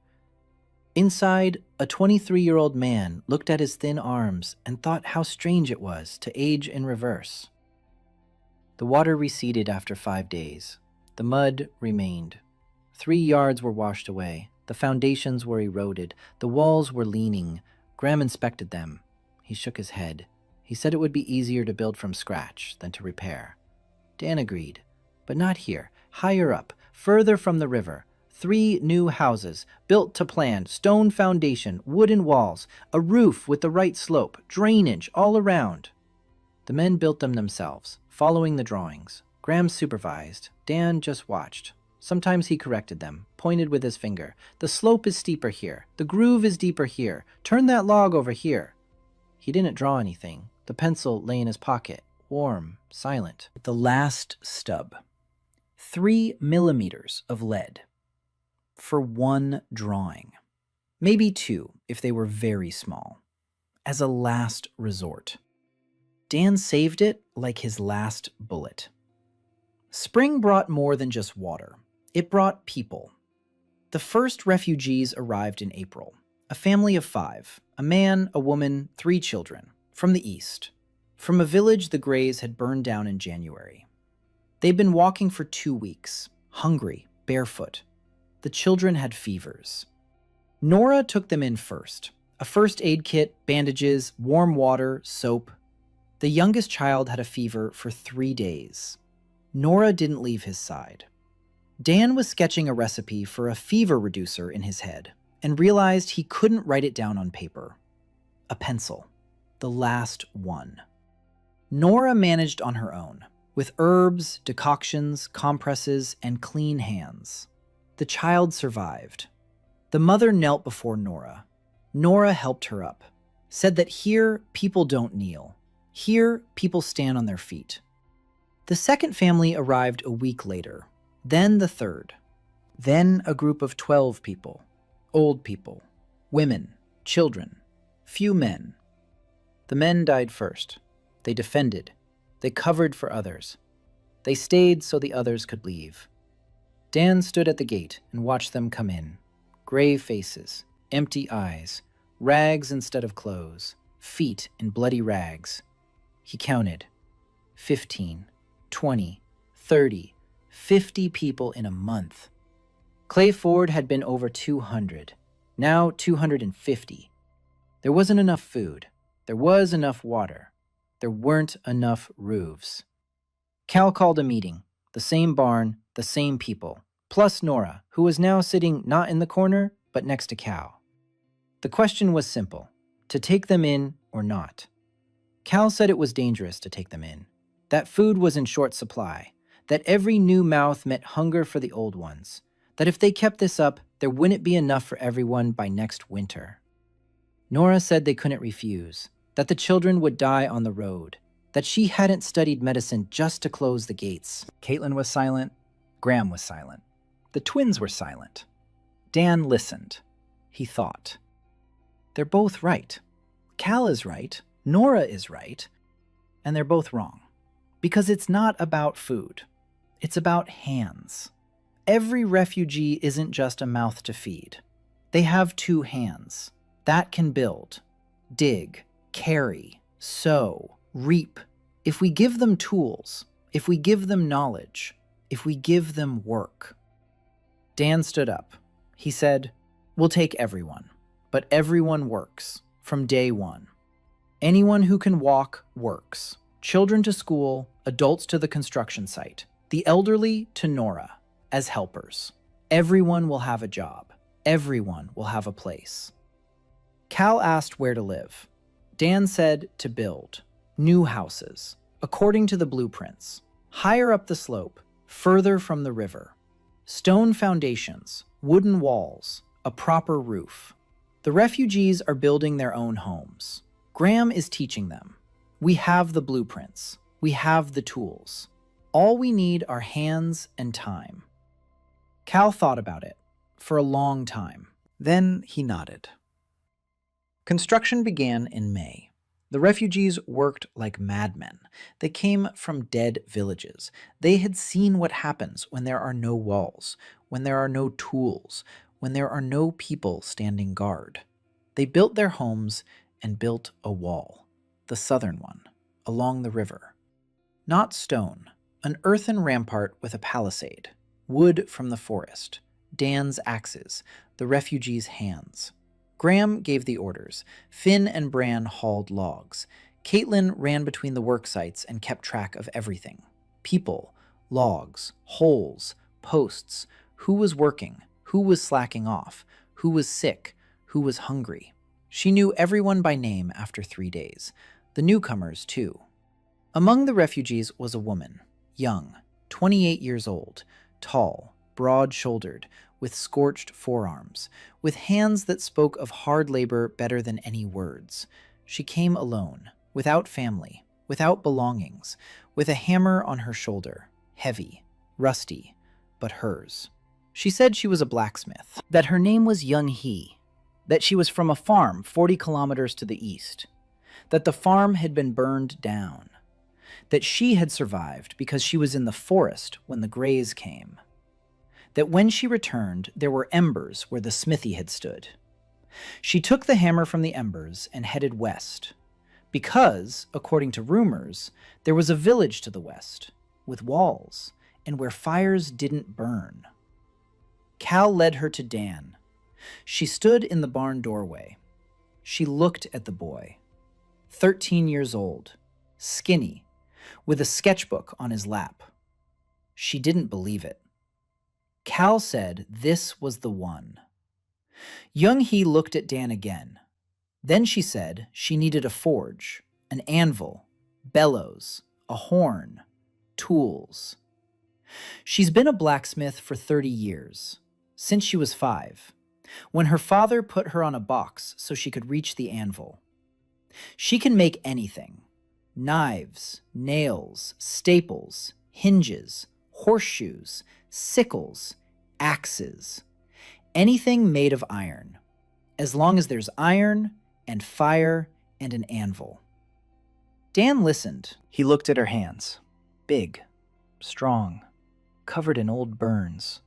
[SPEAKER 1] Inside, a 23-year-old man looked at his thin arms and thought how strange it was to age in reverse. The water receded after 5 days. The mud remained. 3 yards were washed away. The foundations were eroded. The walls were leaning. Graham inspected them. He shook his head. He said it would be easier to build from scratch than to repair. Dan agreed. But not here. Higher up, further from the river. 3 new houses, built to plan, stone foundation, wooden walls, a roof with the right slope, drainage all around. The men built them themselves, following the drawings. Graham supervised. Dan just watched. Sometimes he corrected them, pointed with his finger. The slope is steeper here. The groove is deeper here. Turn that log over here. He didn't draw anything. The pencil lay in his pocket, warm, silent. The last stub. 3 millimeters of lead. For 1 drawing. Maybe 2 if they were very small. As a last resort. Dan saved it like his last bullet. Spring brought more than just water. It brought people. The first refugees arrived in April. a family of 5, a man, a woman, 3 children, from the east, from a village the Greys had burned down in January. They'd been walking for 2 weeks, hungry, barefoot. The children had fevers. Nora took them in first. A first aid kit, bandages, warm water, soap. The youngest child had a fever for 3 days. Nora didn't leave his side. Dan was sketching a recipe for a fever reducer in his head and realized he couldn't write it down on paper. A pencil. The last one. Nora managed on her own, with herbs, decoctions, compresses, and clean hands. The child survived. The mother knelt before Nora. Nora helped her up, said that here people don't kneel. Here people stand on their feet. The second family arrived a week later, then the third. Then a group of 12 people, old people, women, children, few men. The men died first. They defended. They covered for others. They stayed so the others could leave. Dan stood at the gate and watched them come in. Gray faces, empty eyes, rags instead of clothes, feet in bloody rags. He counted. 15, 20, 30, 50 people in a month. Clay Ford had been over 200, now 250. There wasn't enough food. There was enough water. There weren't enough roofs. Cal called a meeting, the same barn, the same people, plus Nora, who was now sitting not in the corner, but next to Cal. The question was simple, to take them in or not. Cal said it was dangerous to take them in, that food was in short supply, that every new mouth meant hunger for the old ones, that if they kept this up, there wouldn't be enough for everyone by next winter. Nora said they couldn't refuse, that the children would die on the road, that she hadn't studied medicine just to close the gates. Caitlin was silent. Graham was silent. The twins were silent. Dan listened. He thought. They're both right. Cal is right. Nora is right. And they're both wrong. Because it's not about food. It's about hands. Every refugee isn't just a mouth to feed. They have 2 hands. That can build, dig, carry, sow, reap. If we give them tools, if we give them knowledge, if we give them work. Dan stood up. He said, "We'll take everyone, but everyone works from day one. Anyone who can walk works. Children to school, adults to the construction site, the elderly to Nora as helpers. Everyone will have a job. Everyone will have a place." Cal asked where to live. Dan said to build new houses, according to the blueprints, higher up the slope, further from the river. Stone foundations, wooden walls, a proper roof. The refugees are building their own homes. Graham is teaching them. We have the blueprints. We have the tools. All we need are hands and time. Cal thought about it for a long time. Then he nodded. Construction began in May. The refugees worked like madmen. They came from dead villages. They had seen what happens when there are no walls, when there are no tools, when there are no people standing guard. They built their homes and built a wall, the southern one, along the river. Not stone, an earthen rampart with a palisade, wood from the forest, Dan's axes, the refugees' hands. Graham gave the orders. Finn and Bran hauled logs. Caitlin ran between the work sites and kept track of everything. People, logs, holes, posts, who was working, who was slacking off, who was sick, who was hungry. She knew everyone by name after 3 days. The newcomers, too. Among the refugees was a woman, young, 28 years old, tall, broad-shouldered, with scorched forearms, with hands that spoke of hard labor better than any words. She came alone, without family, without belongings, with a hammer on her shoulder, heavy, rusty, but hers. She said she was a blacksmith, that her name was Young Hee, that she was from a farm 40 kilometers to the east, that the farm had been burned down, that she had survived because she was in the forest when the Greys came, that when she returned, there were embers where the smithy had stood,
[SPEAKER 2] She took the hammer from the embers and headed west, because, according to rumors, there was a village to the west, with walls, and where fires didn't burn. Cal led her to Dan. She stood in the barn doorway. She looked at the boy, 13 years old, skinny, with a sketchbook on his lap. She didn't believe it. Cal said this was the one. Young-hee looked at Dan again. Then she said she needed a forge, an anvil, bellows, a horn, tools. She's been a blacksmith for 30 years, since she was 5, when her father put her on a box so she could reach the anvil. She can make anything: knives, nails, staples, hinges, horseshoes, sickles, axes, anything made of iron, as long as there's iron and fire and an anvil. Dan listened. He looked at her hands. Big, strong, covered in old burns.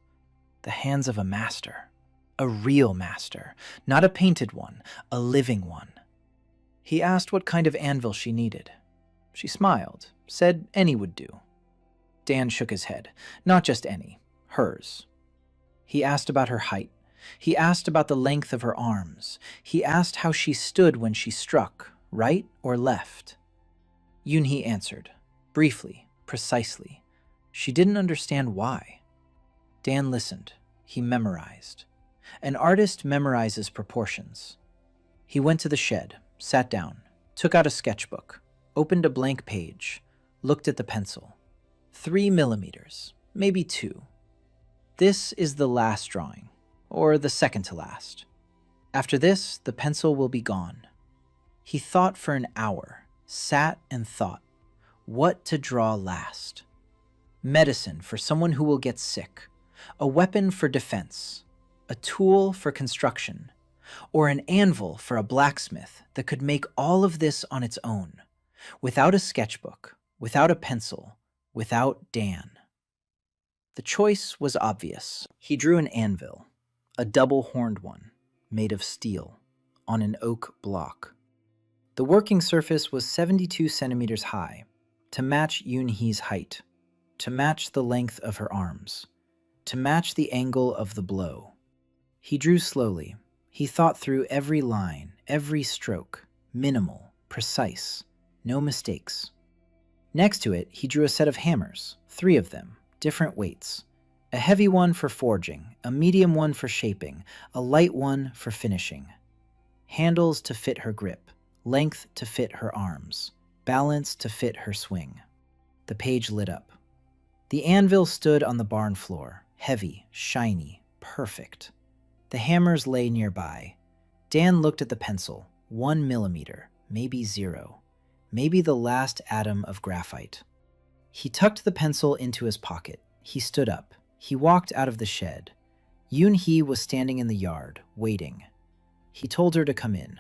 [SPEAKER 2] The hands of a master. A real master. Not a painted one, a living one. He asked what kind of anvil she needed. She smiled, said any would do. Dan shook his head. Not just any. Hers. He asked about her height. He asked about the length of her arms. He asked how she stood when she struck, right or left. Yoon-hee answered, briefly, precisely. She didn't understand why. Dan listened. He memorized. An artist memorizes proportions. He went to the shed, sat down, took out a sketchbook, opened a blank page, looked at the pencil. 3 millimeters, maybe 2. This is the last drawing, or the second to last. After this, the pencil will be gone. He thought for an hour, sat and thought, what to draw last. Medicine for someone who will get sick, a weapon for defense, a tool for construction, or an anvil for a blacksmith that could make all of this on its own, without a sketchbook, without a pencil, without Dan. The choice was obvious. He drew an anvil, a double-horned one, made of steel, on an oak block. The working surface was 72 centimeters high, to match Yoon-hee's height, to match the length of her arms, to match the angle of the blow. He drew slowly. He thought through every line, every stroke, minimal, precise, no mistakes. Next to it, he drew a set of hammers, 3 of them, different weights. A heavy one for forging, a medium one for shaping, a light one for finishing. Handles to fit her grip, length to fit her arms, balance to fit her swing. The page lit up. The anvil stood on the barn floor, heavy, shiny, perfect. The hammers lay nearby. Dan looked at the pencil, 1 millimeter, maybe 0, maybe the last atom of graphite. He tucked the pencil into his pocket. He stood up. He walked out of the shed. Yoon-hee was standing in the yard, waiting. He told her to come in.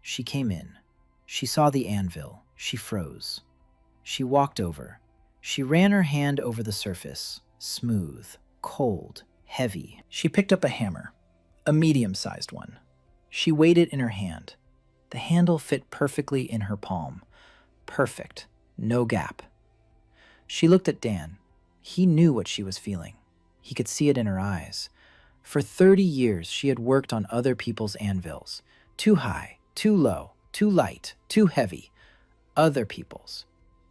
[SPEAKER 2] She came in. She saw the anvil. She froze. She walked over. She ran her hand over the surface, smooth, cold, heavy. She picked up a hammer, a medium-sized one. She weighed it in her hand. The handle fit perfectly in her palm. Perfect. No gap. She looked at Dan. He knew what she was feeling. He could see it in her eyes. For 30 years, she had worked on other people's anvils. Too high, too low, too light, too heavy. Other people's.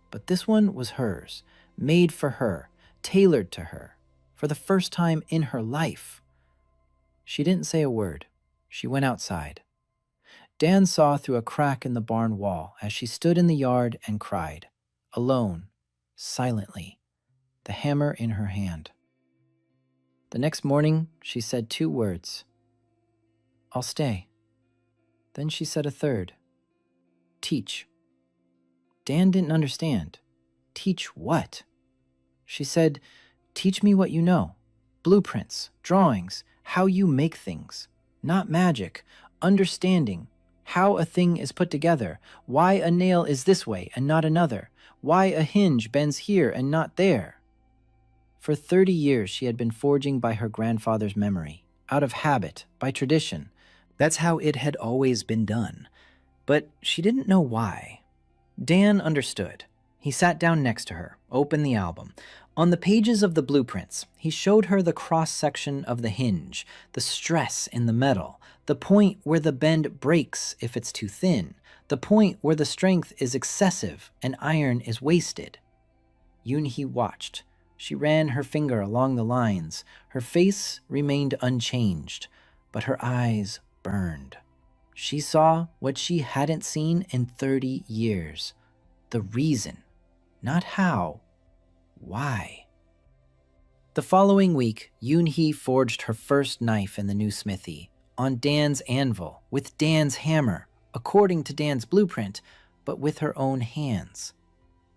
[SPEAKER 2] But this one was hers, made for her, tailored to her, for the first time in her life. She didn't say a word. She went outside. Dan saw through a crack in the barn wall as she stood in the yard and cried, alone, silently, the hammer in her hand. The next morning, she said 2 words. I'll stay. Then she said a third. Teach. Dan didn't understand. Teach what? She said, teach me what you know. Blueprints, drawings, how you make things. Not magic, understanding. How a thing is put together. Why a nail is this way and not another. Why a hinge bends here and not there. For 30 years she had been forging by her grandfather's memory, out of habit, by tradition,
[SPEAKER 1] That's how it had always been done. But she didn't know why. Dan understood. He sat down next to her, opened the album. On the pages of the blueprints, he showed her the cross-section of the hinge, the stress in the metal, the point where the bend breaks if it's too thin, the point where the strength is excessive and iron is wasted. Yoon-hee watched. She ran her finger along the lines. Her face remained unchanged, but her eyes burned. She saw what she hadn't seen in 30 years. The reason, not how, why. The following week, Yoon-hee forged her first knife in the new smithy, on Dan's anvil, with Dan's hammer, according to Dan's blueprint, but with her own hands.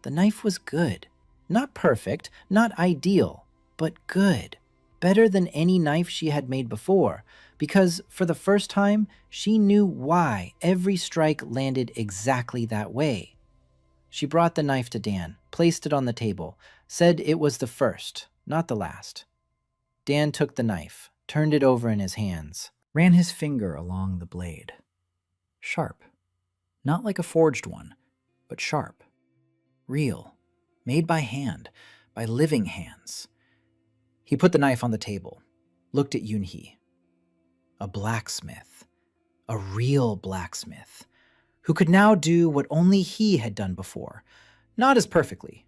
[SPEAKER 1] The knife was good. Not perfect, not ideal, but good. Better than any knife she had made before, because for the first time, she knew why every strike landed exactly that way. She brought the knife to Dan, placed it on the table, said it was the first, not the last. Dan took the knife, turned it over in his hands, ran his finger along the blade. Sharp. Not like a forged one, but sharp. Real. Made by hand, by living hands. He put the knife on the table, looked at Yoon-hee. A blacksmith. A real blacksmith. Who could now do what only he had done before, not as perfectly.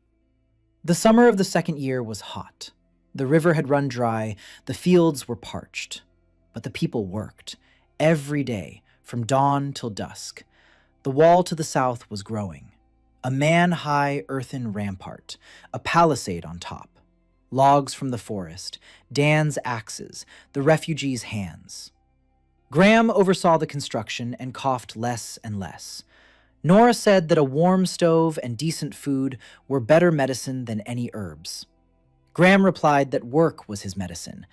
[SPEAKER 1] The summer of the second year was hot. The river had run dry, the fields were parched. But the people worked, every day, from dawn till dusk. The wall to the south was growing. A man-high earthen rampart, a palisade on top. Logs from the forest, Dan's axes, the refugees' hands. Graham oversaw the construction and coughed less and less. Nora said that a warm stove and decent food were better medicine than any herbs. Graham replied that work was his medicine,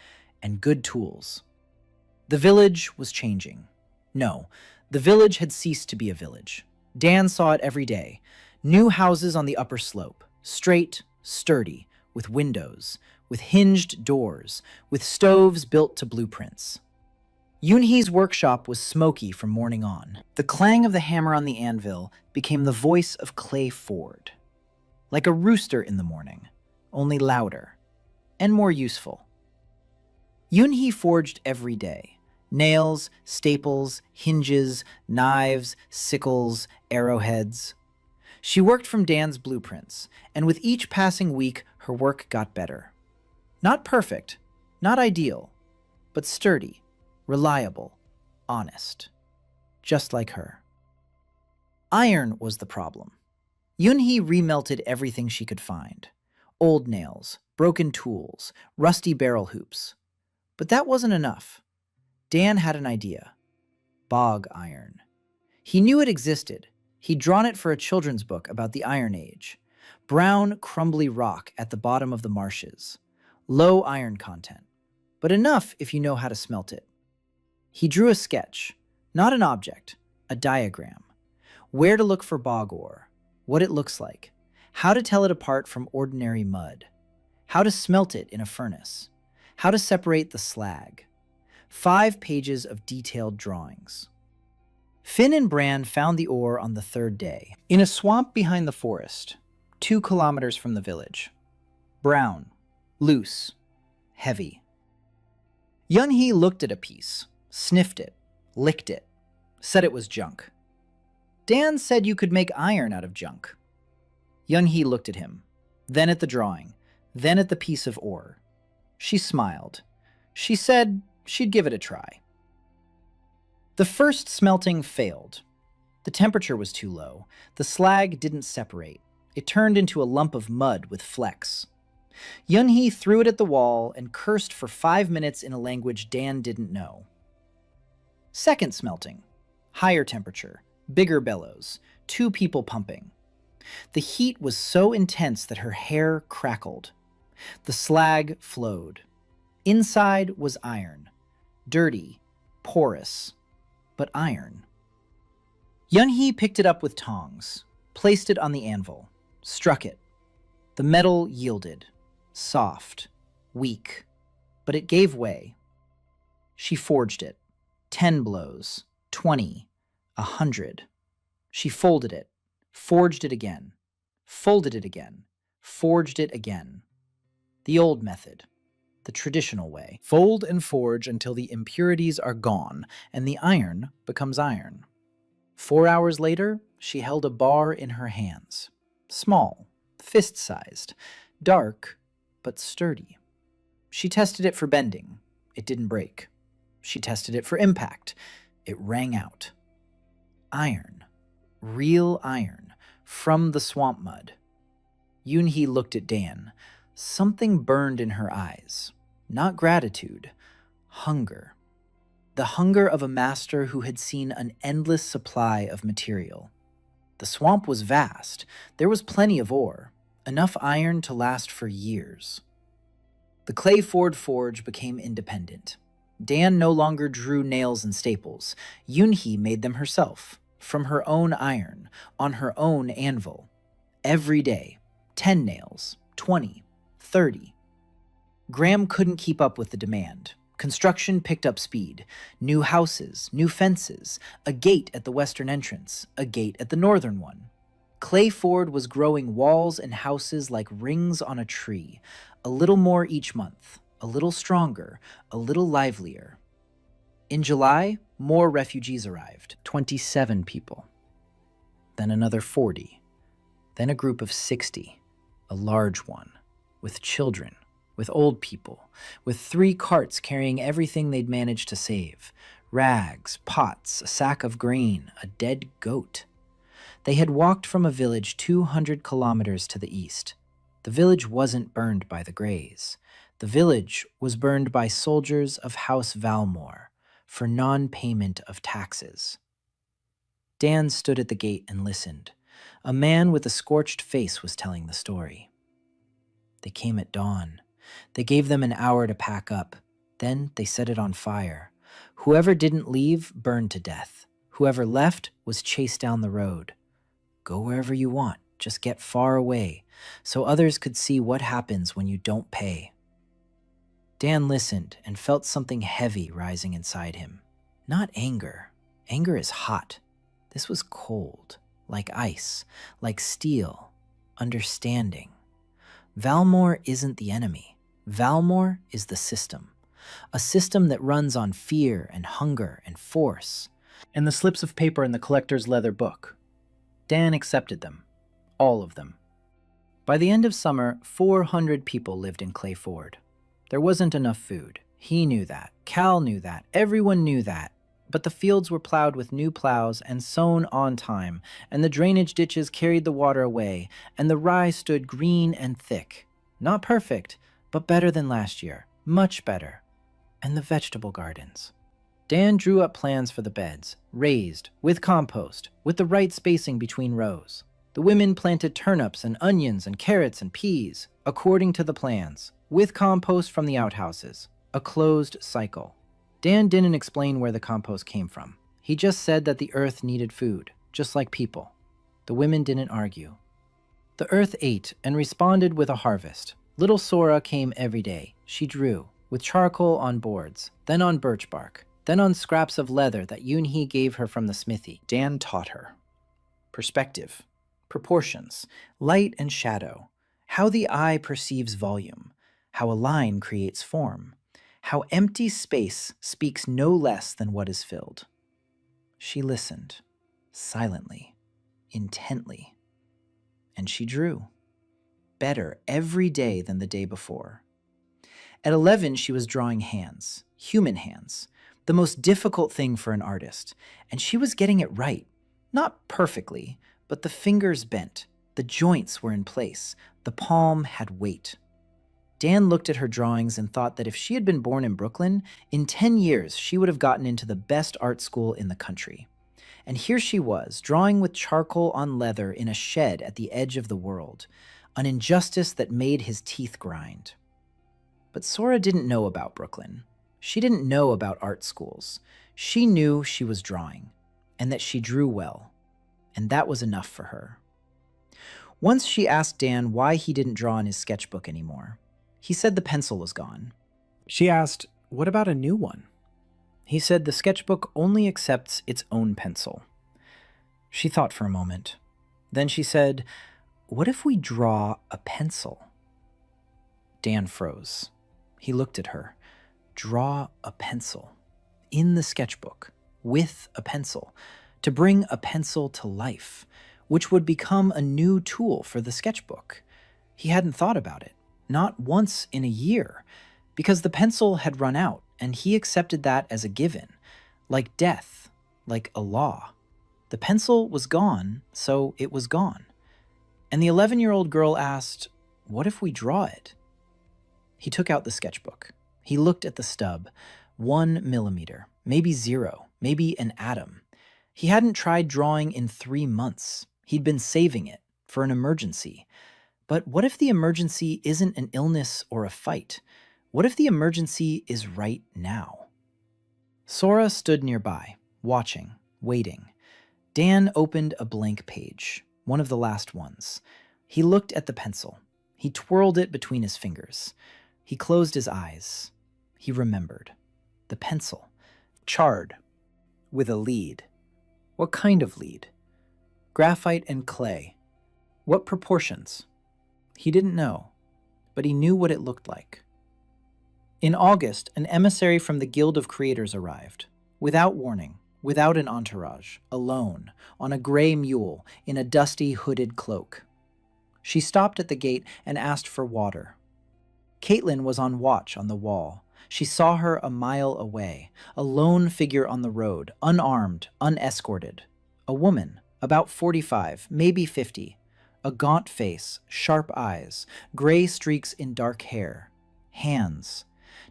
[SPEAKER 1] and good tools. The village was changing. No, the village had ceased to be a village. Dan saw it every day. New houses on the upper slope, straight, sturdy, with windows, with hinged doors, with stoves built to blueprints. Yoon-hee's workshop was smoky from morning on. The clang of the hammer on the anvil became the voice of Clay Ford. Like a rooster in the morning, only louder and more useful. Yoon-hee forged every day. Nails, staples, hinges, knives, sickles, arrowheads. She worked from Dan's blueprints, and with each passing week, her work got better. Not perfect, not ideal, but sturdy, reliable, honest. Just like her. Iron was the problem. Yoon-hee remelted everything she could find. Old nails, broken tools, rusty barrel hoops. But that wasn't enough. Dan had an idea. Bog iron. He knew it existed. He'd drawn it for a children's book about the Iron Age. Brown, crumbly rock at the bottom of the marshes. Low iron content, but enough if you know how to smelt it. He drew a sketch, not an object, a diagram. Where to look for bog ore, what it looks like, how to tell it apart from ordinary mud, how to smelt it in a furnace, how to separate the slag. 5 pages of detailed drawings. Finn and Bran found the ore on the 3rd day, in a swamp behind the forest, 2 kilometers from the village. Brown, loose, heavy. Yoon-hee looked at a piece, sniffed it, licked it, said it was junk. Dan said you could make iron out of junk. Yoon-hee looked at him, then at the drawing, then at the piece of ore. She smiled. She said she'd give it a try. The first smelting failed. The temperature was too low. The slag didn't separate. It turned into a lump of mud with flecks. Yoon-hee threw it at the wall and cursed for 5 minutes in a language Dan didn't know. Second smelting. Higher temperature, bigger bellows, 2 people pumping. The heat was so intense that her hair crackled. The slag flowed. Inside was iron. Dirty, porous, but iron. Yoon-hee picked it up with tongs, placed it on the anvil, struck it. The metal yielded, soft, weak, but it gave way. She forged it.
[SPEAKER 2] 10 blows, 20, 100. She folded it, forged it again, folded it again, forged it again. The old method, the traditional way.
[SPEAKER 1] Fold and forge until the impurities are gone and the iron becomes iron. 4 hours later, she held a bar in her hands. Small, fist-sized, dark, but sturdy. She tested it for bending. It didn't break. She tested it for impact. It rang out. Iron. Real iron. From the swamp mud. Yoonhee looked at Dan. Something burned in her eyes. Not gratitude. Hunger. The hunger of a master who had seen an endless supply of material. The swamp was vast. There was plenty of ore. Enough iron to last for years. The clay Ford forge became independent. Dan no longer drew nails and staples. Yoonhee made them herself, from her own iron, on her own anvil. Every day, 10 nails, 20, 30. Graham couldn't keep up with the demand. Construction picked up speed. New houses, new fences, a gate at the western entrance, a gate at the northern one. Clay Ford was growing walls and houses like rings on a tree, a little more each month, a little stronger, a little livelier. In July, more refugees arrived. 27 people. Then another 40. Then a group of 60, a large one, with children, with old people, with 3 carts carrying everything they'd managed to save. Rags, pots, a sack of grain, a dead goat. They had walked from a village 200 kilometers to the east. The village wasn't burned by the Greys. The village was burned by soldiers of House Valmore for non-payment of taxes. Dan stood at the gate and listened. A man with a scorched face was telling the story. They came at dawn. They gave them an hour to pack up. Then they set it on fire. Whoever didn't leave burned to death. Whoever left was chased down the road. Go wherever you want, just get far away, so others could see what happens when you don't pay. Dan listened and felt something heavy rising inside him. Not anger. Anger is hot. This was cold, like ice, like steel, understanding. Valmore isn't the enemy. Valmore is the system. A system that runs on fear and hunger and force. And the slips of paper in the collector's leather book. Dan accepted them. All of them. By the end of summer, 400 people lived in Clay Ford. There wasn't enough food. He knew that. Cal knew that. Everyone knew that. But the fields were plowed with new plows and sown on time, and the drainage ditches carried the water away, and the rye stood green and thick. Not perfect, but better than last year. Much better. And the vegetable gardens. Dan drew up plans for the beds, raised, with compost, with the right spacing between rows. The women planted turnips and onions and carrots and peas, according to the plans, with compost from the outhouses. A closed cycle. Dan didn't explain where the compost came from. He just said that the earth needed food, just like people. The women didn't argue. The earth ate and responded with a harvest. Little Sora came every day. She drew, with charcoal on boards, then on birch bark, then on scraps of leather that Yoonhee gave her from the smithy. Dan taught her. Perspective, proportions, light and shadow, how the eye perceives volume, how a line creates form, how empty space speaks no less than what is filled. She listened, silently, intently, and she drew. Better every day than the day before. At 11, she was drawing hands, human hands, the most difficult thing for an artist, and she was getting it right. Not perfectly, but the fingers bent, the joints were in place, the palm had weight. Dan looked at her drawings and thought that if she had been born in Brooklyn, in 10 years she would have gotten into the best art school in the country. And here she was, drawing with charcoal on leather in a shed at the edge of the world, an injustice that made his teeth grind. But Sora didn't know about Brooklyn. She didn't know about art schools. She knew she was drawing, and that she drew well, and that was enough for her. Once she asked Dan why he didn't draw in his sketchbook anymore. He said the pencil was gone. She asked, "What about a new one?" He said the sketchbook only accepts its own pencil. She thought for a moment. Then she said, "What if we draw a pencil?" Dan froze. He looked at her. Draw a pencil. In the sketchbook. With a pencil. To bring a pencil to life, which would become a new tool for the sketchbook. He hadn't thought about it. Not once in a year. Because the pencil had run out, and he accepted that as a given. Like death. Like a law. The pencil was gone, so it was gone. And the 11-year-old girl asked, "What if we draw it?" He took out the sketchbook. He looked at the stub. 1 millimeter, maybe 0, maybe an atom. He hadn't tried drawing in 3 months. He'd been saving it for an emergency. But what if the emergency isn't an illness or a fight? What if the emergency is right now? Sora stood nearby, watching, waiting. Dan opened a blank page, one of the last ones. He looked at the pencil. He twirled it between his fingers. He closed his eyes. He remembered. The pencil. Charred. With a lead. What kind of lead? Graphite and clay. What proportions? He didn't know, but he knew what it looked like. In August, an emissary from the Guild of Creators arrived. Without warning, without an entourage, alone, on a gray mule, in a dusty, hooded cloak. She stopped at the gate and asked for water. Caitlin was on watch on the wall. She saw her a mile away, a lone figure on the road, unarmed, unescorted. A woman, about 45, maybe 50. A gaunt face, sharp eyes, gray streaks in dark hair. Hands.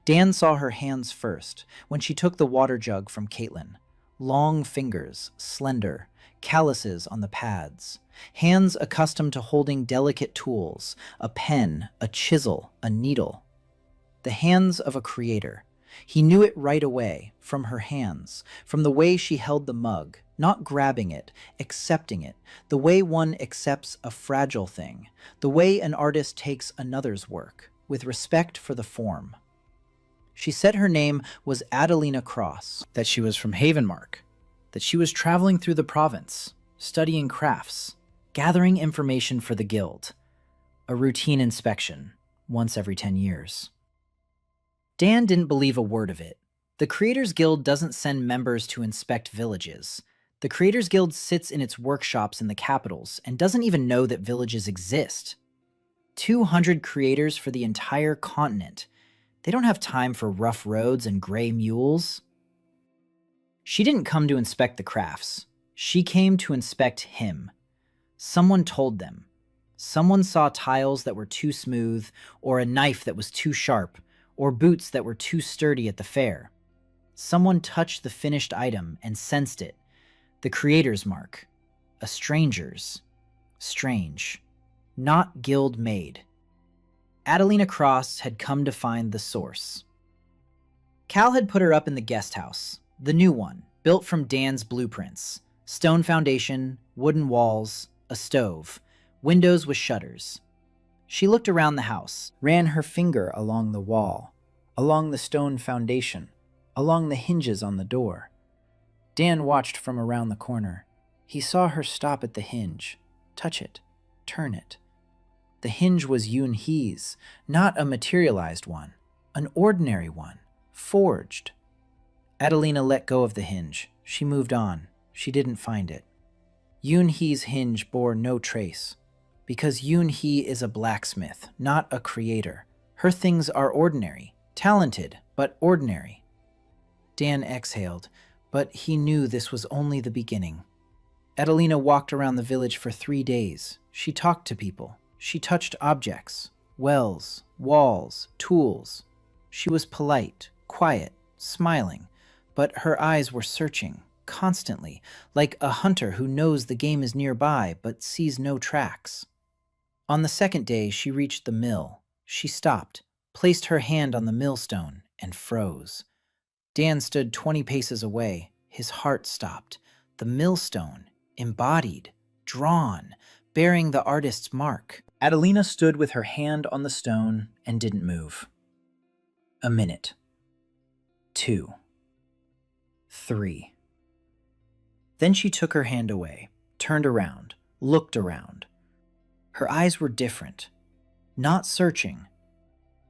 [SPEAKER 1] Dan saw her hands first, when she took the water jug from Caitlin. Long fingers, slender, calluses on the pads. Hands accustomed to holding delicate tools, a pen, a chisel, a needle. The hands of a creator. He knew it right away, from her hands, from the way she held the mug, not grabbing it, accepting it, the way one accepts a fragile thing, the way an artist takes another's work, with respect for the form. She said her name was Adelina Cross, that she was from Havenmark, that she was traveling through the province, studying crafts, gathering information for the guild. A routine inspection, once every 10 years. Dan didn't believe a word of it. The Creators Guild doesn't send members to inspect villages. The Creators Guild sits in its workshops in the capitals and doesn't even know that villages exist. 200 creators for the entire continent. They don't have time for rough roads and gray mules. She didn't come to inspect the crafts. She came to inspect him. Someone told them. Someone saw tiles that were too smooth, or a knife that was too sharp, or boots that were too sturdy at the fair. Someone touched the finished item and sensed it. The creator's mark. A stranger's. Strange. Not guild-made. Adelina Cross had come to find the source. Cal had put her up in the guest house, the new one, built from Dan's blueprints. Stone foundation, wooden walls, a stove, windows with shutters. She looked around the house, ran her finger along the wall, along the stone foundation, along the hinges on the door. Dan watched from around the corner. He saw her stop at the hinge, touch it, turn it. The hinge was Yoon Hee's, not a materialized one, an ordinary one, forged. Adelina let go of the hinge. She moved on. She didn't find it. Yoon Hee's hinge bore no trace, because Yoon Hee is a blacksmith, not a creator. Her things are ordinary, talented, but ordinary. Dan exhaled, but he knew this was only the beginning. Adelina walked around the village for 3 days. She talked to people. She touched objects, wells, walls, tools. She was polite, quiet, smiling, but her eyes were searching, constantly, like a hunter who knows the game is nearby but sees no tracks. On the second day, she reached the mill. She stopped, placed her hand on the millstone, and froze. Dan stood 20 paces away. His heart stopped. The millstone, embodied, drawn, bearing the artist's mark. Adelina stood with her hand on the stone and didn't move. A minute. 2. 3. Then she took her hand away, turned around, looked around. Her eyes were different, not searching,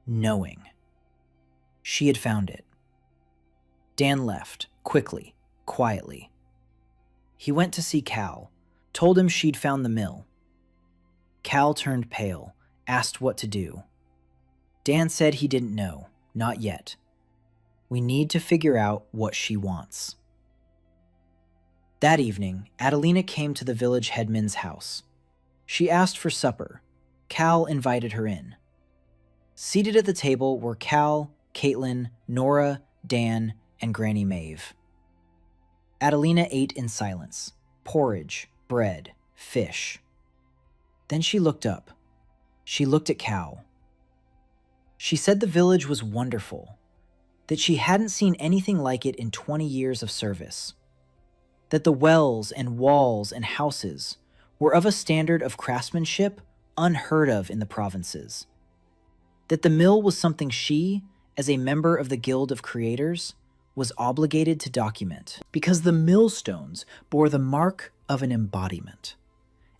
[SPEAKER 1] knowing. She had found it. Dan left, quickly, quietly. He went to see Cal, told him she'd found the mill. Cal turned pale, asked what to do. Dan said he didn't know, not yet. We need to figure out what she wants. That evening, Adelina came to the village headman's house. She asked for supper. Cal invited her in. Seated at the table were Cal, Caitlin, Nora, Dan, and Granny Maeve. Adelina ate in silence. Porridge, bread, fish. Then she looked up. She looked at Cal. She said the village was wonderful, that she hadn't seen anything like it in 20 years of service, that the wells and walls and houses were of a standard of craftsmanship unheard of in the provinces, that the mill was something she, as a member of the Guild of Creators, was obligated to document, because the millstones bore the mark of an embodiment,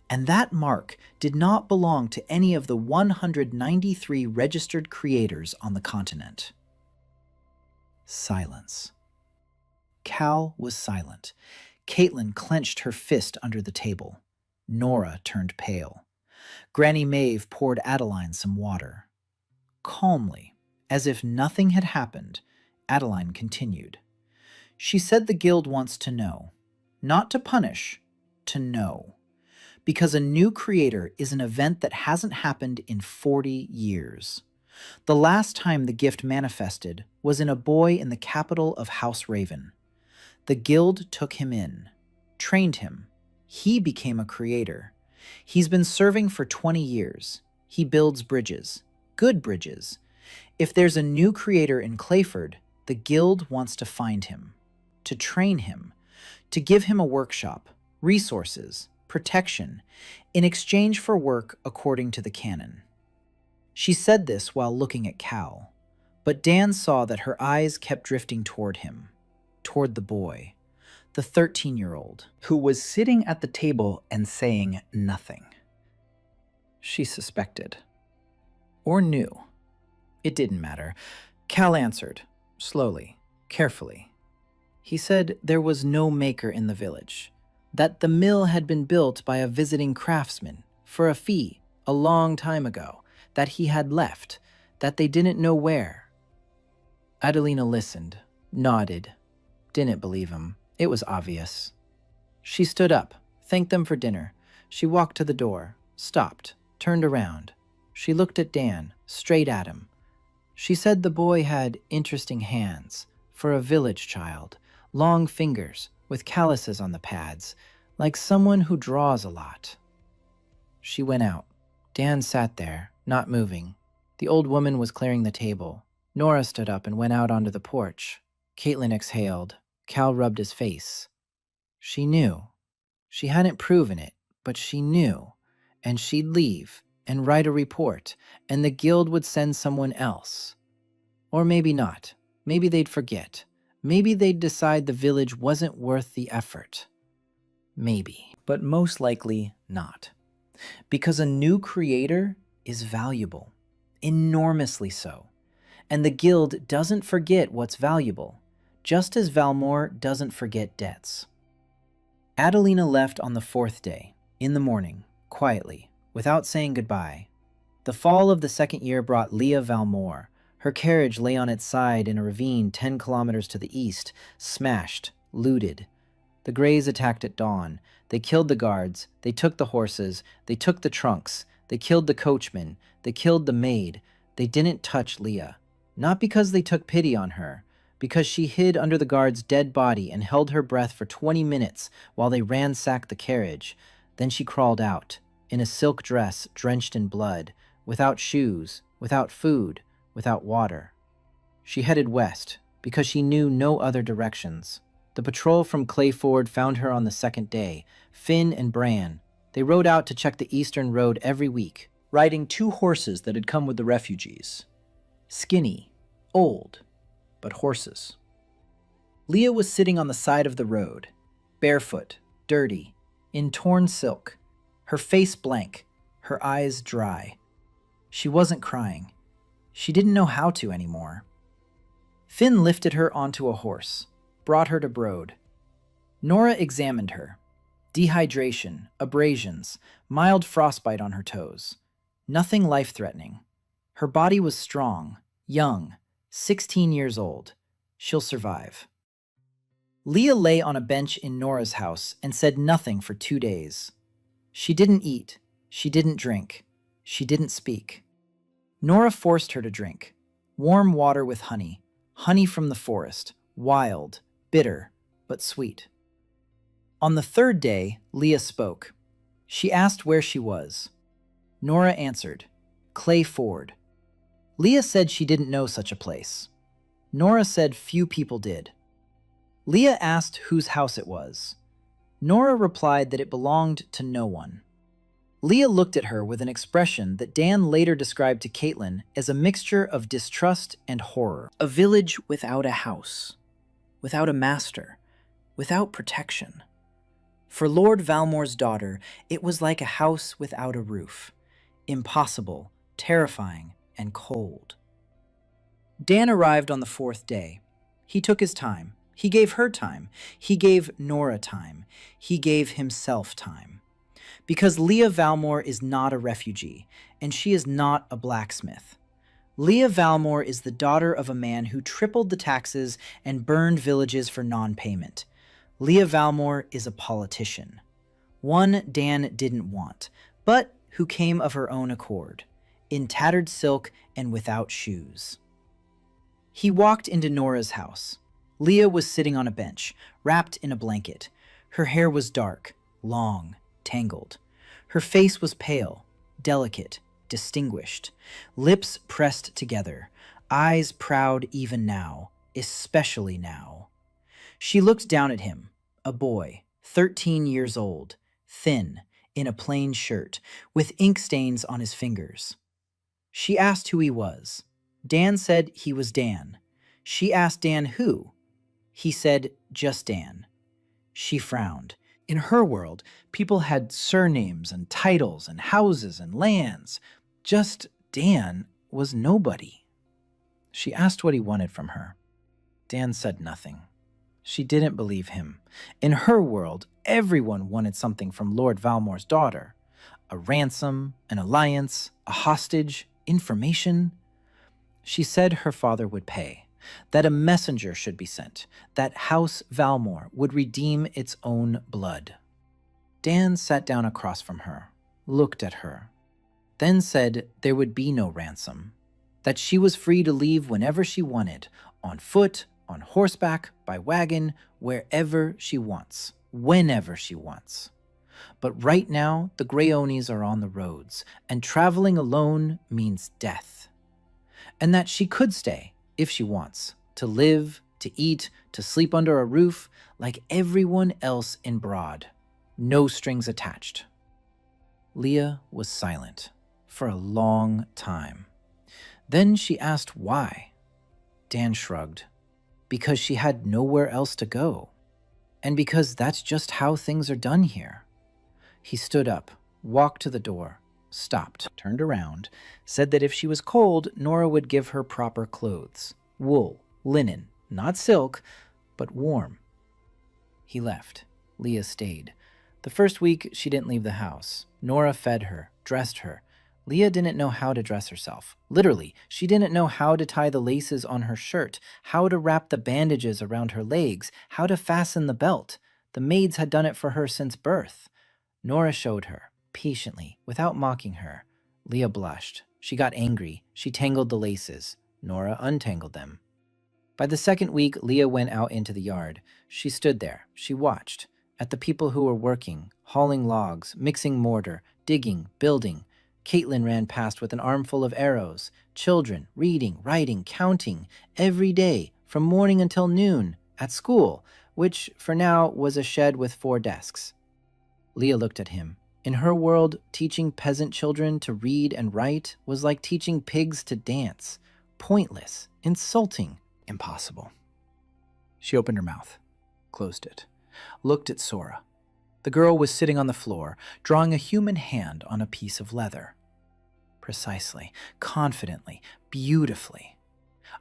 [SPEAKER 1] and that mark did not belong to any of the 193 registered creators on the continent. Silence. Cal was silent. Caitlin clenched her fist under the table. Nora turned pale. Granny Maeve poured Adeline some water. Calmly, as if nothing had happened, Adeline continued. She said the guild wants to know, not to punish, to know. Because a new creator is an event that hasn't happened in 40 years. The last time the gift manifested was in a boy in the capital of House Raven. The guild took him in, trained him. He became a creator. He's been serving for 20 years. He builds bridges, good bridges. If there's a new creator in Clayford, the guild wants to find him, to train him, to give him a workshop, resources, protection, in exchange for work according to the canon. She said this while looking at Cal, but Dan saw that her eyes kept drifting toward him, toward the boy, the 13-year-old, who was sitting at the table and saying nothing. She suspected. Or knew. It didn't matter. Cal answered, slowly, carefully. He said there was no maker in the village, that the mill had been built by a visiting craftsman for a fee a long time ago, that he had left, that they didn't know where. Adelina listened, nodded, didn't believe him. It was obvious. She stood up, thanked them for dinner. She walked to the door, stopped, turned around. She looked at Dan, straight at him. She said the boy had interesting hands, for a village child, long fingers with calluses on the pads, like someone who draws a lot. She went out. Dan sat there, not moving. The old woman was clearing the table. Nora stood up and went out onto the porch. Caitlin exhaled. Cal rubbed his face. She knew. She hadn't proven it, but she knew. And she'd leave and write a report, and the guild would send someone else. Or maybe not. Maybe they'd forget. Maybe they'd decide the village wasn't worth the effort. Maybe, but most likely not. Because a new creator is valuable, enormously so. And the guild doesn't forget what's valuable, just as Valmore doesn't forget debts. Adelina left on the 4th day, in the morning, quietly, without saying goodbye. The fall of the 2nd year brought Leah Valmore. Her carriage lay on its side in a ravine 10 kilometers to the east, smashed, looted. The Greys attacked at dawn. They killed the guards. They took the horses. They took the trunks. They killed the coachman. They killed the maid. They didn't touch Leah. Not because they took pity on her, because she hid under the guard's dead body and held her breath for 20 minutes while they ransacked the carriage. Then she crawled out, in a silk dress drenched in blood, without shoes, without food, without water. She headed west, because she knew no other directions. The patrol from Clayford found her on the 2nd day, Finn and Bran. They rode out to check the eastern road every week, riding 2 horses that had come with the refugees. Skinny, old, but horses. Leah was sitting on the side of the road, barefoot, dirty, in torn silk, her face blank, her eyes dry. She wasn't crying. She didn't know how to anymore. Finn lifted her onto a horse, brought her to Broad. Nora examined her. Dehydration, abrasions, mild frostbite on her toes. Nothing life-threatening. Her body was strong, young, 16 years old. She'll survive. Leah lay on a bench in Nora's house and said nothing for 2 days. She didn't eat. She didn't drink. She didn't speak. Nora forced her to drink. Warm water with honey. Honey from the forest. Wild, bitter, but sweet. On the 3rd day, Leah spoke. She asked where she was. Nora answered, Clay Ford. Leah said she didn't know such a place. Nora said few people did. Leah asked whose house it was. Nora replied that it belonged to no one. Leah looked at her with an expression that Dan later described to Caitlin as a mixture of distrust and horror. A village without a house, without a master, without protection. For Lord Valmore's daughter, it was like a house without a roof. Impossible, terrifying, and cold. Dan arrived on the 4th day. He took his time. He gave her time. He gave Nora time. He gave himself time. Because Leah Valmore is not a refugee, and she is not a blacksmith. Leah Valmore is the daughter of a man who tripled the taxes and burned villages for non-payment. Leah Valmore is a politician. One Dan didn't want, but who came of her own accord, in tattered silk and without shoes. He walked into Nora's house. Leah was sitting on a bench, wrapped in a blanket. Her hair was dark, long, tangled. Her face was pale, delicate, distinguished, lips pressed together, eyes proud even now, especially now. She looked down at him, a boy, 13 years old, thin, in a plain shirt, with ink stains on his fingers. She asked who he was. Dan said he was Dan. She asked Dan who. He said just Dan. She frowned. In her world, people had surnames and titles and houses and lands. Just Dan was nobody. She asked what he wanted from her. Dan said nothing. She didn't believe him. In her world, everyone wanted something from Lord Valmore's daughter. A ransom, an alliance, a hostage, information. She said her father would pay, that a messenger should be sent, that House Valmore would redeem its own blood. Dan sat down across from her, looked at her, then said there would be no ransom, that she was free to leave whenever she wanted, on foot, on horseback, by wagon, wherever she wants, whenever she wants. But right now, the Grayonis are on the roads, and traveling alone means death. And that she could stay, if she wants, to live, to eat, to sleep under a roof, like everyone else in Broad. No strings attached. Leah was silent for a long time. Then she asked why. Dan shrugged. Because she had nowhere else to go. And because that's just how things are done here. He stood up, walked to the door, stopped, turned around, said that if she was cold, Nora would give her proper clothes. Wool, linen, not silk, but warm. He left. Leah stayed. The first week, she didn't leave the house. Nora fed her, dressed her. Leah didn't know how to dress herself. Literally, she didn't know how to tie the laces on her shirt, how to wrap the bandages around her legs, how to fasten the belt. The maids had done it for her since birth. Nora showed her, patiently, without mocking her. Leah blushed. She got angry. She tangled the laces. Nora untangled them. By the 2nd week, Leah went out into the yard. She stood there. She watched. At the people who were working, hauling logs, mixing mortar, digging, building. Caitlin ran past with an armful of arrows. Children, reading, writing, counting, every day, from morning until noon, at school, which, for now, was a shed with 4 desks. Leah looked at him. In her world, teaching peasant children to read and write was like teaching pigs to dance. Pointless, insulting, impossible. She opened her mouth, closed it, looked at Sora. The girl was sitting on the floor, drawing a human hand on a piece of leather. Precisely, confidently, beautifully.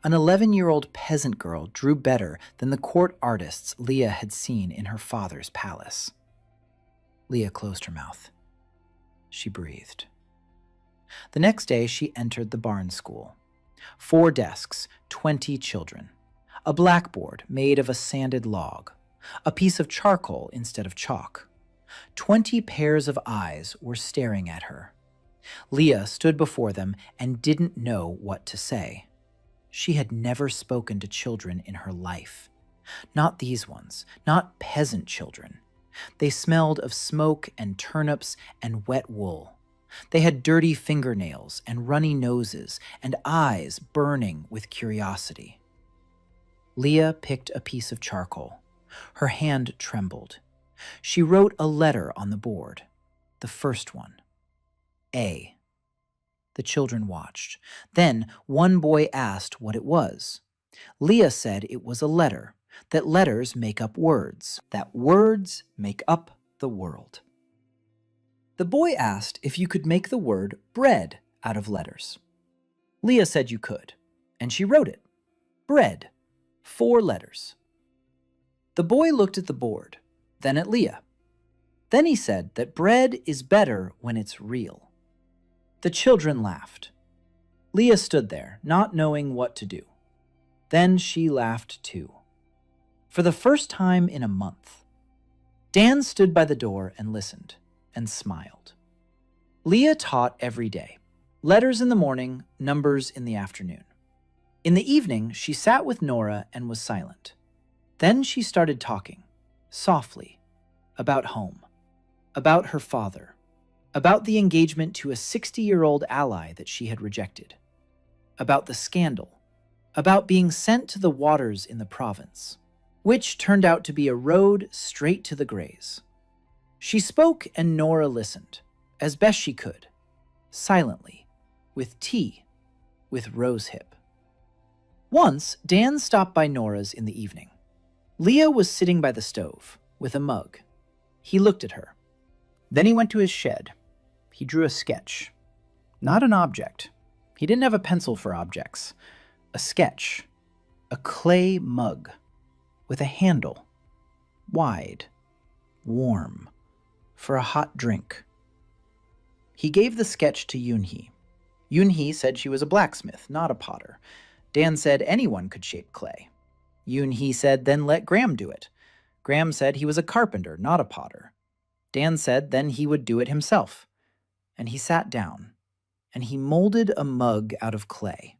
[SPEAKER 1] An 11-year-old peasant girl drew better than the court artists Leah had seen in her father's palace. Leah closed her mouth. She breathed. The next day, she entered the barn school. 4 desks, 20 children. A blackboard made of a sanded log. A piece of charcoal instead of chalk. 20 pairs of eyes were staring at her. Leah stood before them and didn't know what to say. She had never spoken to children in her life. Not these ones, not peasant children. They smelled of smoke and turnips and wet wool. They had dirty fingernails and runny noses and eyes burning with curiosity. Leah picked a piece of charcoal. Her hand trembled. She wrote a letter on the board. The first one. A. The children watched. Then one boy asked what it was. Leah said it was a letter, that letters make up words, that words make up the world. The boy asked if you could make the word bread out of letters. Leah said you could, and she wrote it. Bread, 4 letters. The boy looked at the board, then at Leah. Then he said that bread is better when it's real. The children laughed. Leah stood there, not knowing what to do. Then she laughed too. For the first time in a month. Dan stood by the door and listened, and smiled. Leah taught every day. Letters in the morning, numbers in the afternoon. In the evening, she sat with Nora and was silent. Then she started talking, softly, about home, about her father, about the engagement to a 60-year-old ally that she had rejected, about the scandal, about being sent to the waters in the province, which turned out to be a road straight to the Greys. She spoke and Nora listened, as best she could, silently, with tea, with rosehip. Once, Dan stopped by Nora's in the evening. Leah was sitting by the stove, with a mug. He looked at her. Then he went to his shed. He drew a sketch. Not an object. He didn't have a pencil for objects. A sketch. A clay mug. With a handle. Wide. Warm. For a hot drink. He gave the sketch to Yoonhee. Yoonhee said she was a blacksmith, not a potter. Dan said anyone could shape clay. Yoonhee said then let Graham do it. Graham said he was a carpenter, not a potter. Dan said then he would do it himself. And he sat down, and he molded a mug out of clay.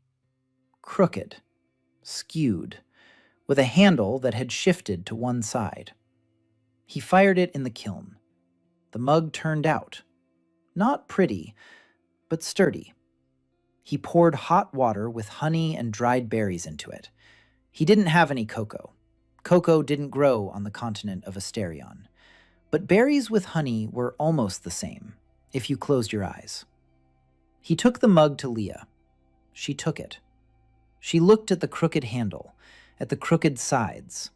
[SPEAKER 1] Crooked, skewed, with a handle that had shifted to one side. He fired it in the kiln. The mug turned out. Not pretty, but sturdy. He poured hot water with honey and dried berries into it. He didn't have any cocoa. Cocoa didn't grow on the continent of Asterion. But berries with honey were almost the same, if you closed your eyes. He took the mug to Leah. She took it. She looked at the crooked handle, at the crooked sides.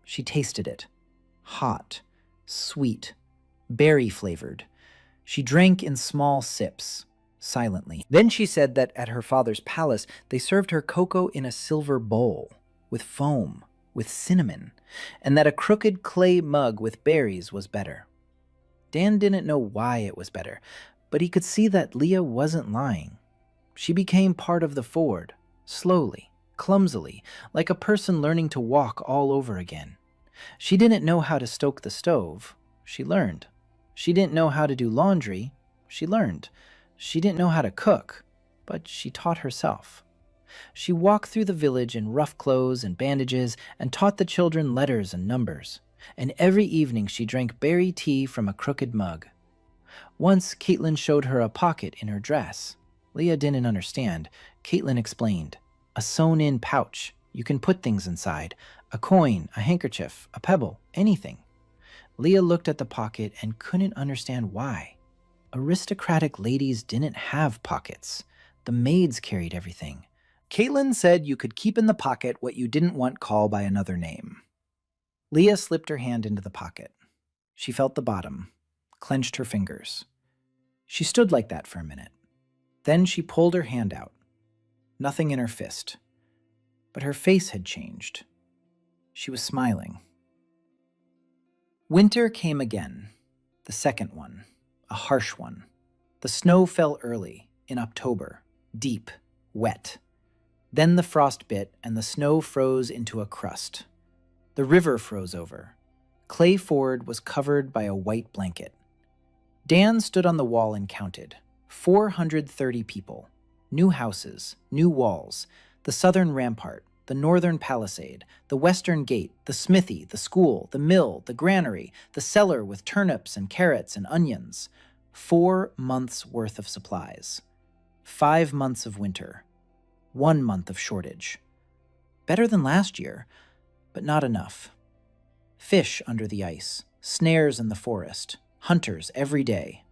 [SPEAKER 1] She tasted it. Hot, sweet, berry-flavored. She drank in small sips, silently. Then she said that at her father's palace, they served her cocoa in a silver bowl, with foam, with cinnamon, and that a crooked clay mug with berries was better. Dan didn't know why it was better, but he could see that Leah wasn't lying. She became part of the Ford, slowly, clumsily, like a person learning to walk all over again. She didn't know how to stoke the stove. She learned. She didn't know how to do laundry. She learned. She didn't know how to cook, but she taught herself. She walked through the village in rough clothes and bandages and taught the children letters and numbers. And every evening she drank berry tea from a crooked mug. Once, Caitlin showed her a pocket in her dress. Leah didn't understand. Caitlin explained. A sewn-in pouch. You can put things inside. A coin, a handkerchief, a pebble, anything. Leah looked at the pocket and couldn't understand why. Aristocratic ladies didn't have pockets. The maids carried everything. Caitlin said you could keep in the pocket what you didn't want called by another name. Leah slipped her hand into the pocket. She felt the bottom, clenched her fingers. She stood like that for a minute. Then she pulled her hand out. Nothing in her fist. But her face had changed. She was smiling. Winter came again. The second one. A harsh one. The snow fell early, in October. Deep. Wet. Then the frost bit and the snow froze into a crust. The river froze over. Clay Ford was covered by a white blanket. Dan stood on the wall and counted. 430 people. New houses, new walls, the southern rampart, the northern palisade, the western gate, the smithy, the school, the mill, the granary, the cellar with turnips and carrots and onions. 4 months' worth of supplies. 5 months of winter. 1 month of shortage. Better than last year, but not enough. Fish under the ice, snares in the forest, hunters every day.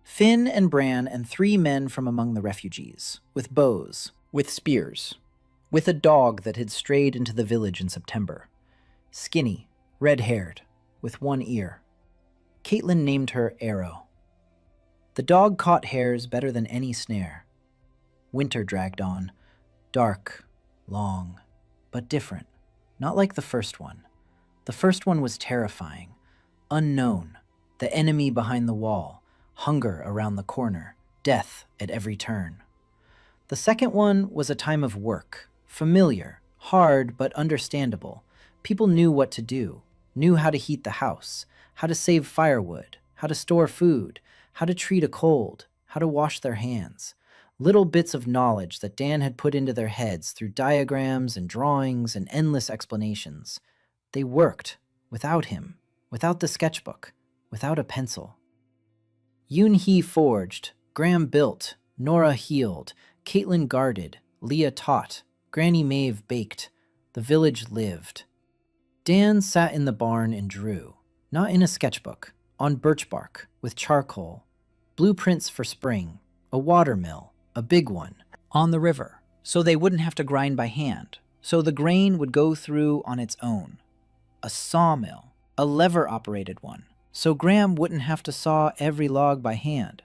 [SPEAKER 1] Finn and Bran and 3 men from among the refugees, with bows, with spears, with a dog that had strayed into the village in September. Skinny, red-haired, with 1 ear. Caitlin named her Arrow. The dog caught hares better than any snare. Winter dragged on, dark, long, but different, not like the first one. The first one was terrifying, unknown, the enemy behind the wall, hunger around the corner, death at every turn. The second one was a time of work, familiar, hard but understandable. People knew what to do, knew how to heat the house, how to save firewood, how to store food, how to treat a cold, how to wash their hands. Little bits of knowledge that Dan had put into their heads through diagrams and drawings and endless explanations. They worked, without him, without the sketchbook, without a pencil. Yoon-hee forged, Graham built, Nora healed, Caitlin guarded, Leah taught, Granny Maeve baked. The village lived. Dan sat in the barn and drew, not in a sketchbook, on birch bark, with charcoal, blueprints for spring, a watermill, a big one, on the river, so they wouldn't have to grind by hand, so the grain would go through on its own. A sawmill, a lever-operated one, so Graham wouldn't have to saw every log by hand.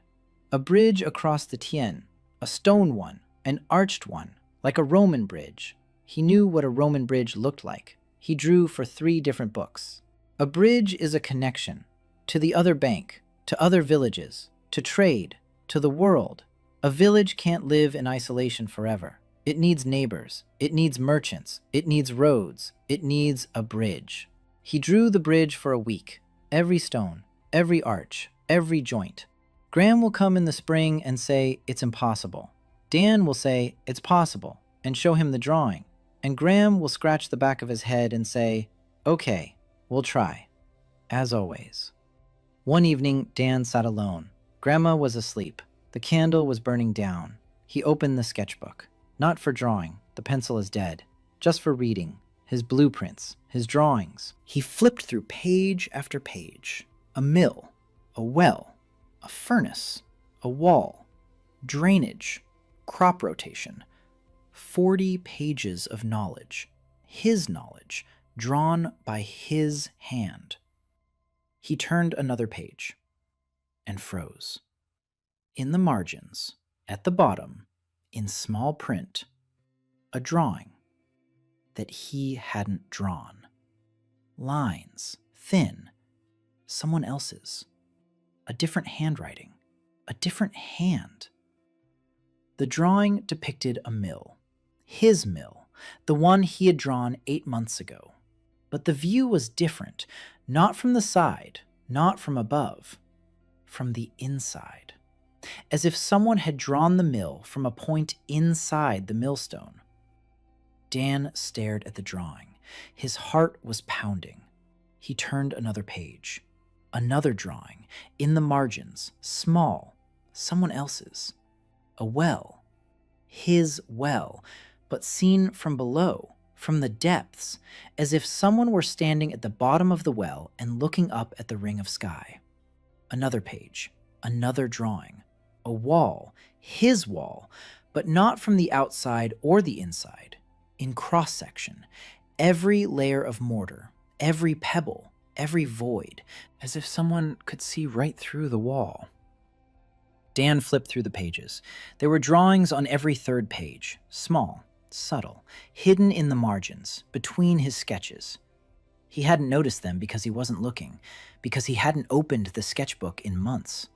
[SPEAKER 1] A bridge across the Tien, a stone one, an arched one, like a Roman bridge. He knew what a Roman bridge looked like. He drew for 3 different books. A bridge is a connection to the other bank, to other villages, to trade, to the world. A village can't live in isolation forever. It needs neighbors. It needs merchants. It needs roads. It needs a bridge. He drew the bridge for a week. Every stone, every arch, every joint. Graham will come in the spring and say, it's impossible. Dan will say, it's possible, and show him the drawing. And Graham will scratch the back of his head and say, okay, we'll try. As always. One evening, Dan sat alone. Grandma was asleep. The candle was burning down. He opened the sketchbook. Not for drawing, the pencil is dead. Just for reading. His blueprints, his drawings. He flipped through page after page. A mill, a well, a furnace, a wall, drainage, crop rotation. 40 pages of knowledge. His knowledge, drawn by his hand. He turned another page and froze. In the margins, at the bottom, in small print, a drawing that he hadn't drawn. Lines, thin, someone else's. A different handwriting, a different hand. The drawing depicted a mill, his mill, the one he had drawn 8 months ago. But the view was different, not from the side, not from above, from the inside. As if someone had drawn the mill from a point inside the millstone. Dan stared at the drawing. His heart was pounding. He turned another page. Another drawing, in the margins, small, someone else's. A well. His well, but seen from below, from the depths, as if someone were standing at the bottom of the well and looking up at the ring of sky. Another page. Another drawing. A wall, his wall, but not from the outside or the inside. In cross-section, every layer of mortar, every pebble, every void, as if someone could see right through the wall. Dan flipped through the pages. There were drawings on every third page, small, subtle, hidden in the margins, between his sketches. He hadn't noticed them because he wasn't looking, because he hadn't opened the sketchbook in months.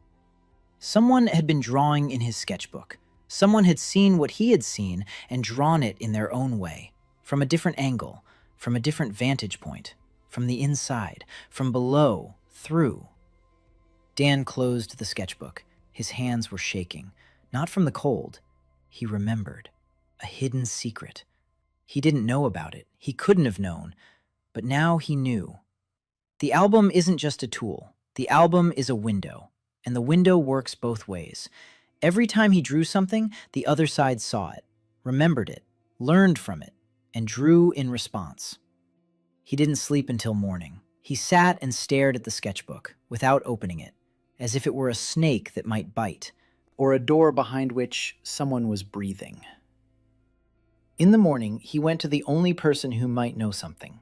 [SPEAKER 1] Someone had been drawing in his sketchbook. Someone had seen what he had seen and drawn it in their own way, from a different angle, from a different vantage point, from the inside, from below, through. Dan closed the sketchbook. His hands were shaking, not from the cold. He remembered. A hidden secret. He didn't know about it. He couldn't have known. But now he knew. The album isn't just a tool. The album is a window. And the window works both ways. Every time he drew something, the other side saw it, remembered it, learned from it, and drew in response. He didn't sleep until morning. He sat and stared at the sketchbook, without opening it, as if it were a snake that might bite, or a door behind which someone was breathing. In the morning, he went to the only person who might know something.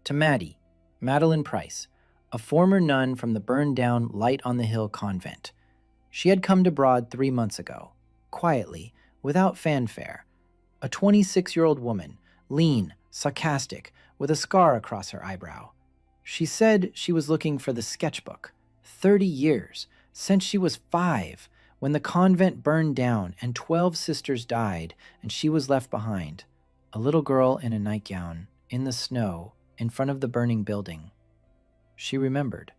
[SPEAKER 1] To Maddie, Madeline Price, a former nun from the burned-down Light on the Hill convent. She had come to Broad 3 months ago, quietly, without fanfare. A 26-year-old woman, lean, sarcastic, with a scar across her eyebrow. She said she was looking for the sketchbook. 30 years, since she was 5, when the convent burned down and 12 sisters died and she was left behind, a little girl in a nightgown, in the snow, in front of the burning building. She remembered.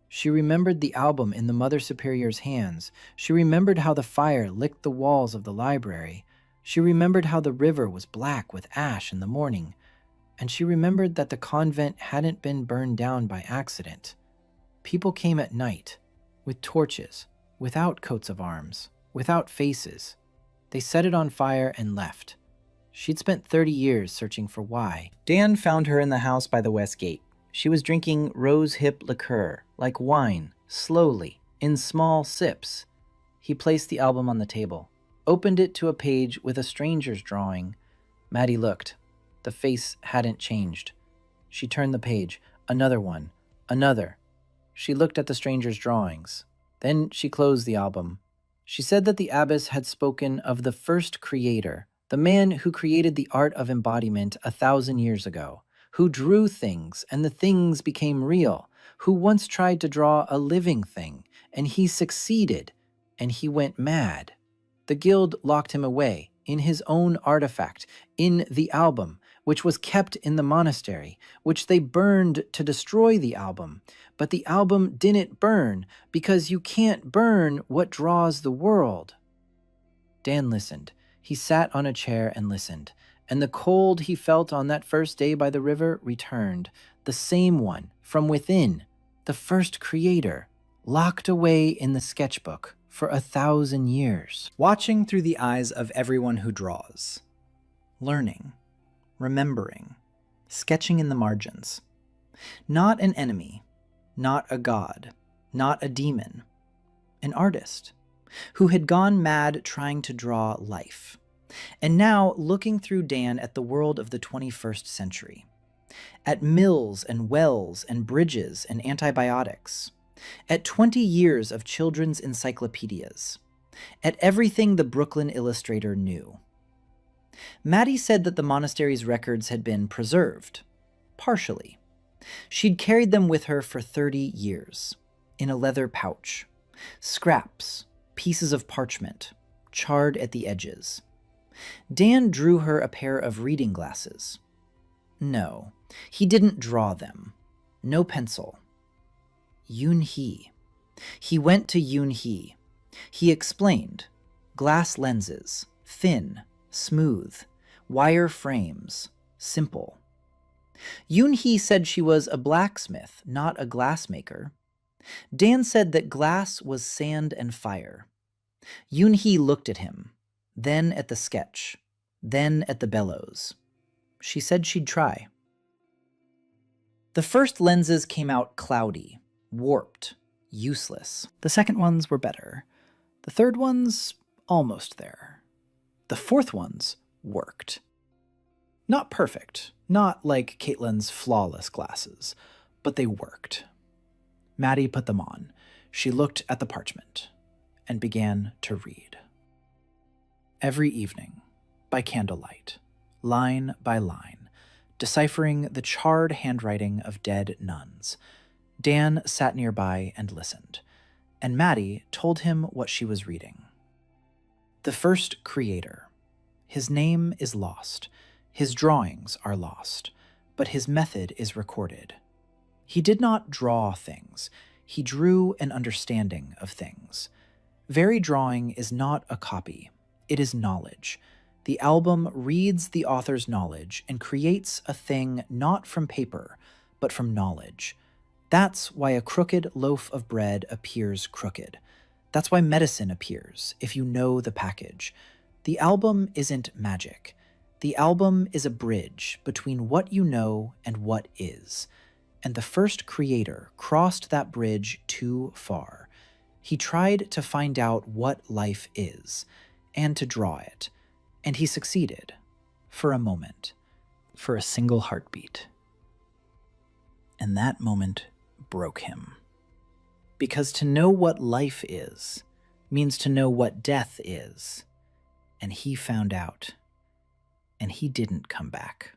[SPEAKER 1] She remembered the album in the Mother Superior's hands. She remembered how the fire licked the walls of the library. She remembered how the river was black with ash in the morning. And she remembered that the convent hadn't been burned down by accident. People came at night, with torches, without coats of arms, without faces. They set it on fire and left. She'd spent 30 years searching for why. Dan found her in the house by the west gate. She was drinking rose-hip liqueur, like wine, slowly, in small sips. He placed the album on the table, opened it to a page with a stranger's drawing. Maddie looked. The face hadn't changed. She turned the page. Another one. Another. She looked at the stranger's drawings. Then she closed the album. She said that the abbess had spoken of the first creator, the man who created the art of embodiment 1,000 years ago, who drew things and the things became real, who once tried to draw a living thing, and he succeeded, and he went mad. The guild locked him away in his own artifact, in the album, which was kept in the monastery, which they burned to destroy the album. But the album didn't burn, because you can't burn what draws the world. Dan listened. He sat on a chair and listened, and the cold he felt on that first day by the river returned, the same one, from within, the first creator, locked away in the sketchbook for 1,000 years. Watching through the eyes of everyone who draws. Learning. Remembering. Sketching in the margins. Not an enemy. Not a god. Not a demon. An artist who had gone mad trying to draw life, and now looking through Dan at the world of the 21st century, at mills and wells and bridges and antibiotics, at 20 years of children's encyclopedias, at everything the Brooklyn Illustrator knew. Maddie said that the monastery's records had been preserved, partially. She'd carried them with her for 30 years, in a leather pouch, scraps, pieces of parchment, charred at the edges. Dan drew her a pair of reading glasses. No, he didn't draw them. No pencil. Yoon-hee. He went to Yoon-hee. He explained. Glass lenses, thin, smooth, wire frames, simple. Yoon-hee said she was a blacksmith, not a glassmaker. Dan said that glass was sand and fire. Yoon-hee looked at him, then at the sketch, then at the bellows. She said she'd try. The first lenses came out cloudy, warped, useless. The second ones were better. The third ones, almost there. The fourth ones worked. Not perfect, not like Caitlin's flawless glasses, but they worked. Maddie put them on. She looked at the parchment and began to read. Every evening, by candlelight, line by line, deciphering the charred handwriting of dead nuns, Dan sat nearby and listened, and Maddie told him what she was reading. The first creator. His name is lost. His drawings are lost, but his method is recorded. He did not draw things. He drew an understanding of things. Very drawing is not a copy. It is knowledge. The album reads the author's knowledge and creates a thing not from paper, but from knowledge. That's why a crooked loaf of bread appears crooked. That's why medicine appears, if you know the package. The album isn't magic. The album is a bridge between what you know and what is. And the first creator crossed that bridge too far. He tried to find out what life is, and to draw it. And he succeeded. For a moment. For a single heartbeat. And that moment broke him. Because to know what life is means to know what death is. And he found out. And he didn't come back.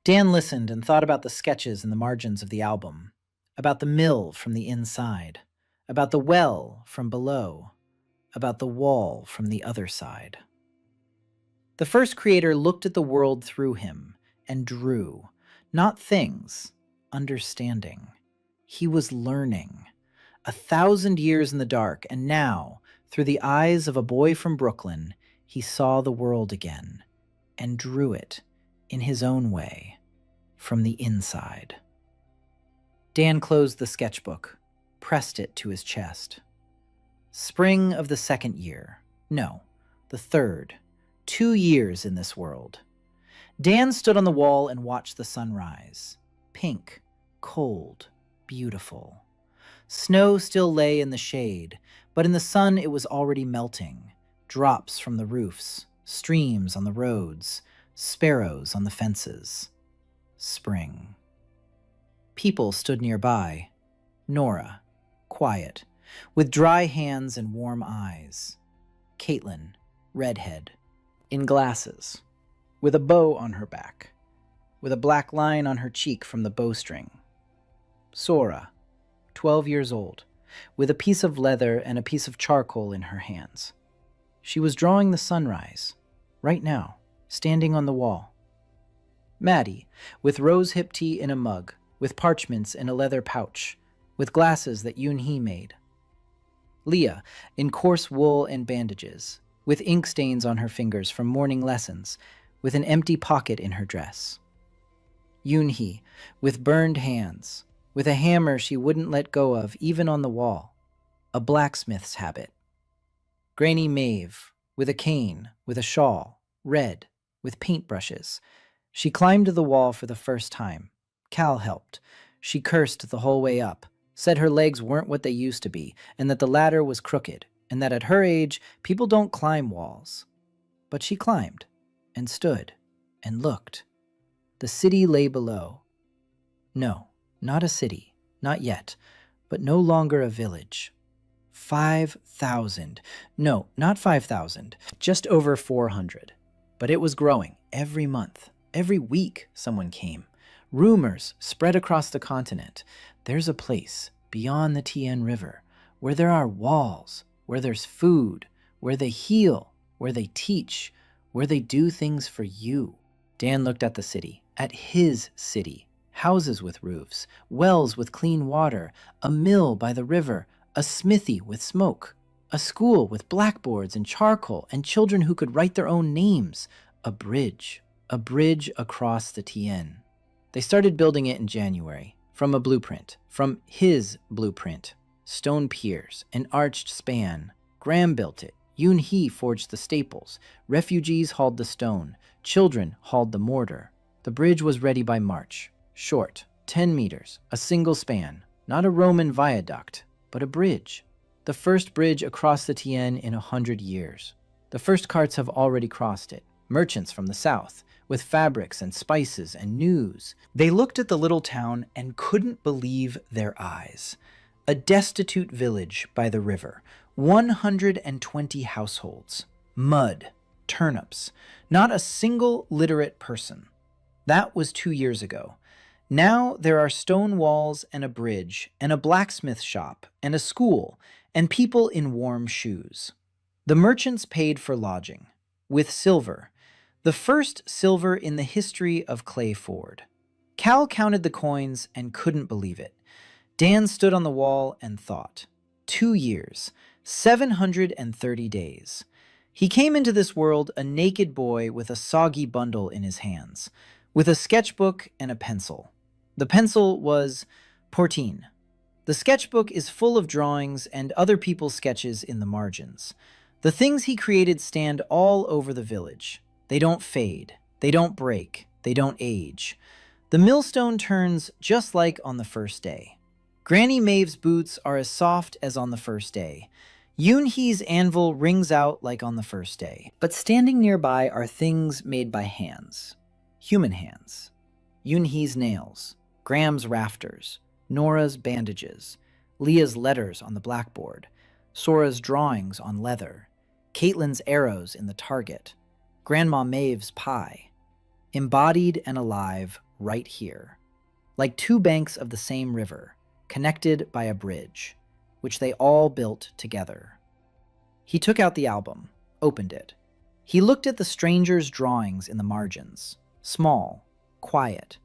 [SPEAKER 1] Dan listened and thought about the sketches in the margins of the album, about the mill from the inside, about the well from below, about the wall from the other side. The first creator looked at the world through him and drew, not things, understanding. He was learning. 1,000 years in the dark, and now, through the eyes of a boy from Brooklyn, he saw the world again and drew it in his own way from the inside. Dan closed the sketchbook, pressed it to his chest. Spring of the second year. No, the third. 2 years in this world. Dan stood on the wall and watched the sun rise. Pink, cold, beautiful. Snow still lay in the shade, but in the sun it was already melting. Drops from the roofs, streams on the roads, sparrows on the fences. Spring. People stood nearby. Nora, quiet, with dry hands and warm eyes. Caitlin, redhead, in glasses, with a bow on her back, with a black line on her cheek from the bowstring. Sora, 12 years old, with a piece of leather and a piece of charcoal in her hands. She was drawing the sunrise, right now, standing on the wall. Maddie, with rose-hip tea in a mug, with parchments in a leather pouch, with glasses that Yoon-hee made. Leah, in coarse wool and bandages, with ink stains on her fingers from morning lessons, with an empty pocket in her dress. Yoon-hee, with burned hands, with a hammer she wouldn't let go of even on the wall, a blacksmith's habit. Granny Maeve, with a cane, with a shawl, red, with paintbrushes. She climbed the wall for the first time. Cal helped. She cursed the whole way up, said her legs weren't what they used to be, and that the ladder was crooked, and that at her age, people don't climb walls. But she climbed, and stood, and looked. The city lay below. No, not a city, not yet, but no longer a village. 5,000. No, not 5,000, just over 400. But it was growing every month. Every week someone came. Rumors spread across the continent. There's a place beyond the Tien River where there are walls, where there's food, where they heal, where they teach, where they do things for you. Dan looked at the city, at his city. Houses with roofs, wells with clean water, a mill by the river, a smithy with smoke, a school with blackboards and charcoal and children who could write their own names, a bridge across the Tien. They started building it in January, from a blueprint, from his blueprint. Stone piers, an arched span. Graham built it. Yoon-hee forged the staples. Refugees hauled the stone. Children hauled the mortar. The bridge was ready by March. Short, 10 meters, a single span. Not a Roman viaduct, but a bridge. The first bridge across the Tien in 100 years.
[SPEAKER 2] The first carts have already crossed it, merchants from the south, with fabrics and spices and news. They looked at the little town and couldn't believe their eyes. A destitute village by the river, 120 households, mud, turnips, not a single literate person. That was 2 years ago. Now there are stone walls and a bridge and a blacksmith shop and a school and people in warm shoes. The merchants paid for lodging, with silver, the first silver in the history of Clay Ford. Cal counted the coins and couldn't believe it. Dan stood on the wall and thought. 2 years, 730 days. He came into this world a naked boy with a soggy bundle in his hands, with a sketchbook and a pencil. The pencil was Portine. The sketchbook is full of drawings and other people's sketches in the margins. The things he created stand all over the village. They don't fade, they don't break, they don't age. The millstone turns just like on the first day. Granny Maeve's boots are as soft as on the first day. Yoon-hee's anvil rings out like on the first day. But standing nearby are things made by hands. Human hands. Yoon-hee's nails, Graham's rafters, Nora's bandages, Leah's letters on the blackboard, Sora's drawings on leather, Caitlin's arrows in the target, Grandma Maeve's pie. Embodied and alive right here. Like two banks of the same river, connected by a bridge, which they all built together. He took out the album, opened it. He looked at the stranger's drawings in the margins. Small, quiet,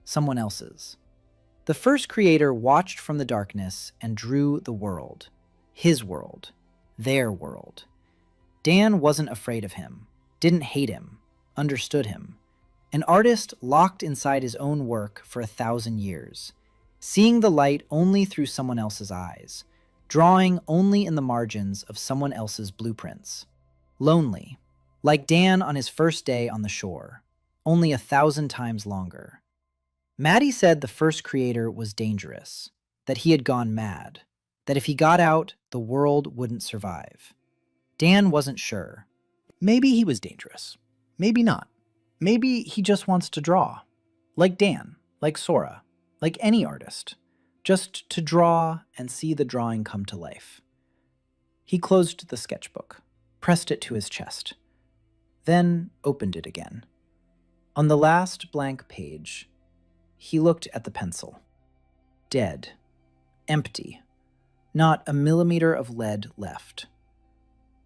[SPEAKER 2] someone else's. The first creator watched from the darkness and drew the world. His world. Their world. Dan wasn't afraid of him, didn't hate him, understood him. An artist locked inside his own work for 1,000 years, seeing the light only through someone else's eyes, drawing only in the margins of someone else's blueprints. Lonely, like Dan on his first day on the shore, only 1,000 times longer. Maddie said the first creator was dangerous, that he had gone mad, that if he got out, the world wouldn't survive. Dan wasn't sure. Maybe he was dangerous. Maybe not. Maybe he just wants to draw. Like Dan, like Sora, like any artist. Just to draw and see the drawing come to life. He closed the sketchbook, pressed it to his chest, then opened it again. On the last blank page, he looked at the pencil. Dead. Empty. Not a millimeter of lead left.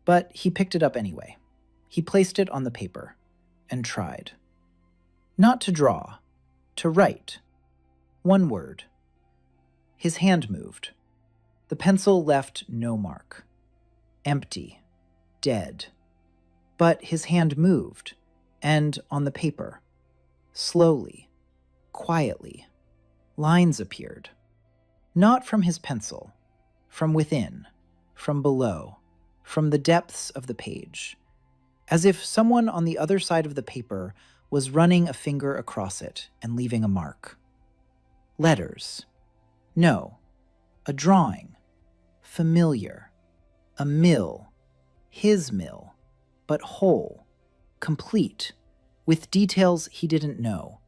[SPEAKER 2] But he picked it up anyway. He placed it on the paper and tried. Not to draw, to write. One word. His hand moved. The pencil left no mark. Empty. Dead. But his hand moved, and on the paper, slowly, quietly, lines appeared. Not from his pencil, from within, from below, from the depths of the page, as if someone on the other side of the paper was running a finger across it and leaving a mark. Letters. No, a drawing. Familiar. A mill. His mill. But whole. Complete. With details he didn't know.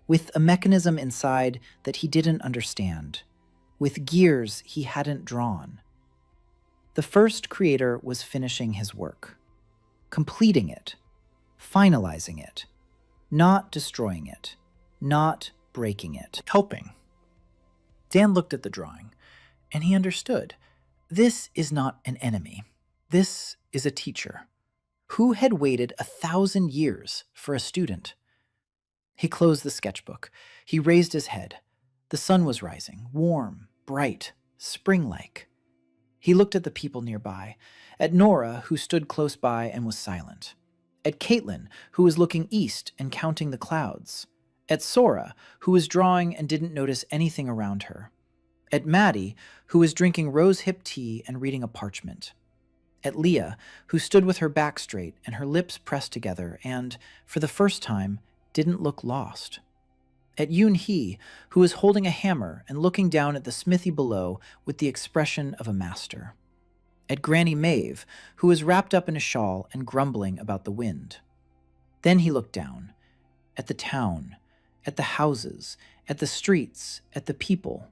[SPEAKER 2] With a mechanism inside that he didn't understand. With gears he hadn't drawn. The first creator was finishing his work. Completing it. Finalizing it. Not destroying it. Not breaking it. Helping. Dan looked at the drawing, and he understood. This is not an enemy. This is a teacher. Who had waited 1,000 years for a student? He closed the sketchbook. He raised his head. The sun was rising, warm, bright, spring-like. He looked at the people nearby, at Nora, who stood close by and was silent, at Caitlin, who was looking east and counting the clouds, at Sora, who was drawing and didn't notice anything around her, at Maddie, who was drinking rose-hip tea and reading a parchment, at Leah, who stood with her back straight and her lips pressed together and, for the first time, didn't look lost, at Yoon-hee, who was holding a hammer and looking down at the smithy below with the expression of a master. at Granny Maeve, who was wrapped up in a shawl and grumbling about the wind. Then he looked down, at the town, at the houses, at the streets, at the people,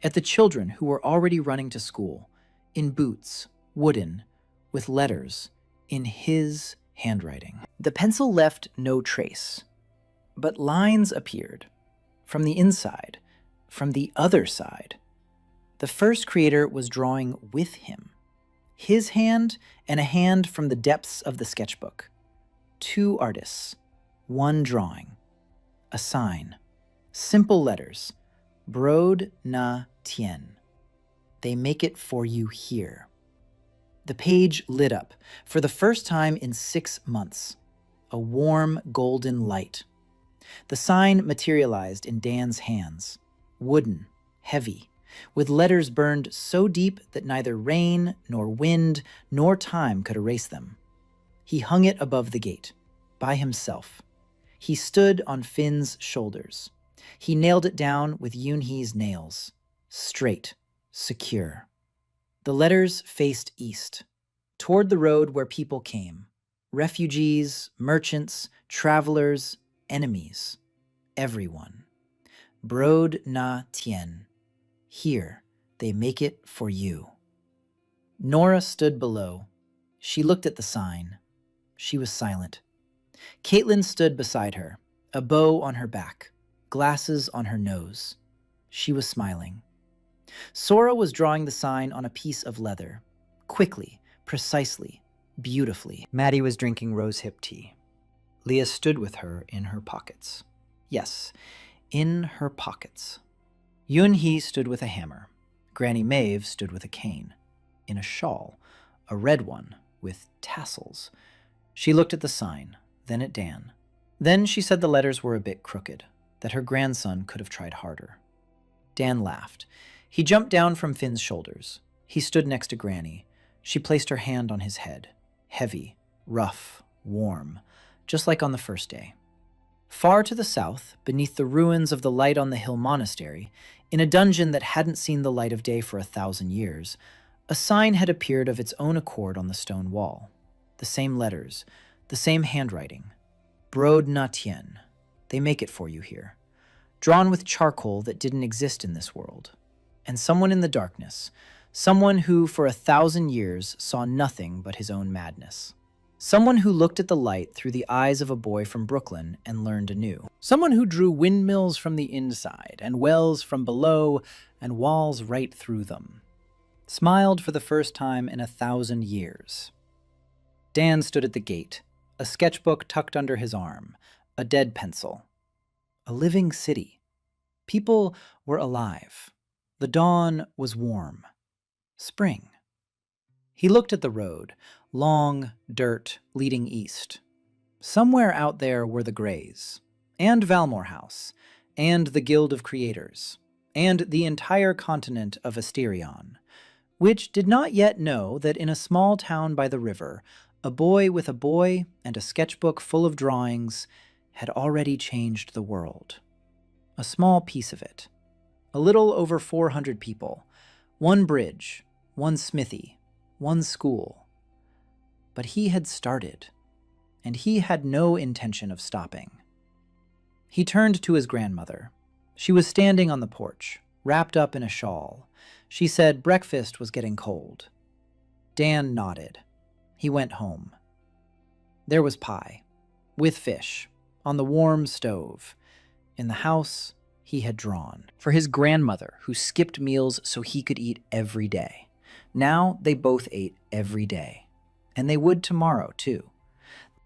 [SPEAKER 2] at the children who were already running to school, in boots, wooden, with letters, in his handwriting. The pencil left no trace, but lines appeared, from the inside, from the other side. The first creator was drawing with him, his hand and a hand from the depths of the sketchbook. Two artists, one drawing, a sign, simple letters, Brod na tien. They make it for you here. The page lit up, for the first time in 6 months, a warm golden light. The sign materialized in Dan's hands, wooden, heavy, with letters burned so deep that neither rain, nor wind, nor time could erase them. He hung it above the gate, by himself. He stood on Finn's shoulders. He nailed it down with Yoonhee's nails, straight, secure. The letters faced east, toward the road where people came, refugees, merchants, travelers, enemies, everyone. Brod na tien. Here, they make it for you. Nora stood below. She looked at the sign. She was silent. Caitlin stood beside her, a bow on her back, glasses on her nose. She was smiling. Sora was drawing the sign on a piece of leather, quickly, precisely, beautifully. Maddie was drinking rosehip tea. Leah stood with her in her pockets. Yes, in her pockets. Yoonhee stood with a hammer. Granny Maeve stood with a cane, in a shawl, a red one, with tassels. She looked at the sign, then at Dan. Then she said the letters were a bit crooked, that her grandson could have tried harder. Dan laughed. He jumped down from Finn's shoulders. He stood next to Granny. She placed her hand on his head, heavy, rough, warm, just like on the first day. Far to the south, beneath the ruins of the Light on the Hill Monastery, in a dungeon that hadn't seen the light of day for 1,000 years, a sign had appeared of its own accord on the stone wall. The same letters, the same handwriting. Brod na tien. They make it for you here. Drawn with charcoal that didn't exist in this world. And someone in the darkness, someone who for 1,000 years saw nothing but his own madness. Someone who looked at the light through the eyes of a boy from Brooklyn and learned anew. Someone who drew windmills from the inside, and wells from below, and walls right through them. Smiled for the first time in 1,000 years. Dan stood at the gate, a sketchbook tucked under his arm, a dead pencil. A living city. People were alive. The dawn was warm. Spring. He looked at the road, long dirt leading east. Somewhere out there were the Greys, and Valmore House, and the Guild of Creators, and the entire continent of Asterion, which did not yet know that in a small town by the river, a boy with a boy and a sketchbook full of drawings had already changed the world. A small piece of it. A little over 400 people. One bridge, one smithy, one school. But he had started, and he had no intention of stopping. He turned to his grandmother. She was standing on the porch, wrapped up in a shawl. She said breakfast was getting cold. Dan nodded. He went home. There was pie, with fish, on the warm stove. In the house he had drawn. For his grandmother, who skipped meals so he could eat every day. Now they both ate every day. And they would tomorrow, too.